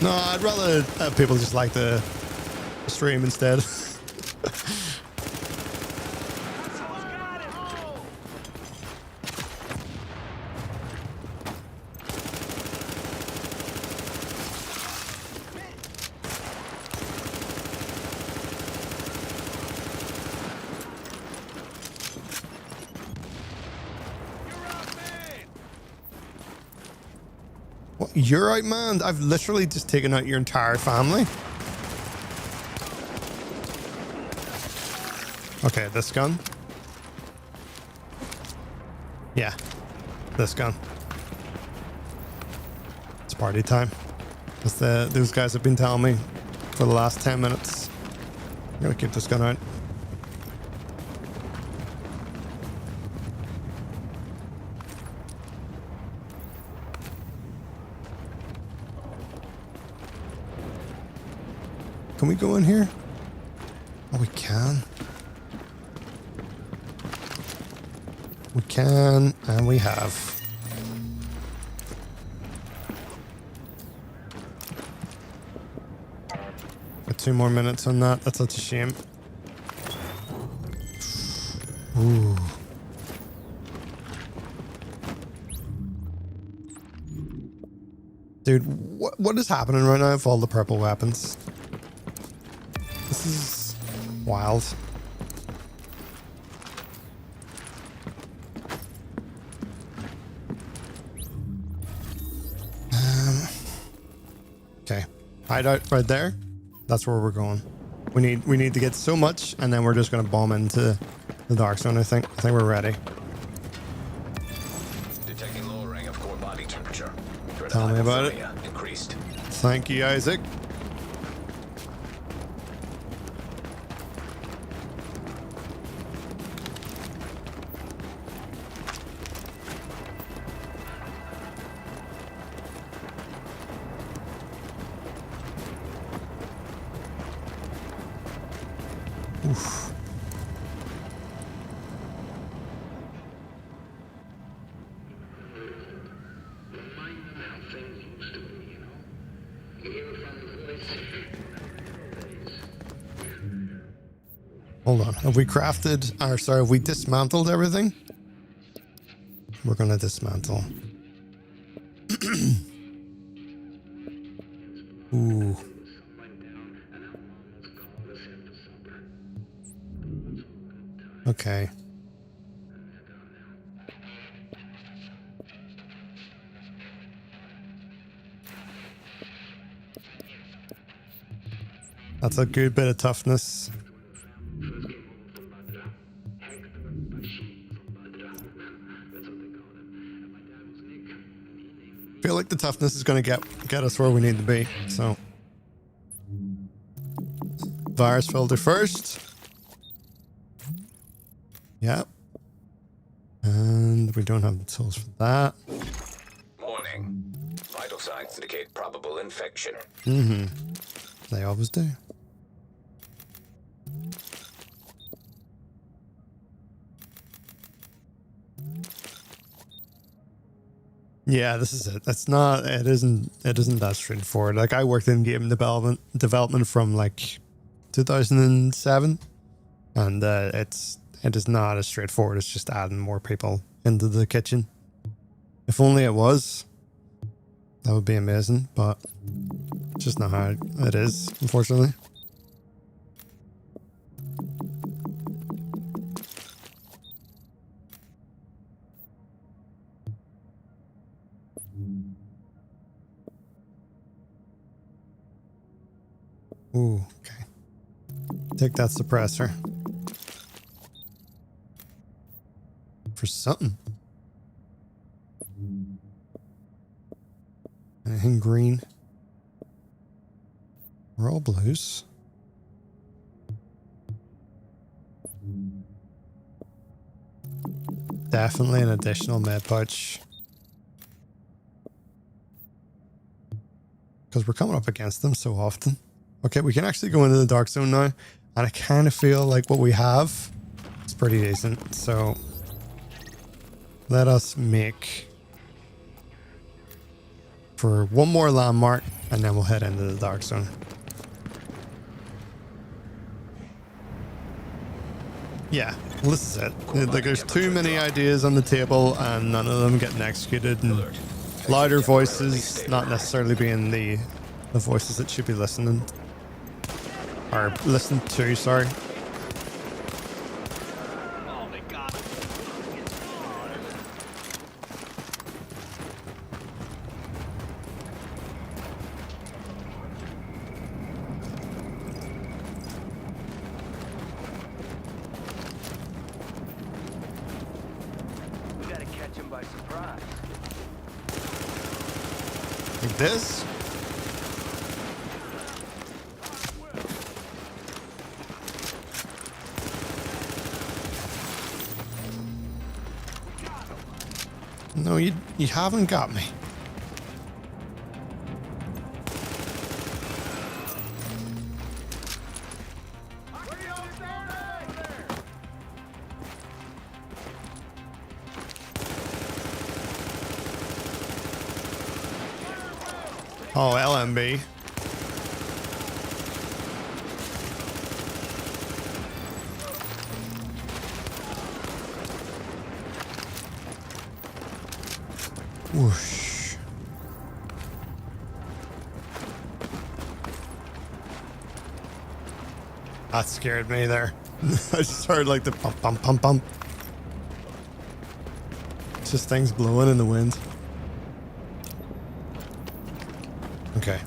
No, I'd rather people just like the stream instead. What, you're out, man? I've literally just taken out your entire family. Okay, this gun. Yeah, this gun. It's party time. Those guys have been telling me for the last 10 minutes. I'm gonna keep this gun out. Can we go in here? Oh, we can. We can, and we have. Got 2 more minutes on that. That's such a shame. Ooh. Dude, what is happening right now with all the purple weapons? This is wild. Okay, hideout right there. That's where we're going. We need to get so much, and then we're just gonna bomb into the dark zone. I think we're ready. Detecting lowering of core body temperature. Tell me about it. Increased. Thank you, Isaac. Oof. Hold on. Have we crafted, or sorry, have we dismantled everything? We're gonna dismantle. Ooh. Okay. That's a good bit of toughness. Feel like the toughness is going to get us where we need to be. So, virus filter first. Yep. And we don't have the tools for that. Warning. Vital signs indicate probable infection. Mm-hmm. They always do. Yeah, this is it. It's not. It isn't. It isn't that straightforward. Like I worked in game development from like 2007, and it is not as straightforward as just adding more people into the kitchen. If only it was. That would be amazing, but it's just not how it is, unfortunately. Ooh, okay. Take that suppressor. For something. Anything green? We're all blues. Definitely an additional med pouch. Because we're coming up against them so often. Okay, we can actually go into the dark zone now. And I kind of feel like what we have is pretty decent. So let us make for one more landmark and then we'll head into the dark zone. Yeah, well, this is it. Like, there's too many ideas on the table and none of them getting executed, and louder voices not necessarily being the voices that should be listening or listened to, sorry. This? No, you haven't got me. Oh, LMB. Whoosh. That scared me there. I just heard like the pump, pump, pump, pump. It's just things blowing in the wind. Okay.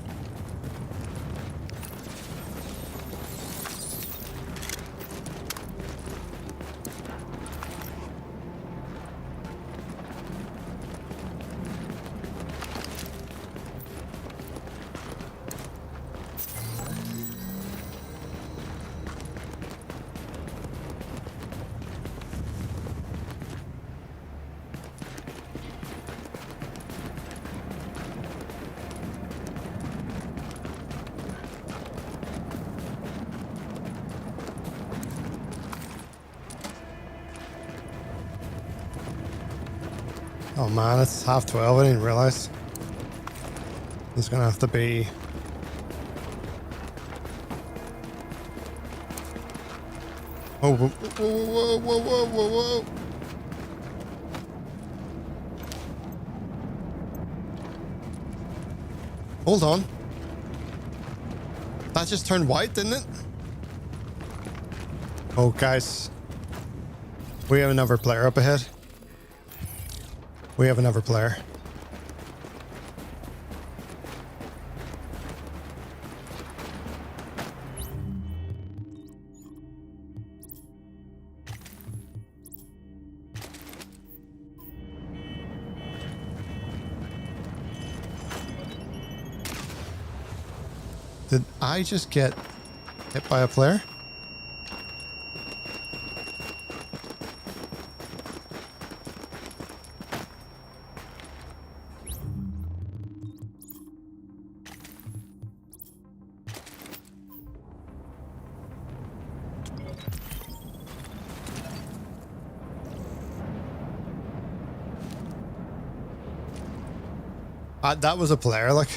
Oh man, it's 12:30. I didn't realize. It's gonna have to be. Oh, whoa, whoa, whoa, whoa, whoa, whoa. Hold on. That just turned white, didn't it? Oh, guys. We have another player up ahead. We have another player. Did I just get hit by a player? That was a player, like.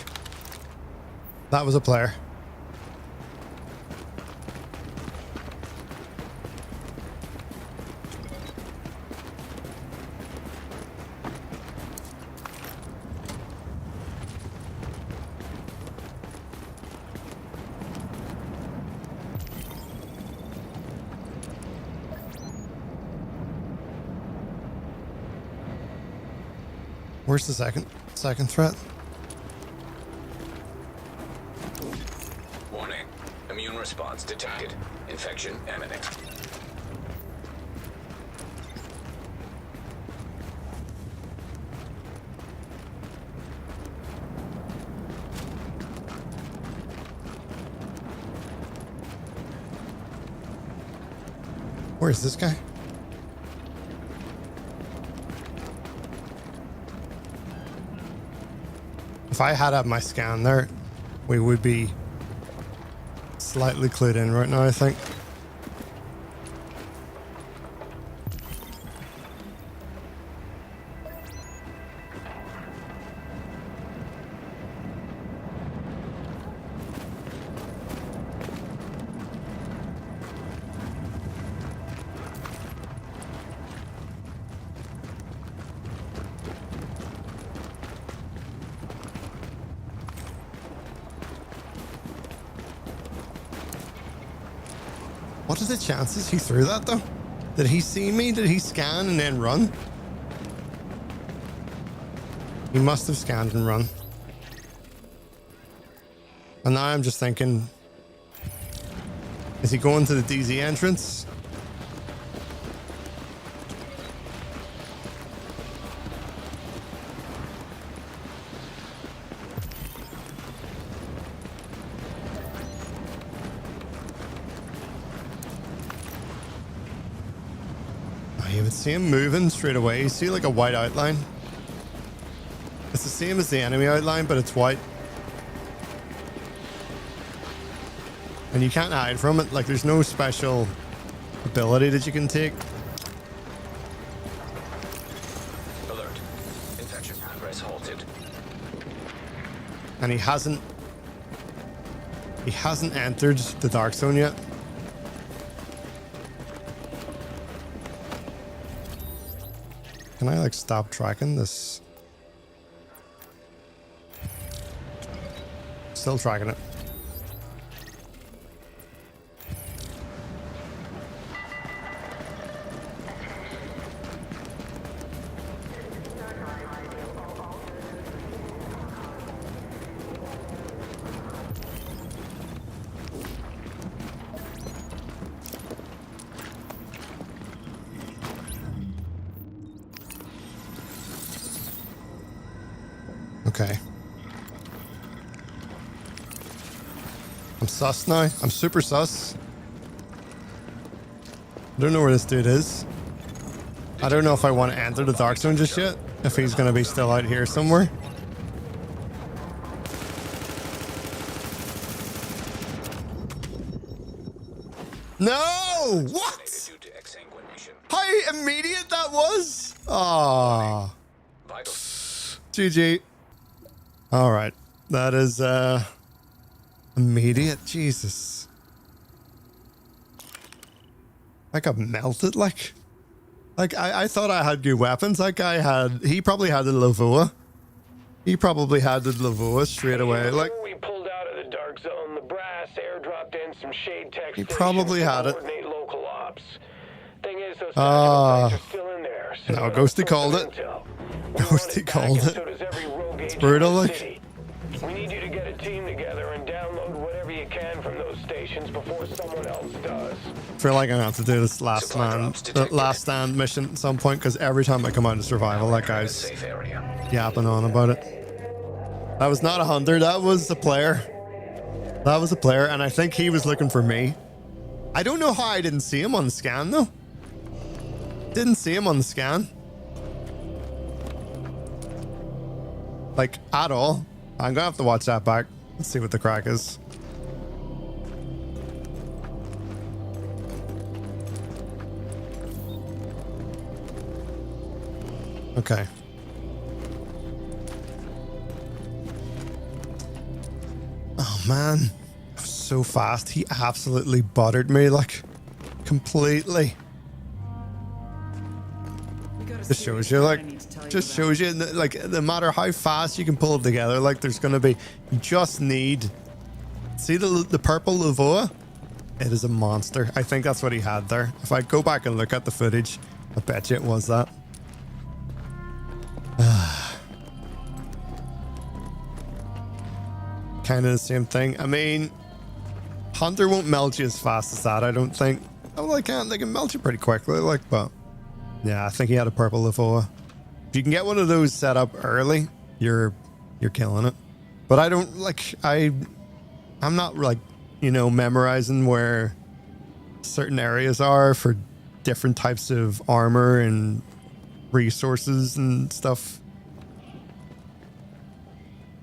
That was a player. Where's the second threat? Warning. Immune response detected. Infection imminent. Where's this guy? If I had up my scan there, we would be slightly clued in right now, I think. What are the chances he threw that though? Did he see me? Did he scan and then run? He must have scanned and run. And now I'm just thinking, is he going to the DZ entrance? You would see him moving straight away. You see like a white outline. It's the same as the enemy outline, but it's white. And you can't hide from it. Like there's no special ability that you can take. Alert. Infection progress halted. And he hasn't entered the dark zone yet. Can I like stop tracking this? Still tracking it. Okay. I'm sus now. I'm super sus. I don't know where this dude is. I don't know if I want to enter the dark zone just yet. If he's going to be still out here somewhere. No! What? How immediate that was? Ah. GG. All right. That is immediate. Jesus. I got melted like I thought I had good weapons. That guy he probably had the Lavoa. He probably had the Lavoa straight away. Like we pulled out of the dark zone, the brass airdropped in some shade tech. He probably had it. Coordinate local ops. Thing is, those are still in there. So no, Ghosty called it. Ghosty called it. It's brutal, like. We need you to get a team together and download whatever you can from those stations before someone else does. I feel like I'm gonna have to do this last stand mission at some point, because every time I come out of survival, that guy's yapping on about it. That was not a hunter, that was a player. That was a player, and I think he was looking for me. I don't know how I didn't see him on the scan though. Didn't see him on the scan. Like, at all. I'm gonna have to watch that back. Let's see what the crack is. Okay. man. So fast. He absolutely buttered me, like, completely. Just shows you, like, just shows you, like, no matter how fast you can pull it together, like, there's gonna be, you just need, see the purple Lavoa? It is a monster. I think that's what he had there. If I go back and look at the footage, I bet you it was that. Kind of the same thing. I mean, Hunter won't melt you as fast as that, I don't think. Oh, they can. They can melt you pretty quickly, like, but yeah, I think he had a purple Lavoa. If you can get one of those set up early, you're killing it. But I don't, like, I'm not, like, you know, memorizing where certain areas are for different types of armor and resources and stuff.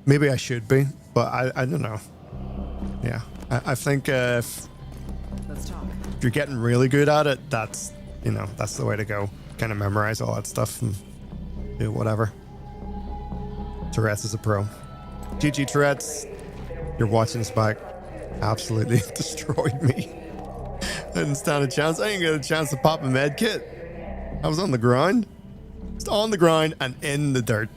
Maybe I should be, but I don't know. Yeah, I think if you're getting really good at it, that's, you know, that's the way to go. Kind of memorize all that stuff and do whatever. Tourette's is a pro. GG Tourette's, you're watching this back. Absolutely destroyed me. I didn't stand a chance. I didn't get a chance to pop a med kit. I was on the ground. Just on the ground and in the dirt.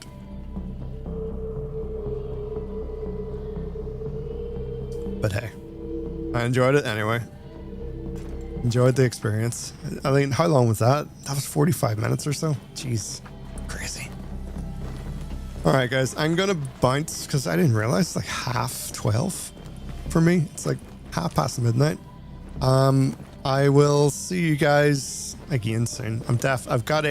But hey, I enjoyed it anyway. Enjoyed the experience. I mean, how long was that? That was 45 minutes or so. Jeez, crazy. All right, guys, I'm gonna bounce because I didn't realize it's like 12:30 for me. It's like midnight. I will see you guys again soon. I've got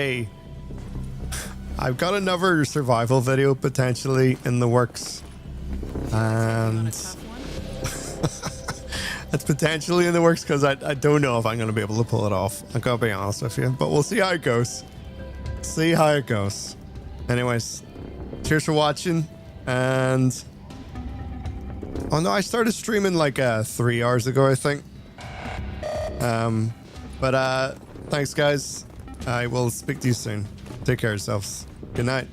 another survival video potentially in the works, and it's potentially in the works because I don't know if I'm going to be able to pull it off. I gotta be honest with you, but we'll see how it goes. See how it goes. Anyways, cheers for watching, and oh no, I started streaming like 3 hours ago, I think. But thanks guys. I will speak to you soon. Take care of yourselves. Good night.